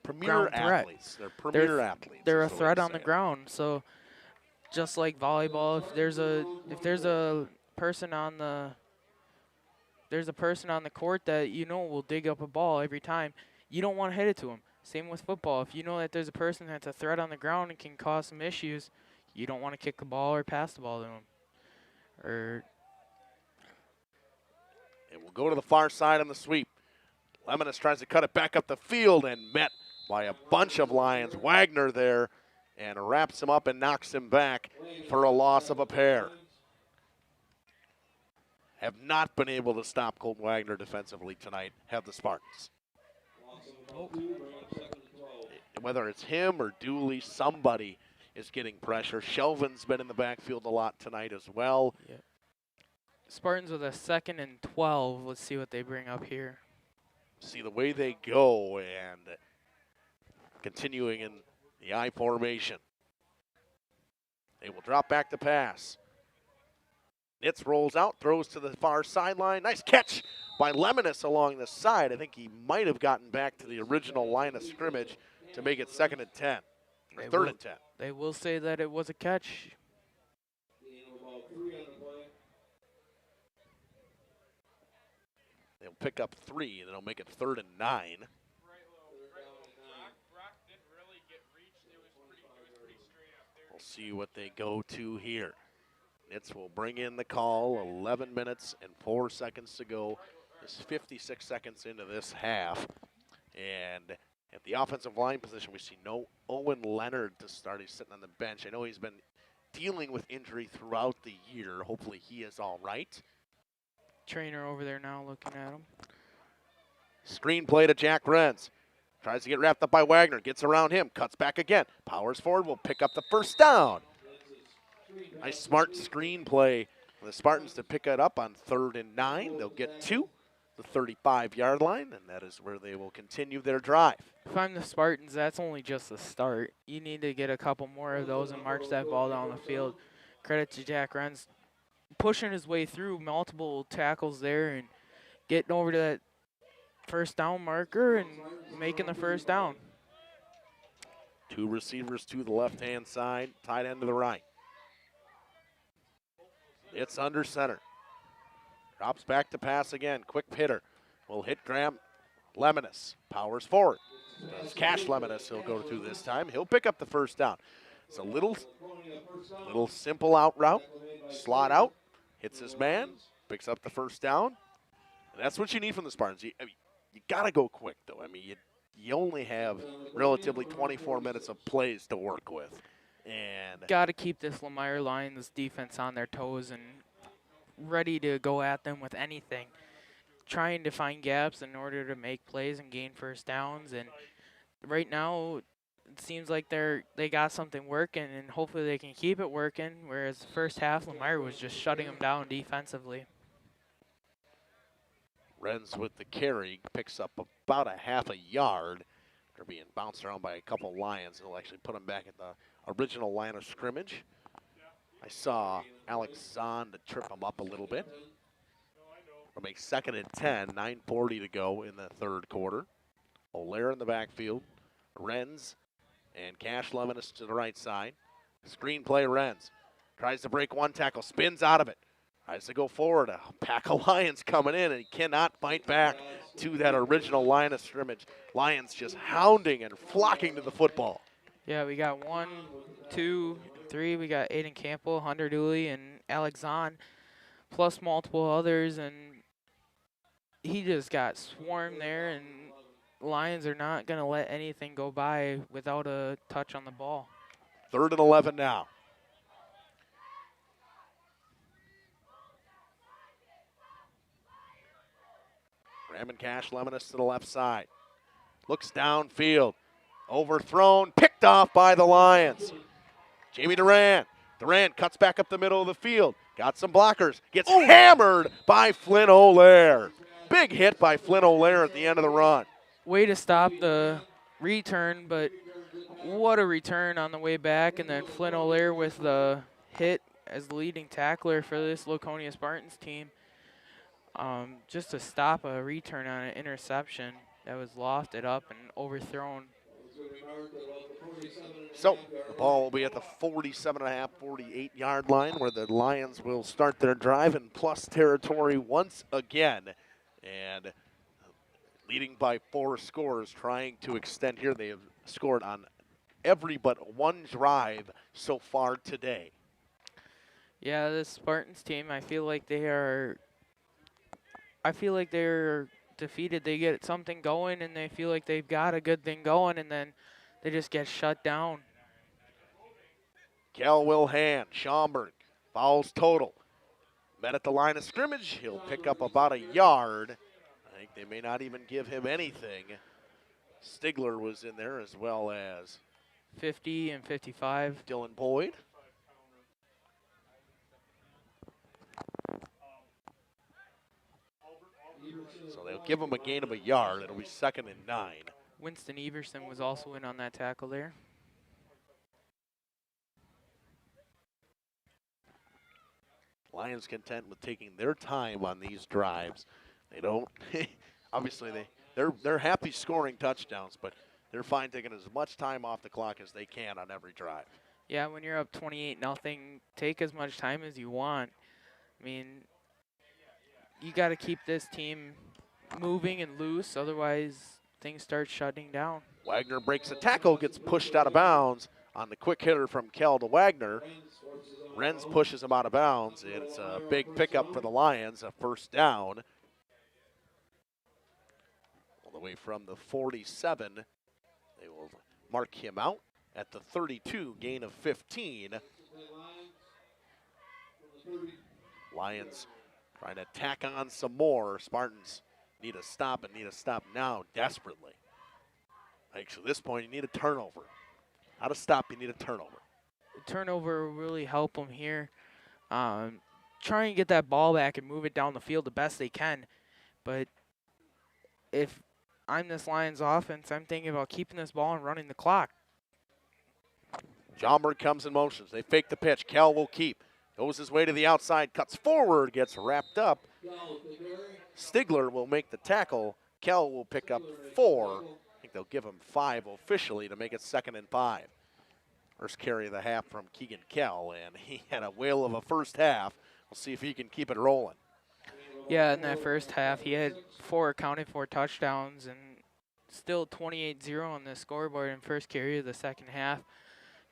premier athletes. They're premier athletes. They're a threat on the ground. So just like volleyball, if there's a person on the court that will dig up a ball every time, you don't want to hit it to him. Same with football. If you know that there's a person that's a threat on the ground and can cause some issues, you don't want to kick the ball or pass the ball to him. It will go to the far side on the sweep. Lemonis tries to cut it back up the field and met by a bunch of Lions. Wagner there and wraps him up and knocks him back for a loss of a pair. Have not been able to stop Colton Wagner defensively tonight, have the Spartans. Whether it's him or Dooley, somebody is getting pressure. Shelvin's been in the backfield a lot tonight as well. Yeah. Spartans with a 2nd and 12. Let's see what they bring up here. See the way they go, and continuing in the I formation. They will drop back to pass. Nitz rolls out, throws to the far sideline. Nice catch by Lemonis along the side. I think he might have gotten back to the original line of scrimmage to make it 2nd and 10, or 3rd and 10. They will say that it was a catch. They'll pick up 3, and they'll make it 3rd and 9. We'll see what they go to here. Nitz will bring in the call. 11 minutes and 4 seconds to go. It's 56 seconds into this half. And at the offensive line position, we see no Owen Leonard to start. He's sitting on the bench. I know he's been dealing with injury throughout the year. Hopefully he is all right. Trainer over there now looking at him. Screen play to Jack Renz. Tries to get wrapped up by Wagner. Gets around him. Cuts back again. Powers forward. Will pick up the first down. Nice smart screen play for the Spartans to pick it up on 3rd and 9. They'll get to the 35-yard line, and that is where they will continue their drive. If I'm the Spartans, that's only just the start. You need to get a couple more of those and march that ball down the field. Credit to Jack Renz pushing his way through multiple tackles there and getting over to that first down marker and making the first down. 2 receivers to the left-hand side, tight end to the right. It's under center. Drops back to pass again. Quick hitter. Will hit Graham Lemonis. Powers forward. Does Cash Lemonis he'll go to this time. He'll pick up the first down. It's a little simple out route. Slot out. Hits his man. Picks up the first down. And that's what you need from the Spartans. You got to go quick, though. I mean, you only have relatively 24 minutes of plays to work with. And got to keep this Lomira Lions defense on their toes and ready to go at them with anything. Trying to find gaps in order to make plays and gain first downs. And right now, it seems like they got something working, and hopefully they can keep it working, whereas the first half, Lomira was just shutting them down defensively. Renz with the carry, picks up about a half a yard. They're being bounced around by a couple Lions. They'll actually put them back at the original line of scrimmage. I saw Alex Zahn to trip him up a little bit. It'll make 2nd and 10, 9:40 to go in the third quarter. O'Leary in the backfield. Renz and Cash Levinas to the right side. Screen play, Renz. Tries to break one tackle, spins out of it. Tries to go forward. A pack of Lions coming in, and he cannot fight back to that original line of scrimmage. Lions just hounding and flocking to the football. Yeah, we got 1, 2, 3. We got Aiden Campbell, Hunter Dooley, and Alex Zahn, plus multiple others, and he just got swarmed there, and Lions are not going to let anything go by without a touch on the ball. 3rd and 11 now. Graham Cash Levinas to the left side. Looks downfield. Overthrown, picked off by the Lions. Jamie Durant. Durant cuts back up the middle of the field. Got some blockers. Gets hammered by Flynn O'Leary. Big hit by Flynn O'Leary at the end of the run. Way to stop the return, but what a return on the way back. And then Flynn O'Leary with the hit as the leading tackler for this Laconia Spartans team. Just to stop a return on an interception that was lofted up and overthrown. So the ball will be at the 47.5, 48-yard line where the Lions will start their drive in plus territory once again. And leading by 4 scores, trying to extend here. They have scored on every but one drive so far today. Yeah, this Spartans team, I feel like they're defeated. They get something going, and they feel like they've got a good thing going, and then they just get shut down. Cal Wilhan, Schaumburg, fouls total. Met at the line of scrimmage. He'll pick up about a yard. I think they may not even give him anything. Stigler was in there as well as 50 and 55. Dylan Boyd. So they'll give him a gain of a yard. It'll be 2nd and 9. Winston Everson was also in on that tackle there. Lions content with taking their time on these drives. They don't, obviously they're happy scoring touchdowns, but they're fine taking as much time off the clock as they can on every drive. Yeah, when you're up 28-0, take as much time as you want. I mean, you got to keep this team moving and loose, otherwise things start shutting down. Wagner breaks a tackle, gets pushed out of bounds on the quick hitter from Kell to Wagner. Renz pushes him out of bounds, and it's a big pickup for the Lions, a first down. All the way from the 47, they will mark him out at the 32, gain of 15. Lions trying to tack on some more. Spartans need a stop and need a stop now desperately. Actually, at this point, you need a turnover. Not a stop, you need a turnover. Turnover will really help them here. Try and get that ball back and move it down the field the best they can. But if I'm this Lions offense, I'm thinking about keeping this ball and running the clock. Jomberg comes in motions. They fake the pitch. Kell will keep. Goes his way to the outside, cuts forward, gets wrapped up. Stigler will make the tackle. Kell will pick up 4. I think they'll give him 5 officially to make it 2nd and 5. First carry of the half from Keegan Kell, and he had a whale of a first half. We'll see if he can keep it rolling. Yeah, in that first half, he had 4 accounted for touchdowns and still 28-0 on the scoreboard in first carry of the second half.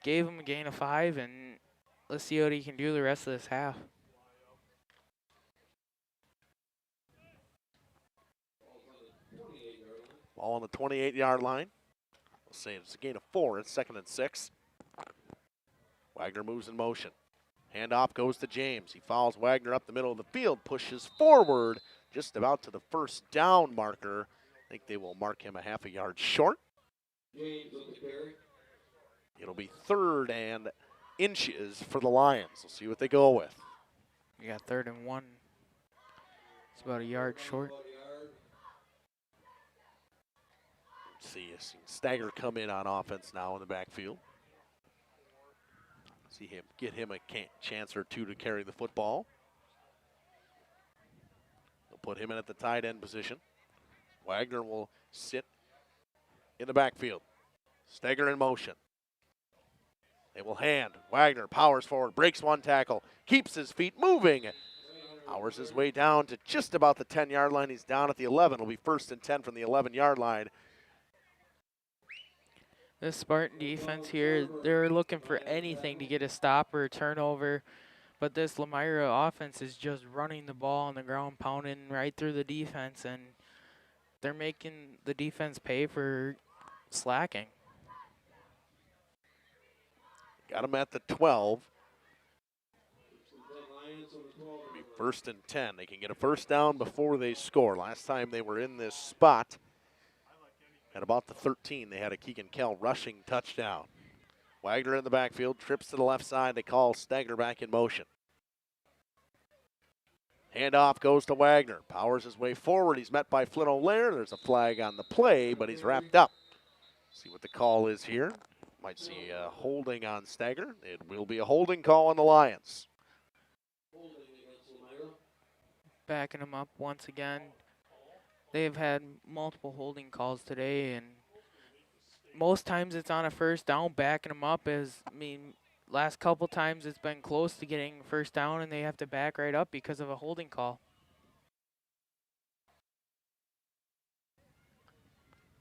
Gave him a gain of 5, and let's see what he can do the rest of this half. Ball on the 28-yard line. We'll say it's a gain of 4. It's 2nd and 6. Wagner moves in motion. Handoff goes to James. He follows Wagner up the middle of the field, pushes forward just about to the first down marker. I think they will mark him a half a yard short. It'll be 3rd and inches for the Lions. We'll see what they go with. We got 3rd and 1. It's about a yard short. See Stagger come in on offense now in the backfield. See him get him a chance or two to carry the football. They'll put him in at the tight end position. Wagner will sit in the backfield. Steger in motion. They will hand. Wagner powers forward, breaks one tackle, keeps his feet moving. Powers his way down to just about the 10-yard line. He's down at the 11. It'll be 1st and 10 from the 11-yard line. This Spartan defense here, they're looking for anything to get a stop or a turnover. But this Lomira offense is just running the ball on the ground, pounding right through the defense, and they're making the defense pay for slacking. Got him at the 12. It'll be 1st and 10. They can get a first down before they score. Last time they were in this spot, at about the 13, they had a Keegan Kell rushing touchdown. Wagner in the backfield, trips to the left side. They call Steger back in motion. Handoff goes to Wagner. Powers his way forward. He's met by Flynn O'Leary. There's a flag on the play, but he's wrapped up. See what the call is here. Might see a holding on Steger. It will be a holding call on the Lions. Backing him up once again. They've had multiple holding calls today, and most times it's on a first down. Backing them up last couple times it's been close to getting first down, and they have to back right up because of a holding call.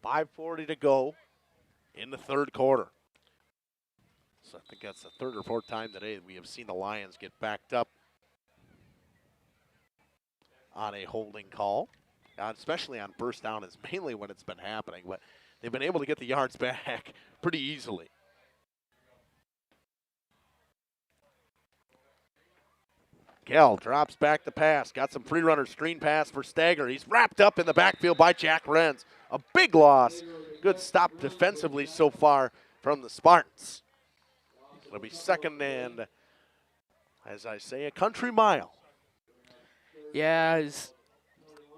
5:40 to go in the third quarter. So I think that's the third or fourth time today we have seen the Lions get backed up on a holding call. Especially on first down is mainly when it's been happening, but they've been able to get the yards back pretty easily. Kell drops back the pass. Got some free runner screen pass for Steger. He's wrapped up in the backfield by Jack Renz. A big loss. Good stop defensively so far from the Spartans. It'll be 2nd and, as I say, a country mile. Yeah, his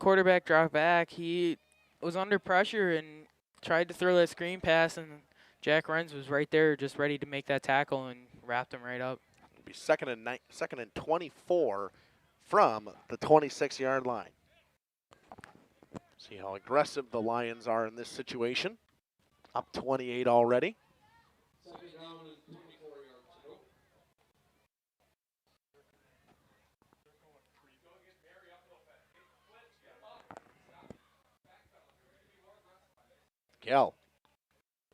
quarterback dropped back. He was under pressure and tried to throw that screen pass, and Jack Renz was right there just ready to make that tackle and wrapped him right up. It'll be 2nd and 24 from the 26-yard line. See how aggressive the Lions are in this situation. Up 28 already. Kell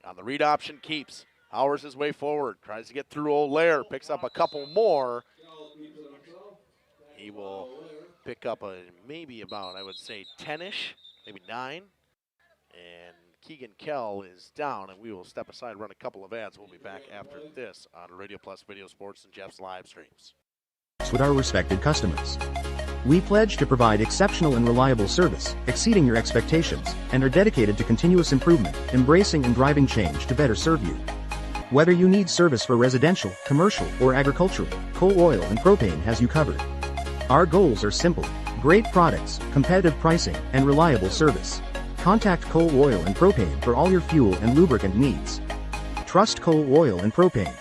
on the read option keeps. Powers his way forward. Tries to get through O'Leary. Picks up a couple more. He will pick up maybe about, I would say, 10-ish, maybe 9. And Keegan Kell is down, and we will step aside and run a couple of ads. We'll be back after this on Radio Plus Video Sports and Jeff's live streams. With our respected customers, we pledge to provide exceptional and reliable service, exceeding your expectations, and are dedicated to continuous improvement, embracing and driving change to better serve you. Whether you need service for residential, commercial, or agricultural, Coal Oil and Propane has you covered. Our goals are simple: great products, competitive pricing, and reliable service. Contact Coal Oil and Propane for all your fuel and lubricant needs. Trust Coal Oil and Propane.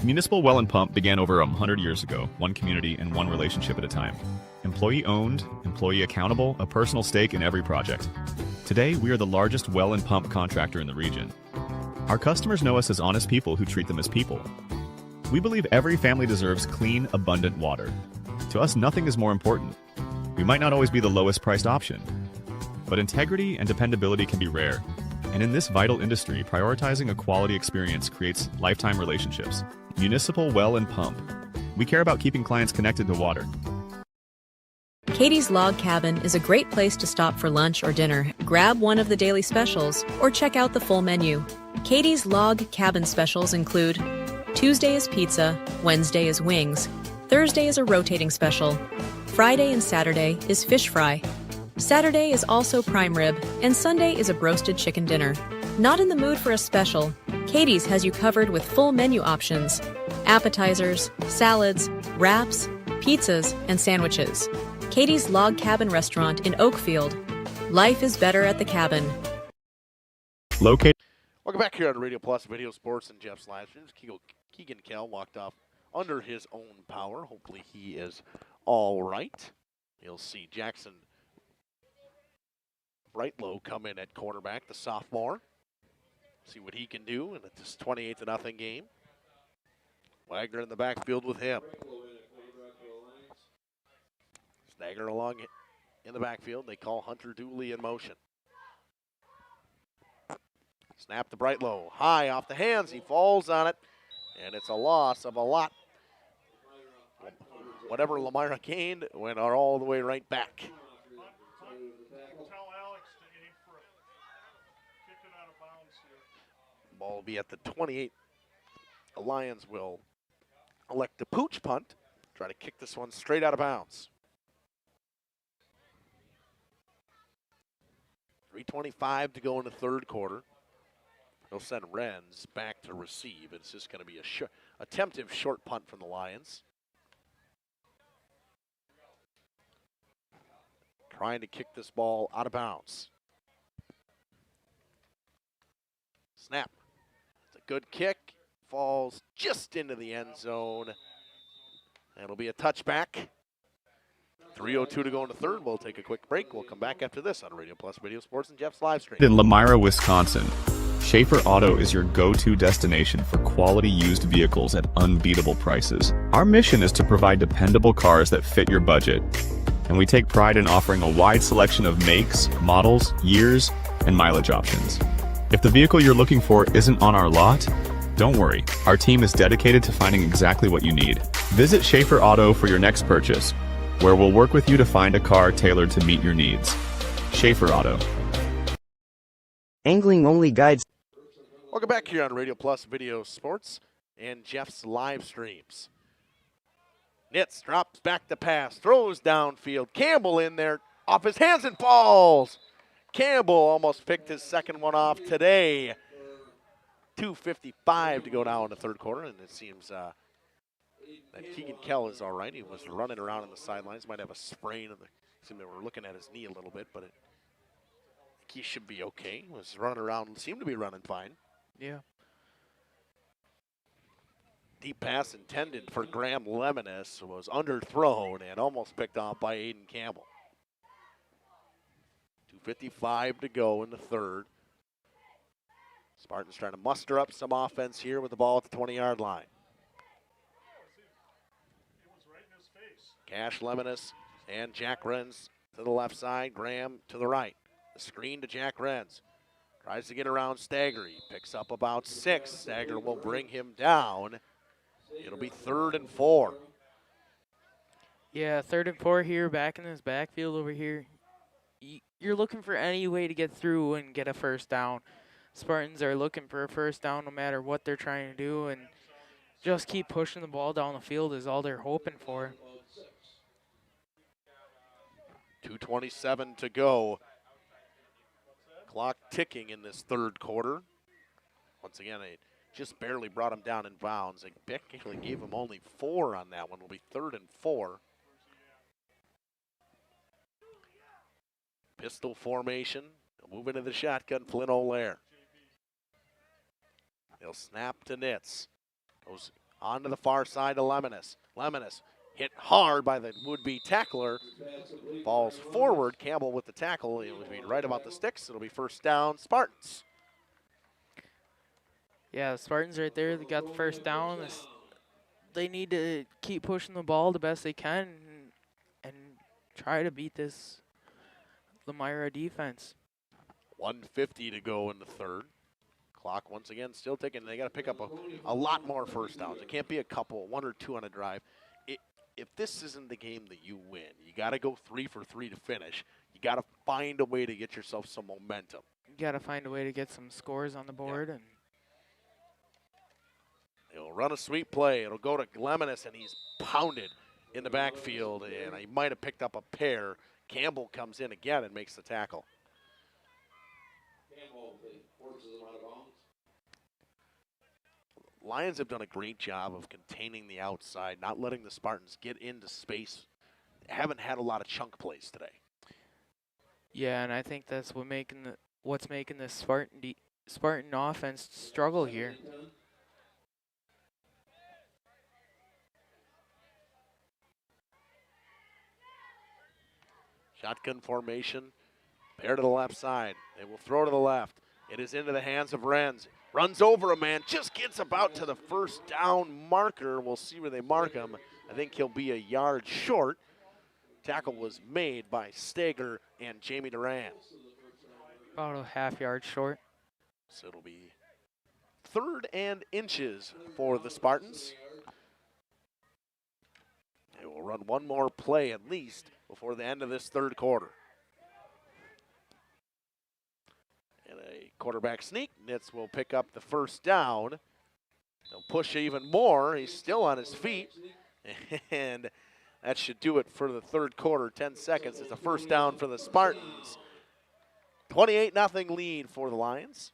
Municipal Well and Pump began over 100 years ago, one community and one relationship at a time. Employee owned, employee accountable, a personal stake in every project. Today, we are the largest well and pump contractor in the region. Our customers know us as honest people who treat them as people. We believe every family deserves clean, abundant water. To us, nothing is more important. We might not always be the lowest priced option, but integrity and dependability can be rare. And in this vital industry, prioritizing a quality experience creates lifetime relationships. Municipal Well and Pump. We care about keeping clients connected to water. Katie's Log Cabin is a great place to stop for lunch or dinner, grab one of the daily specials, or check out the full menu. Katie's Log Cabin specials include Tuesday is pizza, Wednesday is wings, Thursday is a rotating special, Friday and Saturday is fish fry, Saturday is also prime rib, and Sunday is a roasted chicken dinner. Not in the mood for a special? Katie's has you covered with full menu options, appetizers, salads, wraps, pizzas, and sandwiches. Katie's Log Cabin Restaurant in Oakfield. Life is better at the cabin. Located. Welcome back here on Radio Plus Video Sports and Jeff's live streams. Keegan Kell walked off under his own power. Hopefully he is all right. You'll see Jackson Brightlow come in at quarterback, the sophomore. See what he can do in this 28-0 game. Wagner in the backfield with him. Snagger along in the backfield. They call Hunter Dooley in motion. Snap to Brightlow. High off the hands. He falls on it. And it's a loss of a lot. Whatever Lomira gained went all the way right back. Ball will be at the 28. The Lions will elect a pooch punt. Try to kick this one straight out of bounds. 3:25 to go in the third quarter. They'll send Renz back to receive. It's just going to be a attempted short punt from the Lions. Trying to kick this ball out of bounds. Snap. It's a good kick. Falls just into the end zone. It'll be a touchback. 3:02 to go in the third. We'll take a quick break. We'll come back after this on Radio Plus Video Sports and Jeff's live stream. In Lomira, Wisconsin, Schaefer Auto is your go-to destination for quality used vehicles at unbeatable prices. Our mission is to provide dependable cars that fit your budget. And we take pride in offering a wide selection of makes, models, years, and mileage options. If the vehicle you're looking for isn't on our lot, don't worry. Our team is dedicated to finding exactly what you need. Visit Schaefer Auto for your next purchase, where we'll work with you to find a car tailored to meet your needs. Schaefer Auto. Angling only guides. Welcome back here on Radio Plus Video Sports and Jeff's live streams. Nitz drops back to pass, throws downfield. Campbell in there, off his hands and falls. Campbell almost picked his second one off today. 2:55 to go now in the third quarter, and it seems that Keegan Kell is all right. He was running around on the sidelines, might have a sprain. Seemed they were looking at his knee a little bit, but he should be okay. He was running around, seemed to be running fine. Yeah. Deep pass intended for Graham Lemonis was underthrown and almost picked off by Aiden Campbell. 2:55 to go in the third. Spartans trying to muster up some offense here with the ball at the 20-yard line. Cash Lemonis and Jack Renz to the left side, Graham to the right. The screen to Jack Renz. Tries to get around Stagger. He picks up about 6. Stagger will bring him down. It'll be 3rd and 4. Yeah, 3rd and 4 here, back in this backfield over here. You're looking for any way to get through and get a first down. Spartans are looking for a first down no matter what they're trying to do, and just keep pushing the ball down the field is all they're hoping for. 2:27 to go. Clock ticking in this third quarter. Once again, they just barely brought him down in bounds. They actually gave him only 4 on that one. It'll be 3rd and 4. Pistol formation. They'll move into the shotgun, Flynn O'Lear. They'll snap to Nitz. Goes on to the far side to Lemonis. Lemonis hit hard by the would-be tackler. Falls forward. Campbell with the tackle. It would be right about the sticks. It'll be first down, Spartans. Yeah, the Spartans right there, they got the first down. They need to keep pushing the ball the best they can and try to beat this Lomira defense. 1:50 to go in the third. Clock once again still ticking. They got to pick up a lot more first downs. It can't be a couple, 1 or 2 on a drive. If this isn't the game that you win, you got to go 3 for 3 to finish. You got to find a way to get yourself some momentum. You got to find a way to get some scores on the board. Yeah. And he'll run a sweep play. It'll go to Lemonis, and he's pounded in the backfield, and he might have picked up a pair. Campbell comes in again and makes the tackle. Lions have done a great job of containing the outside, not letting the Spartans get into space. They haven't had a lot of chunk plays today. Yeah, and I think that's what's making this Spartan offense struggle here. Shotgun formation. Pair to the left side. They will throw to the left. It is into the hands of Renz. Runs over a man, just gets about to the first down marker. We'll see where they mark him. I think he'll be a yard short. Tackle was made by Stager and Jamie Duran. About a half-yard short. So it'll be 3rd and inches for the Spartans. They will run one more play at least before the end of this 3rd quarter. And a quarterback sneak. Nitz will pick up the first down. They'll push even more. He's still on his feet. And that should do it for the 3rd quarter. 10 seconds. It's a first down for the Spartans. 28-0 lead for the Lions.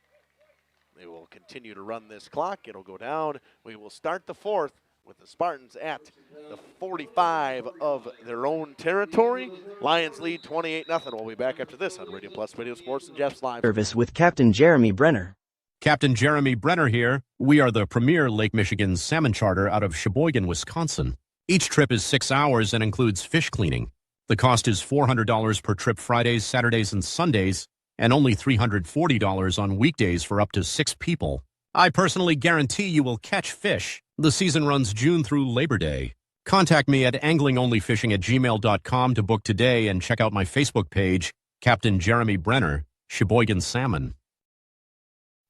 They will continue to run this clock. It'll go down. We will start the 4th with the Spartans at the 45 of their own territory. Lions lead 28-0. We'll be back after this on Radio Plus Video Sports and Jeff's Live. Service with Captain Jeremy Brenner. Captain Jeremy Brenner here. We are the premier Lake Michigan salmon charter out of Sheboygan, Wisconsin. Each trip is 6 hours and includes fish cleaning. The cost is $400 per trip Fridays, Saturdays, and Sundays, and only $340 on weekdays for up to 6 people. I personally guarantee you will catch fish. The season runs June through Labor Day. Contact me at anglingonlyfishing@gmail.com to book today and check out my Facebook page, Captain Jeremy Brenner, Sheboygan Salmon.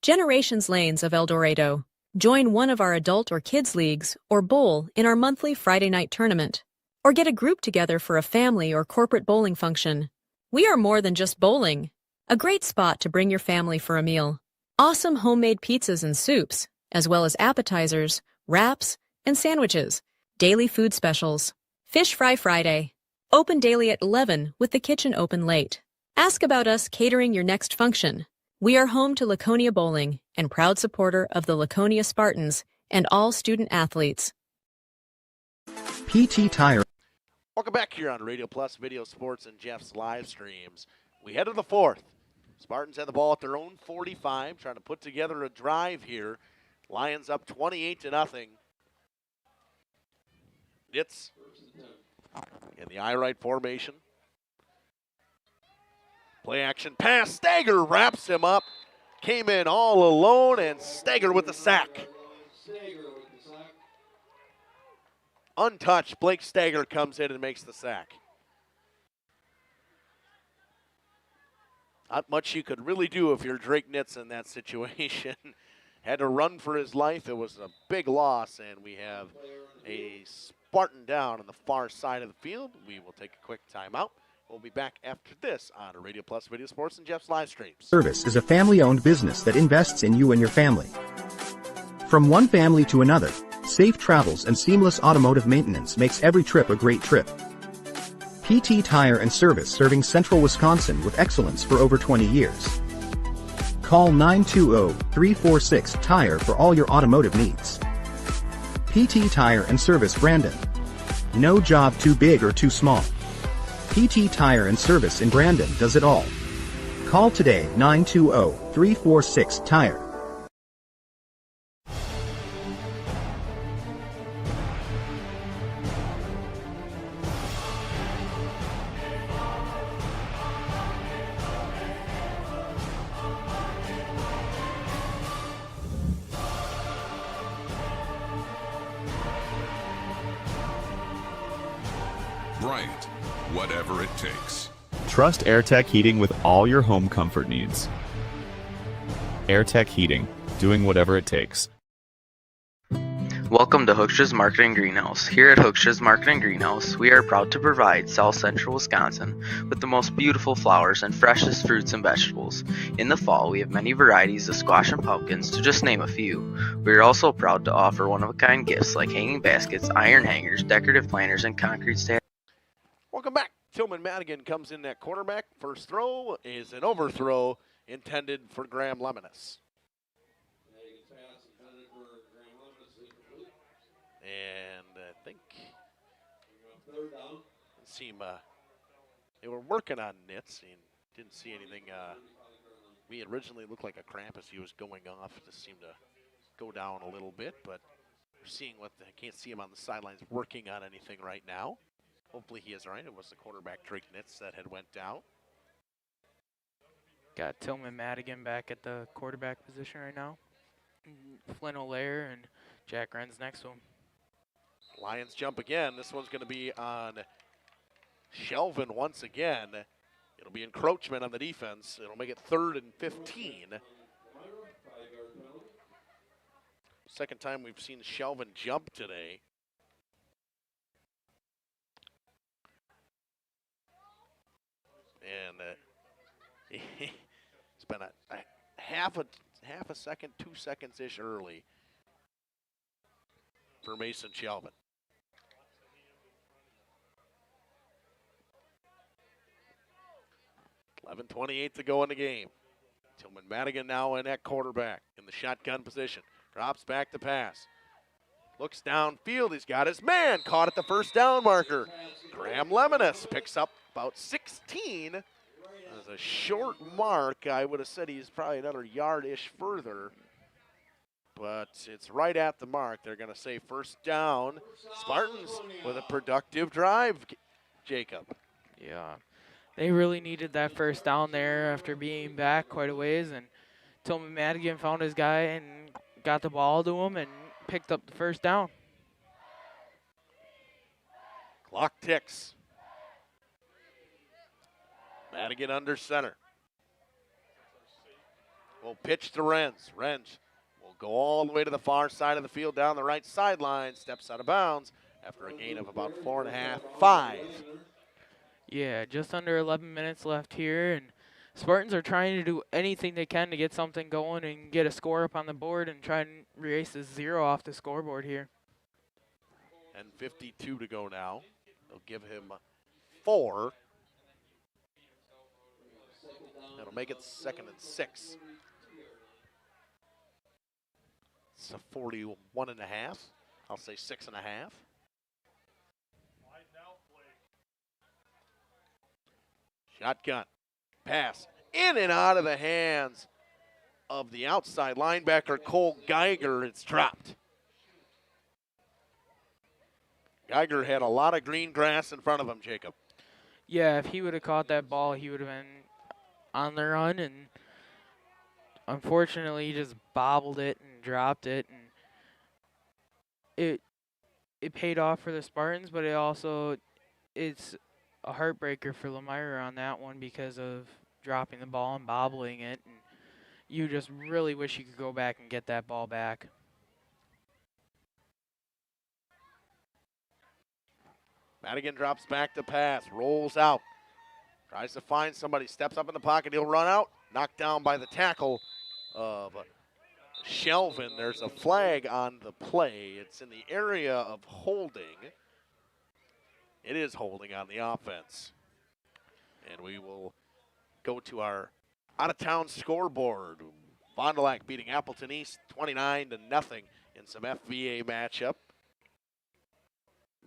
Generations Lanes of El Dorado. Join one of our adult or kids leagues or bowl in our monthly Friday night tournament. Or get a group together for a family or corporate bowling function. We are more than just bowling. A great spot to bring your family for a meal. Awesome homemade pizzas and soups, as well as appetizers, wraps, and sandwiches. Daily food specials. Fish Fry Friday. Open daily at 11 with the kitchen open late. Ask about us catering your next function. We are home to Laconia Bowling and proud supporter of the Laconia Spartans and all student athletes. PT Tire. Welcome back here on Radio Plus Video Sports and Jeff's live streams. We head to the 4th. Spartans have the ball at their own 45, trying to put together a drive here. Lions up 28-0. Nitz in the I-right formation. Play action pass. Stager wraps him up. Came in all alone, and Stager with the sack. Untouched, Blake Stager comes in and makes the sack. Not much you could really do if you're Drake Nitz in that situation. Had to run for his life. It was a big loss, and we have a Spartan down on the far side of the field. We will take a quick timeout. We'll be back after this on Radio Plus Video Sports and Jeff's live streams. Service is a family-owned business that invests in you and your family. From one family to another, safe travels and seamless automotive maintenance makes every trip a great trip. PT Tire and Service, serving Central Wisconsin with excellence for over 20 years. Call 920-346-TIRE for all your automotive needs. PT Tire and Service, Brandon. No job too big or too small. PT Tire and Service in Brandon does it all. Call today, 920-346-TIRE. Bryant, whatever it takes. Trust AirTech Heating with all your home comfort needs. AirTech Heating, doing whatever it takes. Welcome to Hookstra's Marketing Greenhouse. Here at Hookstra's Marketing Greenhouse, we are proud to provide South Central Wisconsin with the most beautiful flowers and freshest fruits and vegetables. In the fall, we have many varieties of squash and pumpkins, to just name a few. We are also proud to offer one-of-a-kind gifts like hanging baskets, iron hangers, decorative planters, and concrete stabs. Welcome back. Tillman Madigan comes in at quarterback. First throw is an overthrow intended for Graham Lemonis. And I think they were working on Nitz and didn't see anything. We originally looked like a cramp as he was going off. It just seemed to go down a little bit, but we're seeing I can't see him on the sidelines working on anything right now. Hopefully he is right. It was the quarterback, Drake Nitz, that had went down. Got Tillman Madigan back at the quarterback position right now. Flynn O'Lear and Jack Wren's next to him. Lions jump again. This one's going to be on Shelvin once again. It'll be encroachment on the defense. It'll make it 3rd and 15. Second time we've seen Shelvin jump today. And it's been a half a second, 2 seconds-ish early for Mason Shelvin. $11:28 to go in the game. Tillman Madigan now in at quarterback in the shotgun position. Drops back to pass. Looks downfield. He's got his man. Caught at the first down marker. Graham Lemonis picks up about 16. As a short mark, I would have said he's probably another yard-ish further. But it's right at the mark. They're going to say first down. Spartans with a productive drive, Jacob. Yeah. They really needed that first down there after being back quite a ways. And Tillman Madigan found his guy and got the ball to him and picked up the first down. Clock ticks. Madigan under center. Will pitch to Renz. Renz will go all the way to the far side of the field down the right sideline. Steps out of bounds after a gain of about 4.5, 5. Yeah, just under 11 minutes left here, and Spartans are trying to do anything they can to get something going and get a score up on the board and try and erase this 0 off the scoreboard here. And 52 to go now. They'll give him 4. That'll make it 2nd and 6. It's a 41.5. I'll say 6.5. Shotgun. Pass. In and out of the hands of the outside linebacker, Cole Geiger. It's dropped. Geiger had a lot of green grass in front of him, Jacob. Yeah, if he would have caught that ball, he would have been on the run, and unfortunately he just bobbled it and dropped it, and it paid off for the Spartans, but it's a heartbreaker for Lomira on that one because of dropping the ball and bobbling it, and you just really wish you could go back and get that ball back. Madigan drops back to pass, rolls out, tries to find somebody, steps up in the pocket, he'll run out, knocked down by the tackle of Shelvin. There's a flag on the play. It's in the area of holding. It is holding on the offense. And we will go to our out-of-town scoreboard. Fondelac beating Appleton East 29-0 in some FVA matchup.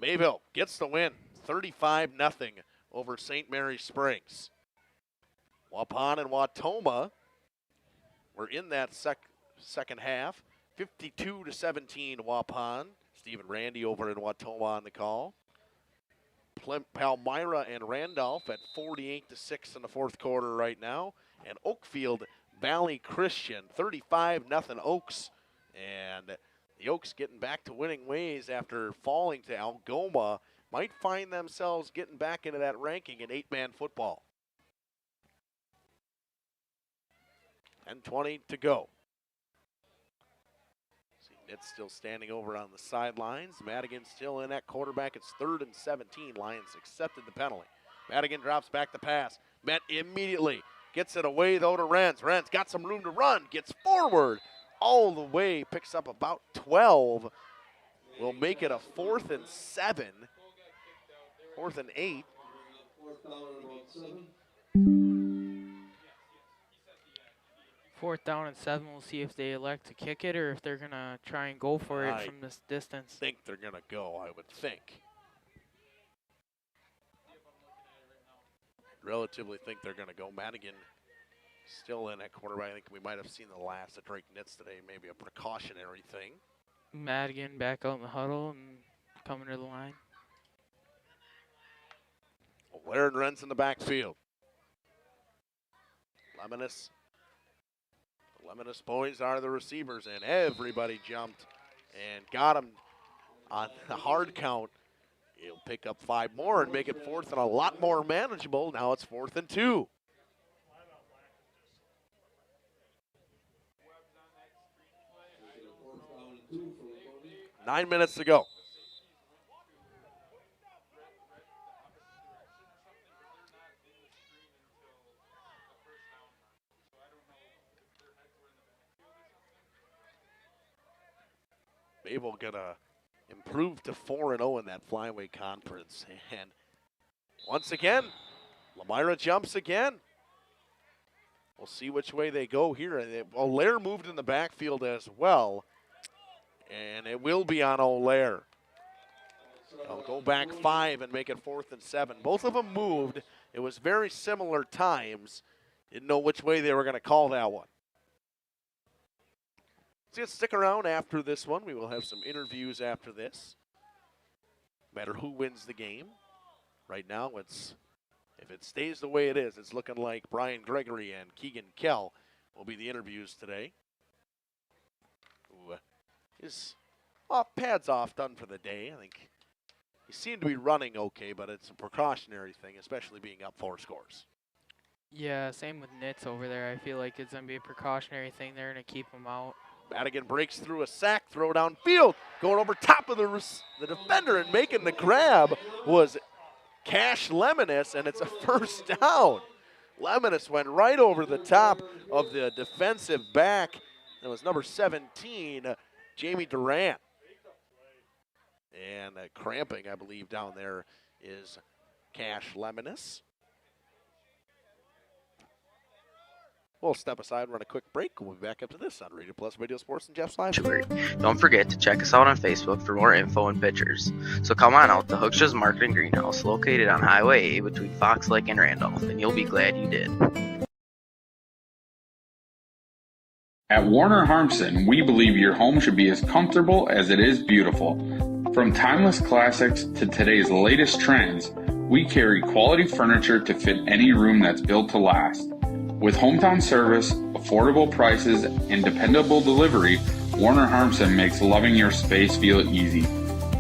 Mayville gets the win, 35-0 over St. Mary Springs. Waupun and Wautoma were in that second half, 52-17 Waupun. Stephen Randy over in Wautoma on the call. Palmyra and Randolph at 48-6 in the fourth quarter right now. And Oakfield Valley Christian, 35-0 Oaks. And the Oaks getting back to winning ways after falling to Algoma. Might find themselves getting back into that ranking in 8-man football. 10:20 to go. It's still standing over on the sidelines. Madigan still in at quarterback. It's 3rd and 17. Lions accepted the penalty. Madigan drops back to pass. Met immediately. Gets it away, though, to Renz. Renz got some room to run. Gets forward all the way. Picks up about 12. Will make it a 4th and 7. 4th and 8. Fourth down and 7. We'll see if they elect to kick it or if they're going to try and go for it from this distance. I think they're going to go, I would think. Relatively think they're going to go. Madigan still in at quarterback. I think we might have seen the last of Drake Nitz today, maybe a precautionary thing. Madigan back out in the huddle and coming to the line. Blair and Renz in the backfield. The Lemonis boys are the receivers, and everybody jumped and got him on the hard count. He'll pick up 5 more and make it 4th and a lot more manageable. Now it's 4th and 2. Nine minutes to go. Babel gonna improve to 4-0 in that flyweight conference. And once again, Lomira jumps again. We'll see which way they go here. Olaire moved in the backfield as well. And it will be on Olaire. They'll go back 5 and make it 4th and 7. Both of them moved. It was very similar times. Didn't know which way they were going to call that one. So stick around after this one. We will have some interviews after this. No matter who wins the game. Right now, if it stays the way it is, it's looking like Brian Gregory and Keegan Kell will be the interviews today. Who is pads off, done for the day. I think he seemed to be running okay, but it's a precautionary thing, especially being up 4 scores. Yeah, same with Nitz over there. I feel like it's going to be a precautionary thing. They're going to keep him out. Madigan breaks through a sack, throw downfield, going over top of the defender and making the grab was Cash Lemonis, and it's a first down. Lemonis went right over the top of the defensive back. It was number 17, Jamie Durant. And cramping, I believe, down there is Cash Lemonis. We'll step aside, run a quick break. We'll be back up to this on Radio Plus Radio Sports and Jeff's Live. Don't forget to check us out on Facebook for more info and pictures. So come on out to Hookshaw's Market and Greenhouse, located on Highway A between Fox Lake and Randolph, and you'll be glad you did. At Warner Harmson, we believe your home should be as comfortable as it is beautiful. From timeless classics to today's latest trends, we carry quality furniture to fit any room that's built to last. With hometown service, affordable prices, and dependable delivery, Warner Harmson makes loving your space feel easy.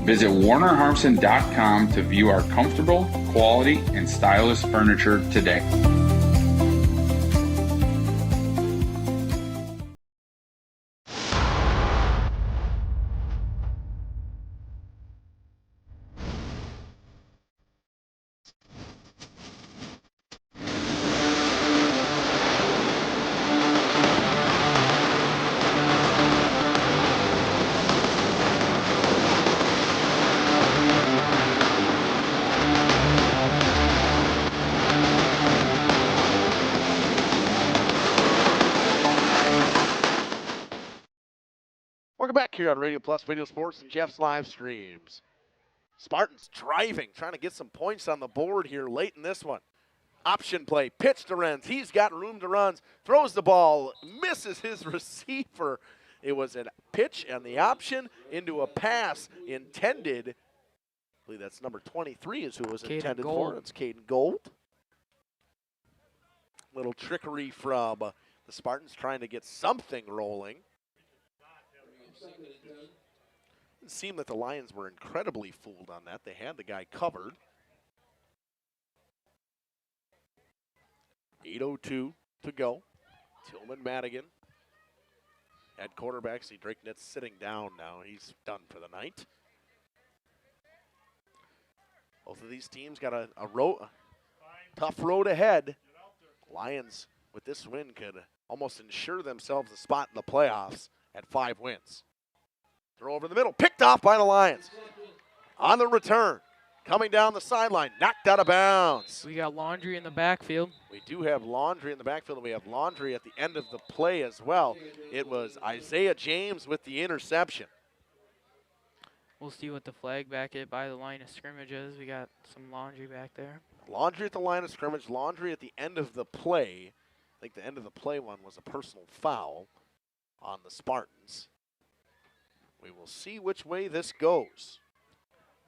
Visit WarnerHarmson.com to view our comfortable, quality, and stylish furniture today. Welcome back here on Radio Plus Video Sports and Jeff's live streams. Spartans driving, trying to get some points on the board here late in this one. Option play, pitch to Renz. He's got room to run, throws the ball, misses his receiver. It was a pitch and the option into a pass intended. I believe that's number 23 is who it was intended for. It's Caden Gold. Little trickery from the Spartans trying to get something rolling. It seemed that the Lions were incredibly fooled on that. They had the guy covered. 8:02 to go. Tillman Madigan at quarterback. See Drake Nitz sitting down now. He's done for the night. Both of these teams got a tough road ahead. Lions, with this win, could almost ensure themselves a spot in the playoffs at 5 wins. Throw over the middle, picked off by the Lions. On the return, coming down the sideline, knocked out of bounds. We got Laundry in the backfield. We do have Laundry in the backfield, and we have Laundry at the end of the play as well. It was Isaiah James with the interception. We'll see what the flag back at by the line of scrimmage is. We got some Laundry back there. Laundry at the line of scrimmage, Laundry at the end of the play. I think the end of the play one was a personal foul on the Spartans. We will see which way this goes.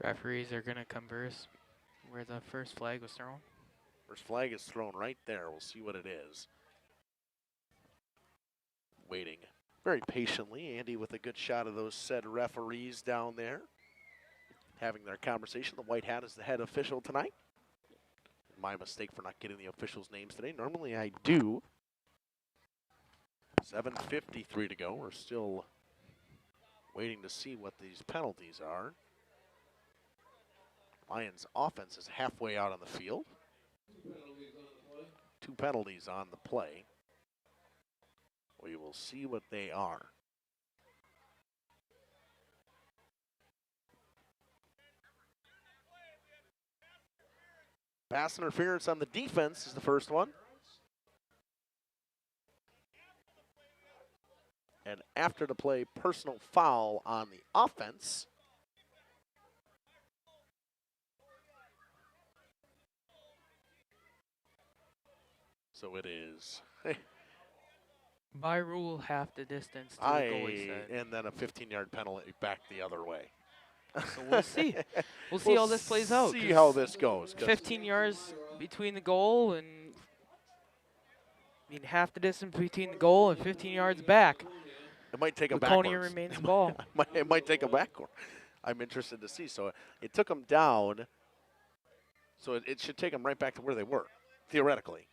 Referees are going to converse where the first flag was thrown. First flag is thrown right there. We'll see what it is. Waiting very patiently. Andy with a good shot of those said referees down there, having their conversation. The white hat is the head official tonight. My mistake for not getting the officials' names today. Normally I do. 7:53 to go. We're still waiting to see what these penalties are. Lions offense is halfway out on the field. 2 penalties on the play. We will see what they are. Pass interference on the defense is the first one. And after the play, personal foul on the offense. So it is. By rule, half the distance to the goalie set. And then a 15-yard penalty back the other way. So we'll see. We'll see how this plays out. See how this goes. 15 yards between the goal and half the distance between the goal and 15 yards back. It might take a Laconia backwards. remains the ball. It might take a backward. I'm interested to see. So it took them down. So it should take them right back to where they were, theoretically.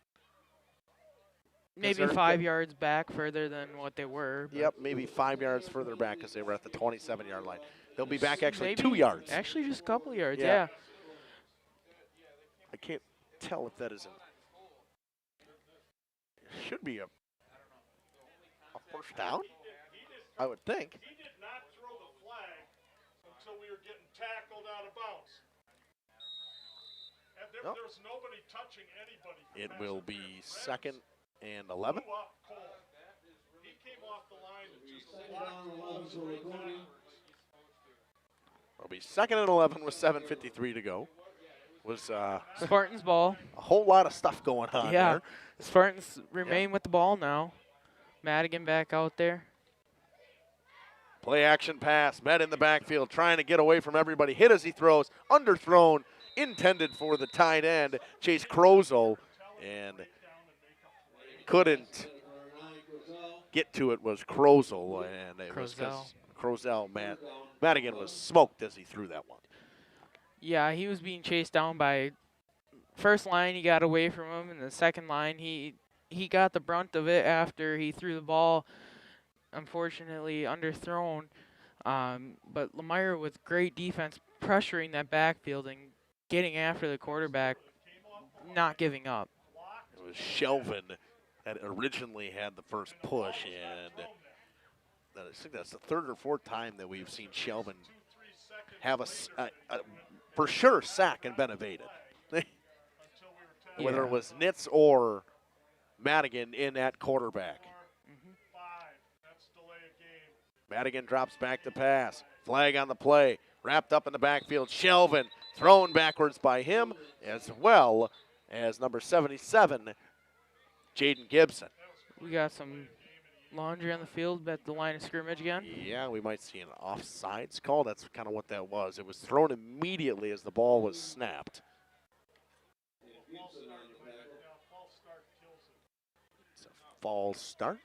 Maybe 5 yards back further than what they were. Yep, maybe 5 yards further back because they were at the 27-yard line. They'll be back actually maybe 2 yards. Actually, just a couple of yards, yeah. I can't tell if that is it should be a first down, I would think. He did not throw the flag until we were getting tackled out of bounds. And there was nobody touching anybody. It will be 2nd and 11. He came off the line and just blocked the It'll be 2nd and 11 with 7:53 to go. Was Spartans ball. A whole lot of stuff going on there. Spartans remain with the ball now. Madigan back out there. Play action pass. Met in the backfield, trying to get away from everybody. Hit as he throws. Underthrown. Intended for the tight end, Chase Crozel. And couldn't get to it was Crozel. And it was because Crozel, Madigan was smoked as he threw that one. Yeah, he was being chased down by first line. He got away from him, and the second line, he got the brunt of it after he threw the ball. Unfortunately, underthrown. But Lomira with great defense, pressuring that backfield and getting after the quarterback, not giving up. It was Shelvin that originally had the first push, and I think that's the 3rd or 4th time that we've seen Shelvin have a for sure sack and been evaded. Whether it was Nitz or Madigan in at quarterback. Madigan drops back to pass. Flag on the play. Wrapped up in the backfield. Shelvin thrown backwards by him as well as number 77, Jaden Gibson. We got some laundry on the field at the line of scrimmage again. Yeah, we might see an offsides call. That's kind of what that was. It was thrown immediately as the ball was snapped. It's a false start.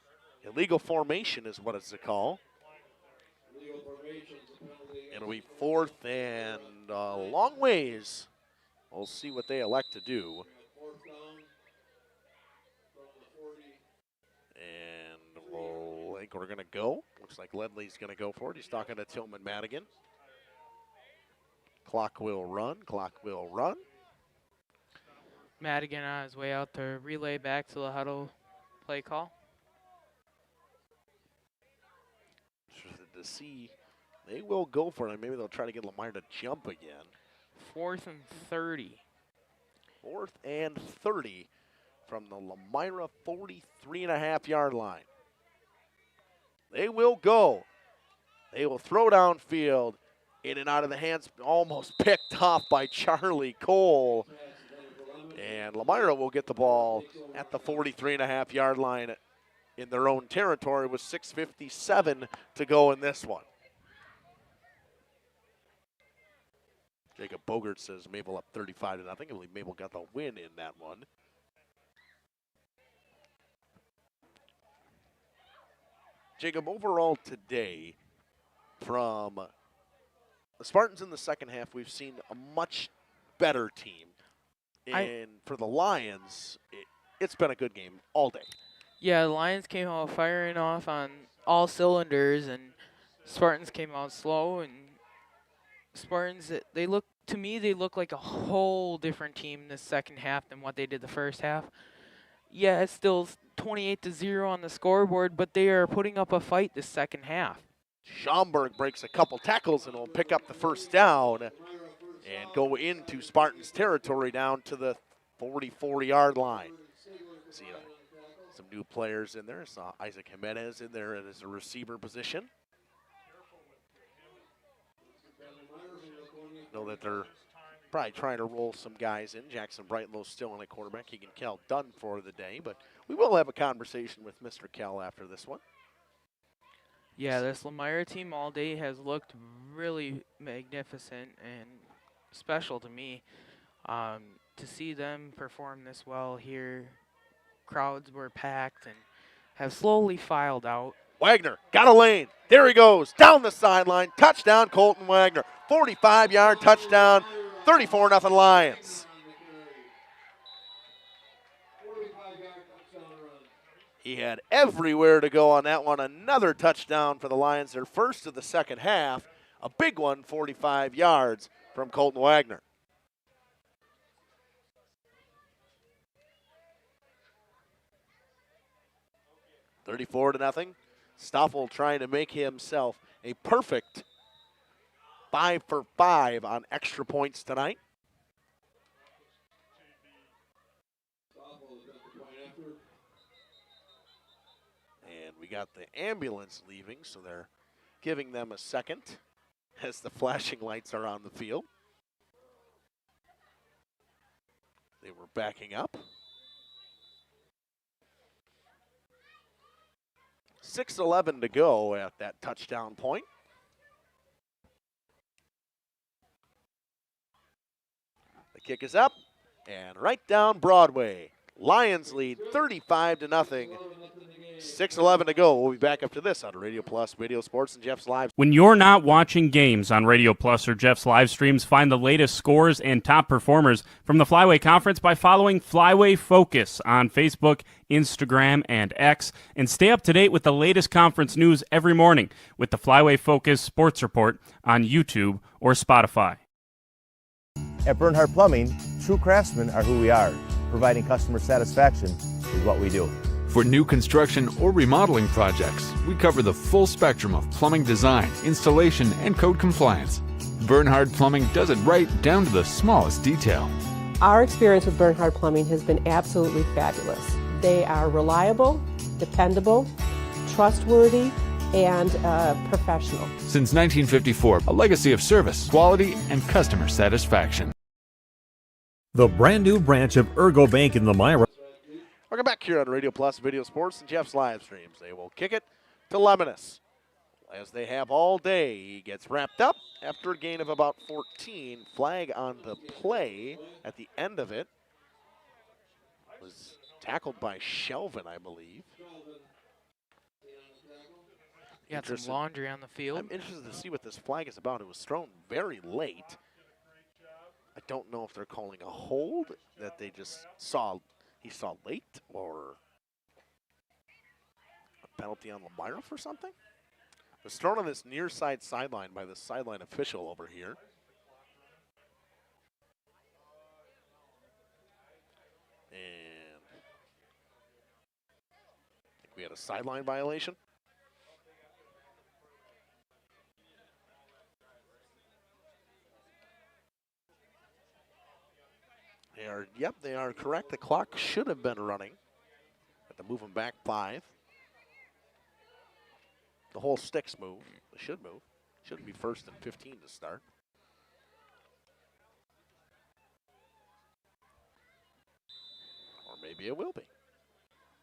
Illegal formation is what it's a call. It'll be 4th and a long ways. We'll see what they elect to do. And I think we're going to go. Looks like Ledley's going to go for it. He's talking to Tillman Madigan. Clock will run. Clock will run. Madigan on his way out to relay back to the huddle play call. To see, they will go for it. Maybe they'll try to get Lomira to jump again. 4th and 30. 4th and 30 from the Lomira 43.5-yard line. They will go. They will throw downfield, in and out of the hands, almost picked off by Charlie Cole. And Lomira will get the ball at the 43.5-yard line in their own territory with 6:57 to go in this one. Jacob Bogert says Maple up 35-0. I believe Maple got the win in that one. Jacob, overall today, from the Spartans in the second half, we've seen a much better team. And for the Lions, it's been a good game all day. Yeah, the Lions came out firing off on all cylinders, and Spartans came out slow. And Spartans, they look like a whole different team this second half than what they did the first half. Yeah, it's still 28-0 on the scoreboard, but they are putting up a fight this second half. Schaumburg breaks a couple tackles and will pick up the first down and go into Spartans territory down to the 44-yard line. See some new players in there. Saw Isaac Jimenez in there as a receiver position. Know that they're probably trying to roll some guys in. Jackson Brightlow's still on a quarterback. Keegan Kell done for the day, but we will have a conversation with Mr. Kell after this one. Yeah, this Lomira team all day has looked really magnificent and special to me. To see them perform this well here, crowds were packed and have slowly filed out. Wagner got a lane. There he goes. Down the sideline. Touchdown, Colton Wagner. 45-yard touchdown. 34-0 Lions. He had everywhere to go on that one. Another touchdown for the Lions. Their first of the second half. A big one, 45 yards from Colton Wagner. $34-0. Stoffel trying to make himself a perfect 5 for 5 on extra points tonight. And we got the ambulance leaving, so they're giving them a second as the flashing lights are on the field. They were backing up. 6:11 to go at that touchdown point. The kick is up and right down Broadway. Lions lead 35-0. 6:11 to go. We'll be back after this on Radio Plus, Radio Sports, and Jeff's Live. When you're not watching games on Radio Plus or Jeff's live streams, find the latest scores and top performers from the Flyway Conference by following Flyway Focus on Facebook, Instagram, and X, and stay up to date with the latest conference news every morning with the Flyway Focus Sports Report on YouTube or Spotify. At Bernhardt Plumbing, true craftsmen are who we are. Providing customer satisfaction is what we do. For new construction or remodeling projects, we cover the full spectrum of plumbing design, installation, and code compliance. Bernhardt Plumbing does it right down to the smallest detail. Our experience with Bernhardt Plumbing has been absolutely fabulous. They are reliable, dependable, trustworthy, and professional. Since 1954, a legacy of service, quality, and customer satisfaction. The brand new branch of Ergo Bank in Lomira. Welcome back here on Radio Plus, Video Sports, and Jeff's live streams. They will kick it to Lemonis, as they have all day. He gets wrapped up after a gain of about 14. Flag on the play at the end of it. Was tackled by Shelvin, I believe. Got some laundry on the field. I'm interested to see what this flag is about. It was thrown very late. I don't know if they're calling a hold that they just saw. He saw late, or a penalty on Lomira for something? It was thrown on this near side sideline by the sideline official over here. And I think we had a sideline violation. They are correct. The clock should have been running. Have to move them back 5. The whole sticks move. They should move. Shouldn't be 1st and 15 to start. Or maybe it will be.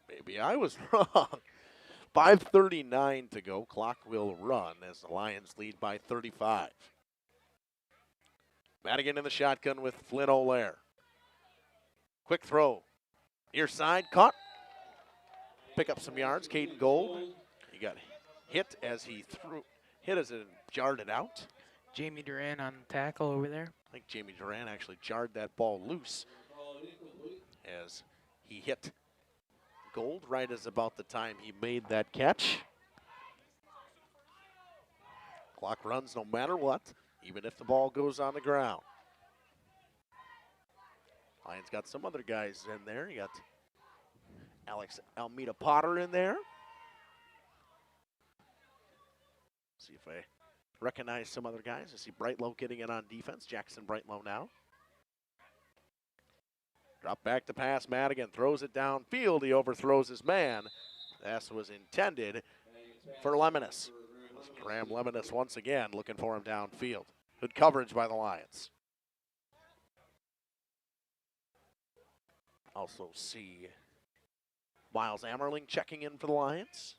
Maybe I was wrong. 5:39 to go. Clock will run as the Lions lead by 35. Madigan in the shotgun with Flynn O'Lear. Quick throw. Near side, caught. Pick up some yards. Caden Gold. He got hit as he jarred it out. Jamie Duran on the tackle over there. I think Jamie Duran actually jarred that ball loose as he hit Gold right as about the time he made that catch. Clock runs no matter what, even if the ball goes on the ground. Lions got some other guys in there. You got Alex Almeida Potter in there. See if I recognize some other guys. I see Brightlow getting it on defense. Jackson Brightlow now. Drop back to pass. Madigan throws it downfield. He overthrows his man. That was intended for Lemonis. Graham Lemonis once again looking for him downfield. Good coverage by the Lions. Also see Miles Ammerling checking in for the Lions.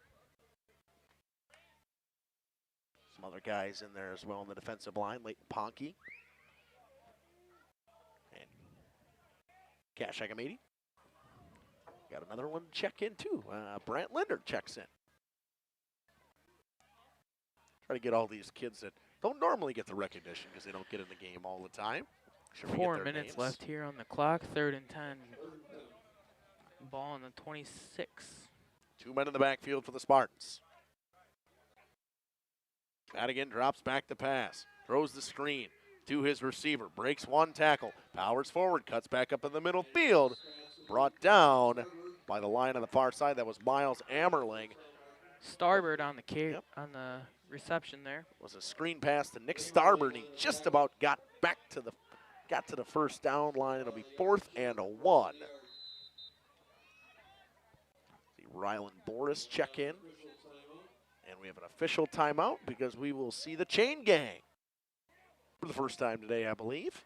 Some other guys in there as well in the defensive line. Leighton Ponke. And Cash Agamedi. Got another one check in too. Brant Linder checks in. Try to get all these kids that don't normally get the recognition because they don't get in the game all the time. 4 minutes left here on the clock. 3rd and 10. Ball on the 26. 2 men in the backfield for the Spartans. Madigan drops back to pass. Throws the screen to his receiver. Breaks one tackle. Powers forward. Cuts back up in the middle field. Brought down by the line on the far side. That was Miles Ammerling. Starboard on the on the reception there. Was a screen pass to Nick Starboard. He just about got to the first down line. It'll be 4th and 1. See Rylan Boris check in. And we have an official timeout because we will see the Chain Gang for the first time today, I believe.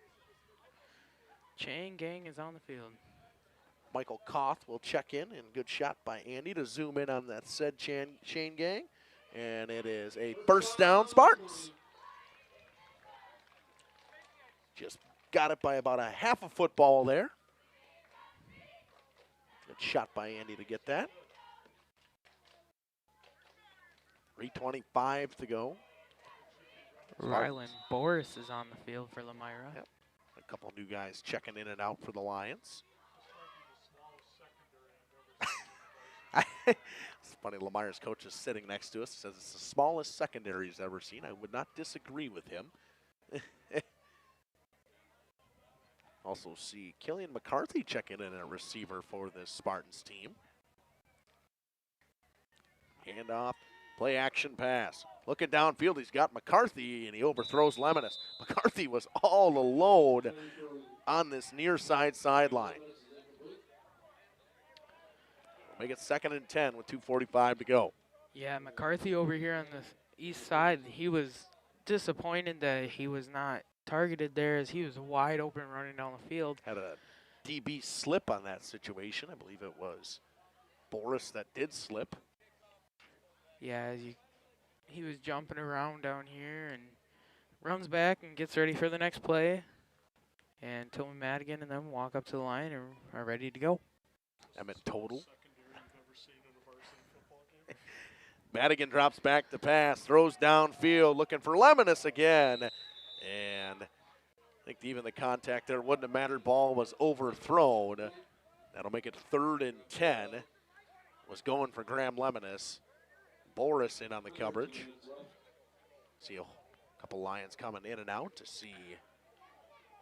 Chain Gang is on the field. Michael Koth will check in, and good shot by Andy to zoom in on that said Chain Gang. And it is a first down Spartans. Just got it by about a half a football there. Good shot by Andy to get that. 3:25 to go. Rylan Boris is on the field for Lomira. Yep. A couple new guys checking in and out for the Lions. It's funny, Lomira's coach is sitting next to us. Says it's the smallest secondary he's ever seen. I would not disagree with him. Also see Killian McCarthy checking in a receiver for this Spartans team. Handoff, play action pass. Looking downfield, he's got McCarthy, and he overthrows Lemonis. McCarthy was all alone on this near side sideline. Make it 2nd and 10 with 2:45 to go. Yeah, McCarthy over here on the east side, he was disappointed that he was not targeted there as he was wide open running down the field. Had a DB slip on that situation. I believe it was Boris that did slip. Yeah, he was jumping around down here and runs back and gets ready for the next play. And Tillman Madigan and them walk up to the line and are ready to go. Emmett Total. Madigan drops back to pass, throws downfield, looking for Lemonis again. And I think even the contact there wouldn't have mattered. Ball was overthrown. That'll make it 3rd and 10. Was going for Graham Lemonis. Boris in on the coverage. See a couple Lions coming in and out to see.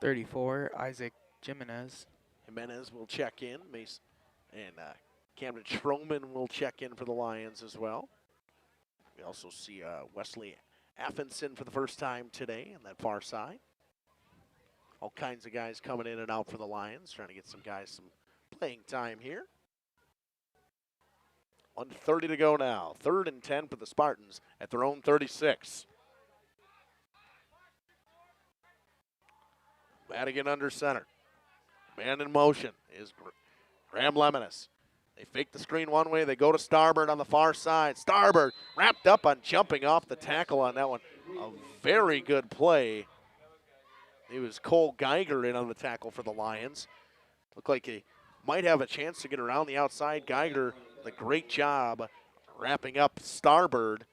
34, Isaac Jimenez. Jimenez will check in. Mason and Camden Schroman will check in for the Lions as well. We also see Wesley Affinson for the first time today on that far side. All kinds of guys coming in and out for the Lions, trying to get some guys some playing time here. 1:30 to go now. 3rd and 10 for the Spartans at their own 36. Madigan under center. Man in motion is Graham Lemonis. They fake the screen one way. They go to Starboard on the far side. Starboard wrapped up on jumping off the tackle on that one. A very good play It was Cole Geiger in on the tackle for the Lions. Looked like he might have a chance to get around the outside. Geiger, a great job wrapping up starboard.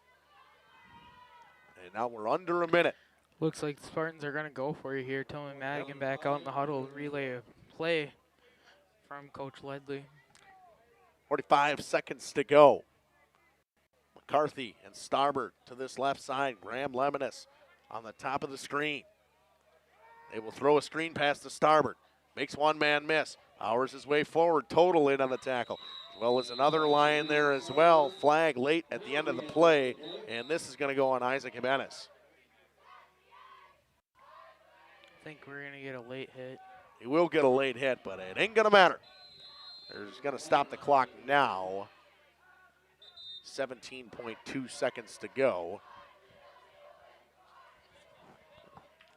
And now we're under a minute. Looks like the Spartans are going to go for you here. Tony Madigan back out in the huddle, relay a play from Coach Ledley. 45 seconds to go. McCarthy and starboard to this left side. Graham Lemonis on the top of the screen. They will throw a screen pass to starboard. Makes one man miss. Powers his way forward. Total in on the tackle. As well as another Lion there as well. Flag late at the end of the play. And this is going to go on Isaac Jimenez. I think we're going to get a late hit. He will get a late hit, but it ain't going to matter. They're just going to stop the clock now. 17.2 seconds to go.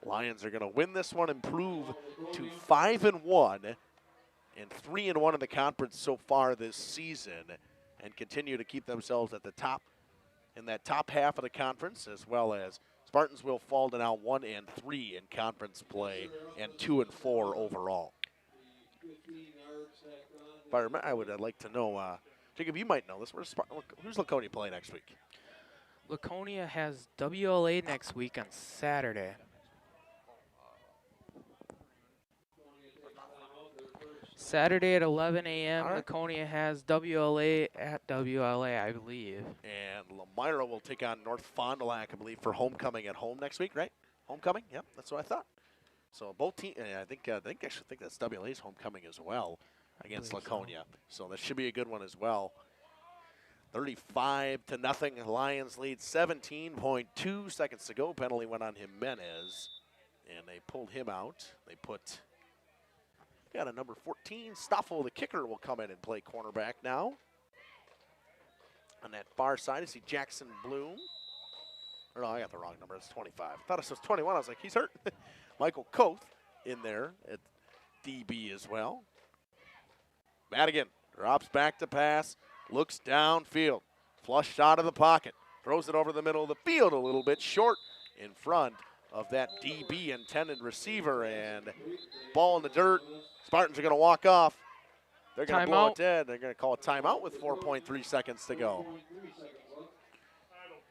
Lions are going to win this one, improve to 5-1 and 3-1 in the conference so far this season, and continue to keep themselves at the top in that top half of the conference, as well as Spartans will fall to now 1-3 in conference play and 2-4 overall. If I remember, I'd like to know, Jacob, you might know this. Who's Laconia play next week? Laconia has WLA next week on Saturday. Saturday at 11 a.m. Right. Laconia has WLA at WLA, I believe. And Lomira will take on North Fond du Lac, I believe, for homecoming at home next week, right? Homecoming? Yep, that's what I thought. So both teams, I think that's WLA's homecoming as well against Laconia. So that should be a good one as well. 35-0. Lions lead. 17.2 seconds to go. Penalty went on Jimenez, and they pulled him out. They got a number 14. Stoffel, the kicker, will come in and play cornerback now. On that far side, I see Jackson Bloom. Or no, I got the wrong number. It's 25. I thought it was 21. I was like, he's hurt. Michael Koth in there at DB as well. Madigan drops back to pass, looks downfield, flush shot of the pocket, throws it over the middle of the field a little bit short in front of that DB intended receiver, and ball in the dirt. Spartans are going to walk off. They're going to blow it dead. They're going to call a timeout with 4.3 seconds to go.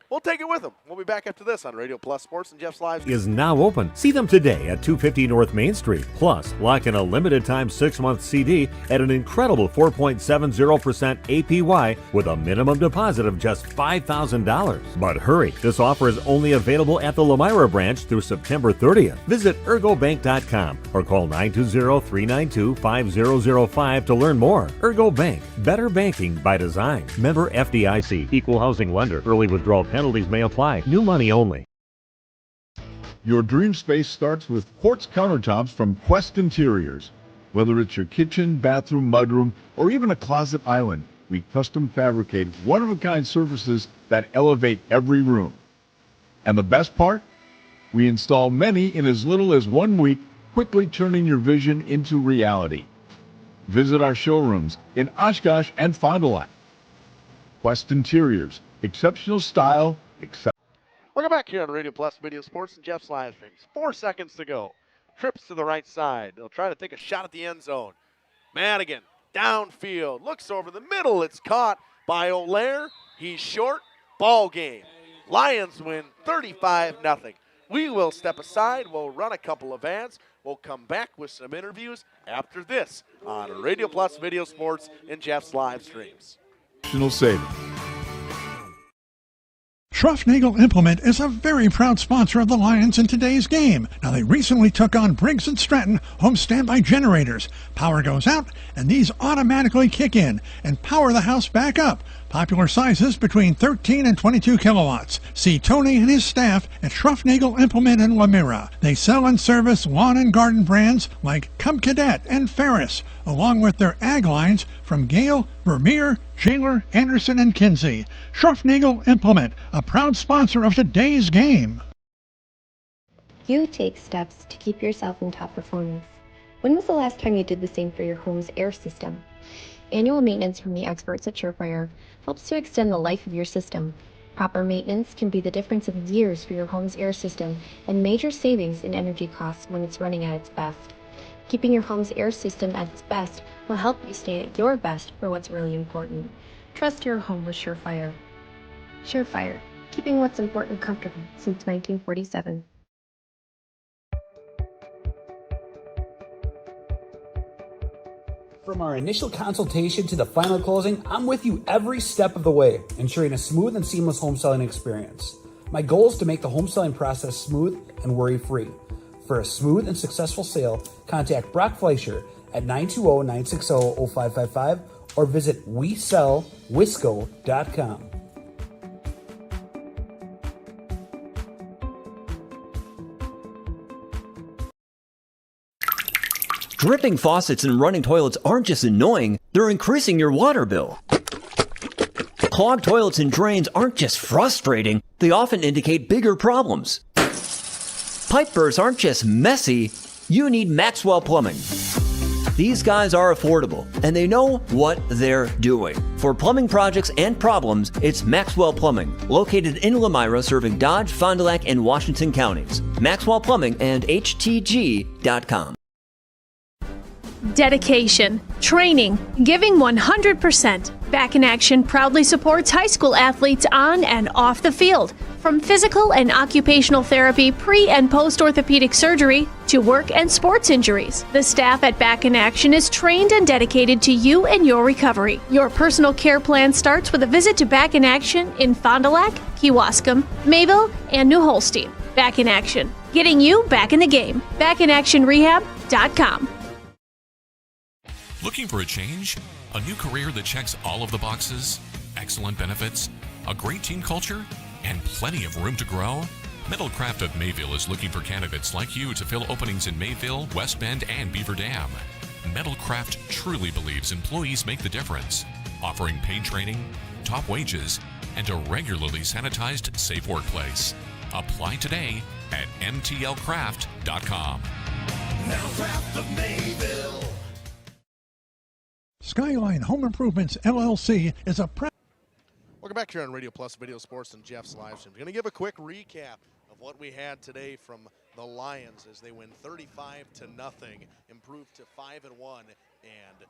We'll take it with them. We'll be back after this on Radio Plus Sports and Jeff's Live. Is now open. See them today at 250 North Main Street. Plus, lock in a limited time 6-month CD at an incredible 4.70% APY with a minimum deposit of just $5,000. But hurry, this offer is only available at the Lomira branch through September 30th. Visit ergobank.com or call 920-392-5005 to learn more. Ergo Bank, better banking by design. Member FDIC, equal housing lender. Early withdrawal penalties may apply. New money only. Your dream space starts with quartz countertops from Quest Interiors. Whether it's your kitchen, bathroom, mudroom, or even a closet island, we custom fabricate one-of-a-kind surfaces that elevate every room. And the best part? We install many in as little as 1 week, quickly turning your vision into reality. Visit our showrooms in Oshkosh and Fond du Lac. Quest Interiors. Exceptional style. Welcome back here on Radio Plus Video Sports and Jeff's Live Streams. 4 seconds to go. Trips to the right side. They'll try to take a shot at the end zone. Madigan, downfield, looks over the middle. It's caught by O'Lear. He's short. Ball game. Lions win 35-0. We will step aside. We'll run a couple of ads. We'll come back with some interviews after this on Radio Plus Video Sports and Jeff's Live Streams. Savings. Schruffnagel Implement is a very proud sponsor of the Lions in today's game. Now, they recently took on Briggs & Stratton home standby generators. Power goes out, and these automatically kick in and power the house back up. Popular sizes between 13 and 22 kilowatts. See Tony and his staff at Schruffnagel Implement in Lomira. They sell and service lawn and garden brands like Cub Cadet and Ferris, along with their ag lines from Gale, Vermeer, Shaler, Anderson, and Kinsey. Schruffnagel Implement, a proud sponsor of today's game. You take steps to keep yourself in top performance. When was the last time you did the same for your home's air system? Annual maintenance from the experts at Surefire helps to extend the life of your system. Proper maintenance can be the difference of years for your home's air system and major savings in energy costs when it's running at its best. Keeping your home's air system at its best will help you stay at your best for what's really important. Trust your home with Surefire. Surefire, keeping what's important comfortable since 1947. From our initial consultation to the final closing, I'm with you every step of the way, ensuring a smooth and seamless home selling experience. My goal is to make the home selling process smooth and worry-free. For a smooth and successful sale, contact Brock Fleischer at 920-960-0555 or visit WeSellWisco.com. Dripping faucets and running toilets aren't just annoying, they're increasing your water bill. Clogged toilets and drains aren't just frustrating, they often indicate bigger problems. Pipe bursts aren't just messy, you need Maxwell Plumbing. These guys are affordable, and they know what they're doing. For plumbing projects and problems, it's Maxwell Plumbing, located in Lomira, serving Dodge, Fond du Lac, and Washington counties. Maxwell Plumbing and HTG.com. Dedication, training, giving 100%. Back in Action proudly supports high school athletes on and off the field. From physical and occupational therapy, pre- and post-orthopedic surgery, to work and sports injuries. The staff at Back in Action is trained and dedicated to you and your recovery. Your personal care plan starts with a visit to Back in Action in Fond du Lac, Kewaskum, Mayville, and New Holstein. Back in Action, getting you back in the game. BackinActionRehab.com. Looking for a change? A new career that checks all of the boxes? Excellent benefits? A great team culture? And plenty of room to grow? Metalcraft of Mayville is looking for candidates like you to fill openings in Mayville, West Bend, and Beaver Dam. Metalcraft truly believes employees make the difference, offering paid training, top wages, and a regularly sanitized, safe workplace. Apply today at mtlcraft.com. Metalcraft of Mayville. Skyline Home Improvements LLC is a Welcome back here on Radio Plus Video Sports and Jeff's live stream. We're going to give a quick recap of what we had today from the Lions as they win 35-0, improved to 5-1 and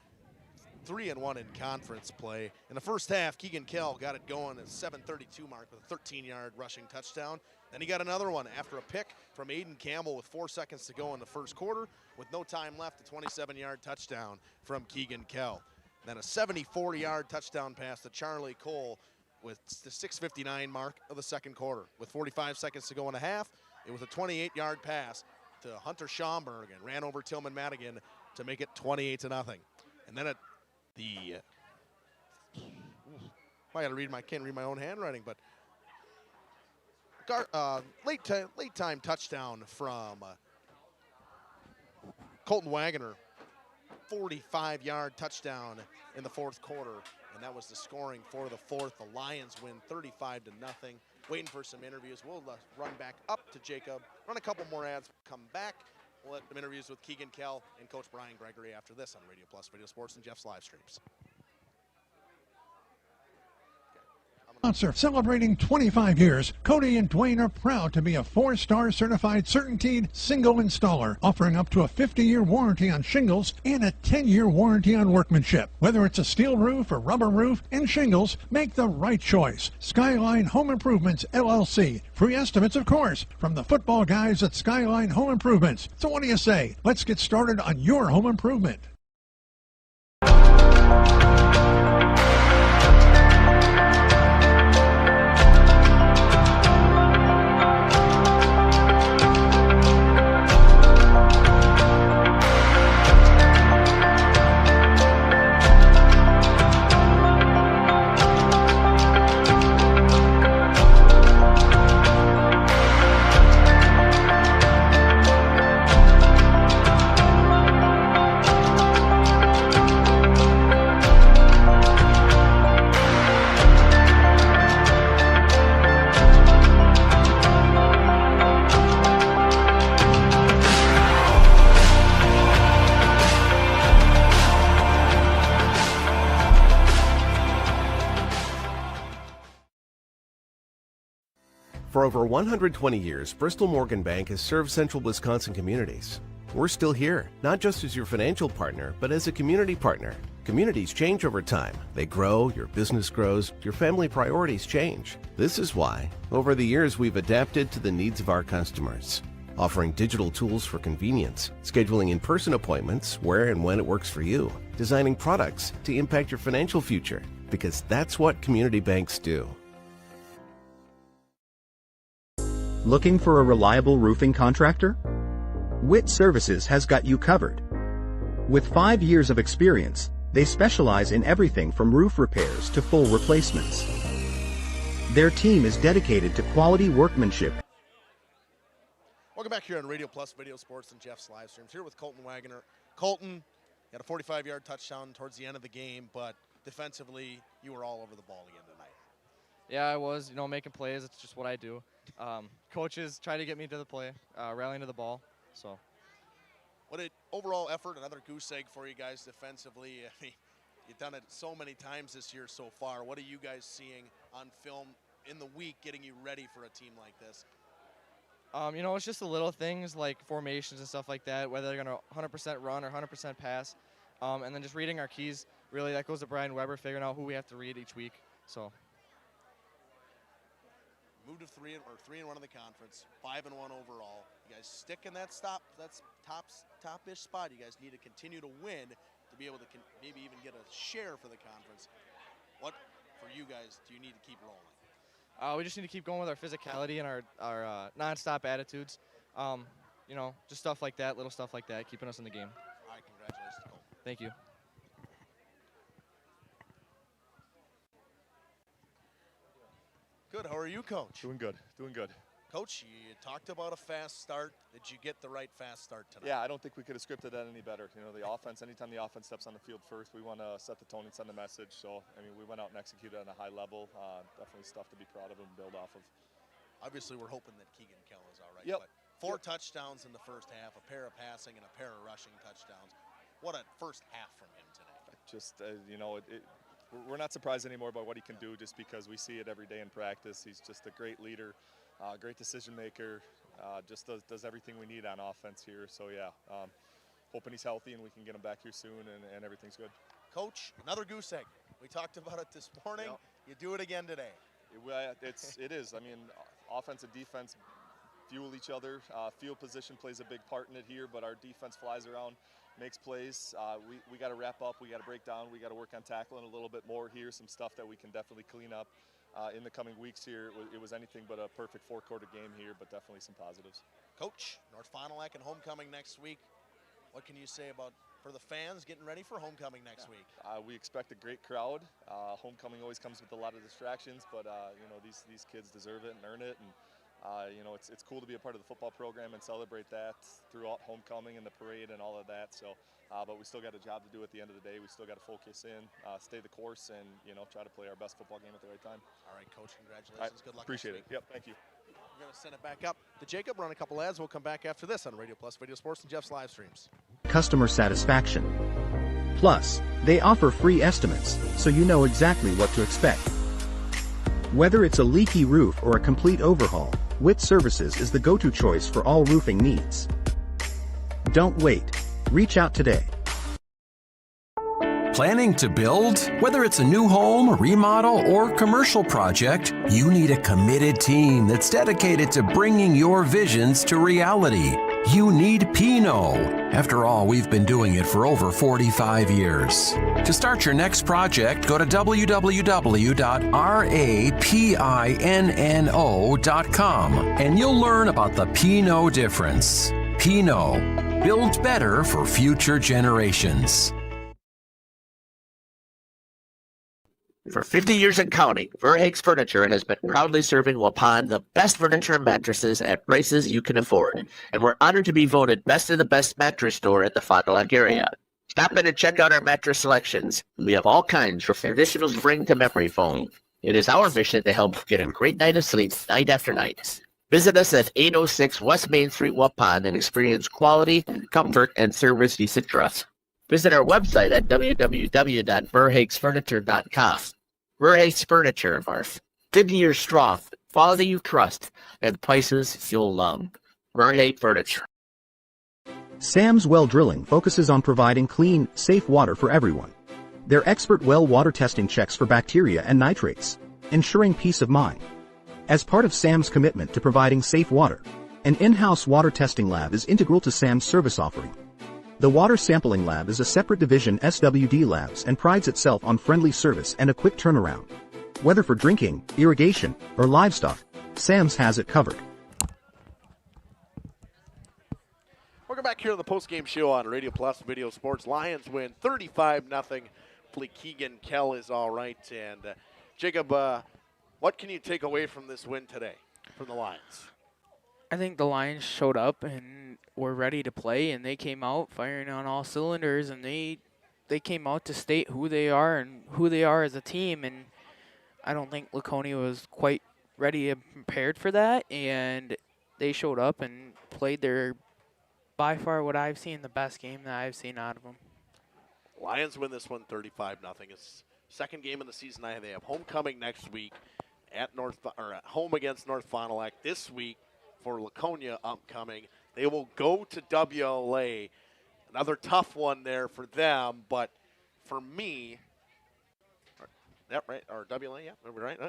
3-1 in conference play. In the first half, Keegan Kell got it going at 7:32 mark with a 13-yard rushing touchdown. Then he got another one after a pick from Aiden Campbell with 4 seconds to go in the first quarter. With no time left, a 27-yard touchdown from Keegan Kell. Then a 74-yard touchdown pass to Charlie Cole with the 6:59 mark of the second quarter. With 45 seconds to go in the half, it was a 28-yard pass to Hunter Schomburg and ran over Tillman Madigan to make it 28-0. And then at the I gotta can't read my own handwriting, but late time touchdown from Colton Wagoner, 45-yard touchdown in the fourth quarter, and that was the scoring for the fourth. The Lions win 35-0. Waiting for some interviews. We'll run back up to Jacob, run a couple more ads, come back. We'll let them interviews with Keegan Kell and Coach Brian Gregory after this on Radio Plus Video Sports and Jeff's live streams. Sponsor celebrating 25 years, Cody and Dwayne are proud to be a 4-star certified CertainTeed single installer, offering up to a 50-year warranty on shingles and a 10-year warranty on workmanship. Whether it's a steel roof or rubber roof and shingles, make the right choice. Skyline Home Improvements LLC. Free estimates, of course, from the football guys at Skyline Home Improvements. So what do you say? Let's get started on your home improvement. For over 120 years, Bristol Morgan Bank has served central Wisconsin communities. We're still here, not just as your financial partner, but as a community partner. Communities change over time. They grow, your business grows, your family priorities change. This is why, over the years, we've adapted to the needs of our customers, offering digital tools for convenience, scheduling in-person appointments where and when it works for you, designing products to impact your financial future, because that's what community banks do. Looking for a reliable roofing contractor? Witt Services has got you covered. With 5 years of experience, they specialize in everything from roof repairs to full replacements. Their team is dedicated to quality workmanship. Welcome back here on Radio Plus Video Sports and Jeff's live streams. Here with Colton Wagner. Colton had a 45-yard touchdown towards the end of the game, but defensively, you were all over the ball again tonight. Yeah, I was, making plays. It's just what I do. Coaches try to get me to the play, rallying to the ball. So, what an overall effort, another goose egg for you guys defensively. I mean, you've done it so many times this year so far. What are you guys seeing on film in the week getting you ready for a team like this? It's just the little things like formations and stuff like that, whether they're going to 100% run or 100% pass. And then just reading our keys, really, that goes to Brian Weber, figuring out who we have to read each week. So. Moved to 3-1 in the conference, 5-1 overall. You guys stick in that top-ish spot. You guys need to continue to win to be able to maybe even get a share for the conference. What, for you guys, do you need to keep rolling? We just need to keep going with our physicality and our non-stop attitudes. Just stuff like that, little stuff like that, keeping us in the game. All right, congratulations, Cole. Thank you. Good. How are you, Coach? Doing good. Coach, you talked about a fast start. Did you get the right fast start tonight? Yeah, I don't think we could have scripted that any better. The offense, anytime the offense steps on the field first, we want to set the tone and send a message. So, we went out and executed on a high level. Definitely stuff to be proud of and build off of. Obviously, we're hoping that Keegan Kell is all right. Yep. But 4 touchdowns in the first half, a pair of passing and a pair of rushing touchdowns. What a first half from him today. Just, we're not surprised anymore by what he can do just because we see it every day in practice. He's just a great leader, great decision maker, just does everything we need on offense here. So, yeah, hoping he's healthy and we can get him back here soon and everything's good. Coach, another goose egg. We talked about it this morning. Yep. You do it again today. It is. Offense and defense fuel each other. Field position plays a big part in it here, but our defense flies around, makes plays. We got to wrap up. We got to break down. We got to work on tackling a little bit more here. Some stuff that we can definitely clean up in the coming weeks here. It was anything but a perfect 4-quarter game here, but definitely some positives. Coach, North Fondelac and homecoming next week. What can you say about for the fans getting ready for homecoming next week? We expect a great crowd. Homecoming always comes with a lot of distractions, but these kids deserve it and earn it. And it's cool to be a part of the football program and celebrate that throughout homecoming and the parade and all of that. So, but we still got a job to do at the end of the day. We still got to focus in, stay the course, and try to play our best football game at the right time. All right, Coach. Congratulations. Good luck. Appreciate it. Yep. Thank you. We're going to send it back up to Jacob. Run a couple ads. We'll come back after this on Radio Plus Video Sports and Jeff's live streams. Customer satisfaction. Plus, they offer free estimates, so you know exactly what to expect. Whether it's a leaky roof or a complete overhaul, Witt Services is the go-to choice for all roofing needs. Don't wait. Reach out today. Planning to build? Whether it's a new home, remodel, or commercial project, you need a committed team that's dedicated to bringing your visions to reality. You need Pinot. After all, we've been doing it for over 45 years. To start your next project, go to www.rapinno.com and you'll learn about the Pinot difference. Pinot. Build better for future generations. For 50 years and counting, Verhaeg's Furniture has been proudly serving Waupun the best furniture and mattresses at prices you can afford. And we're honored to be voted best of the best mattress store in the Fond du Lac area. Stop in and check out our mattress selections. We have all kinds from traditional spring to memory foam. It is our mission to help get a great night of sleep night after night. Visit us at 806 West Main Street, Waupun, and experience quality, comfort, and service you should trust. Visit our website at www.verhaegsfurniture.com. Verhaeg's Furniture, 50 years strong, quality you trust, and prices you'll love. Vernade Furniture. Sam's Well Drilling focuses on providing clean, safe water for everyone. Their expert well water testing checks for bacteria and nitrates, ensuring peace of mind. As part of Sam's commitment to providing safe water, an in-house water testing lab is integral to Sam's service offering. The Water Sampling Lab is a separate division SWD Labs and prides itself on friendly service and a quick turnaround. Whether for drinking, irrigation, or livestock, Sam's has it covered. Welcome back here to the postgame show on Radio Plus Video Sports. Lions win 35-0. Hopefully Keegan Kell is all right. And Jacob, what can you take away from this win today from the Lions? I think the Lions showed up and were ready to play, and they came out firing on all cylinders, and they came out to state who they are and who they are as a team. And I don't think Laconia was quite ready and prepared for that, and they showed up and played their, by far what I've seen, the best game that I've seen out of them. Lions win this one 35-0. It's second game of the season. They have homecoming next week at home against North Fondelac. This week for Laconia upcoming, they will go to WLA. Another tough one there for them, but for me, that right? Or WLA, yeah, remember right?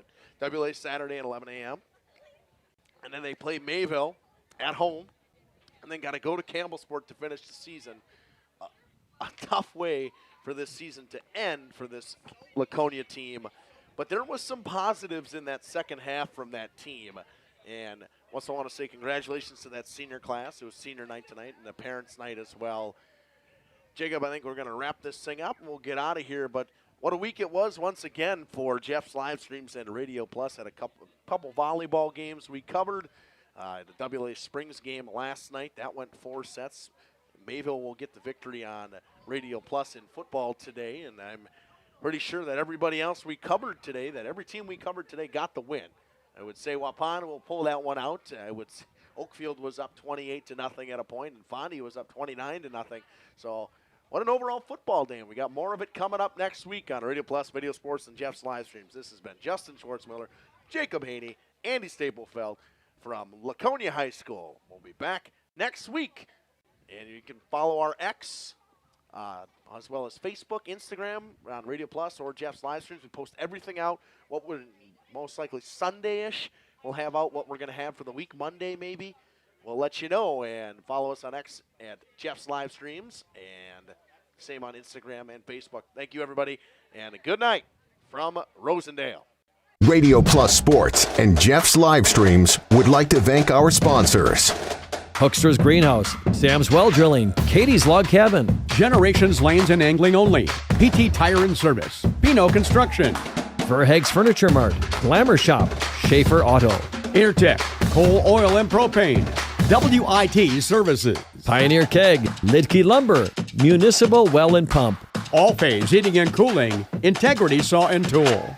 WLA Saturday at 11 a.m. And then they play Mayville at home, and then got to go to Campbellsport to finish the season. A tough way for this season to end for this Laconia team. But there was some positives in that second half from that team. And also want to say congratulations to that senior class. It was senior night tonight and the parents' night as well. Jacob, I think we're going to wrap this thing up and we'll get out of here. But what a week it was once again for Jeff's live streams and Radio Plus. Had a couple volleyball games we covered. The WLA Springs game last night, that went 4 sets. Mayville will get the victory on Radio Plus in football today, and I'm pretty sure that everybody else we covered today, that every team we covered today got the win. I would say Waupun will pull that one out. Oakfield was up 28-0 at a point, and Fondy was up 29-0. So what an overall football day. We got more of it coming up next week on Radio Plus Video Sports and Jeff's live streams. This has been Justin Schwartzmiller, Jacob Haney, Andy Staplefeld from Laconia High School. We'll be back next week. And you can follow our X as well as Facebook, Instagram on Radio Plus or Jeff's live streams. We post everything out. What would most likely Sunday-ish. We'll have out what we're going to have for the week, Monday maybe. We'll let you know. And follow us on X at Jeff's live streams. And same on Instagram and Facebook. Thank you, everybody. And a good night from Rosendale. Radio Plus Sports and Jeff's live streams would like to thank our sponsors. Hoekstra's Greenhouse, Sam's Well Drilling, Katie's Log Cabin, Generations Lanes and Angling Only, PT Tire and Service, Pino Construction, Verheg's Furniture Mart, Glamour Shop, Schaefer Auto, Intertech, Coal, Oil, and Propane, WIT Services, Pioneer Keg, Lidke Lumber, Municipal Well and Pump, All Phase Heating and Cooling, Integrity Saw and Tool.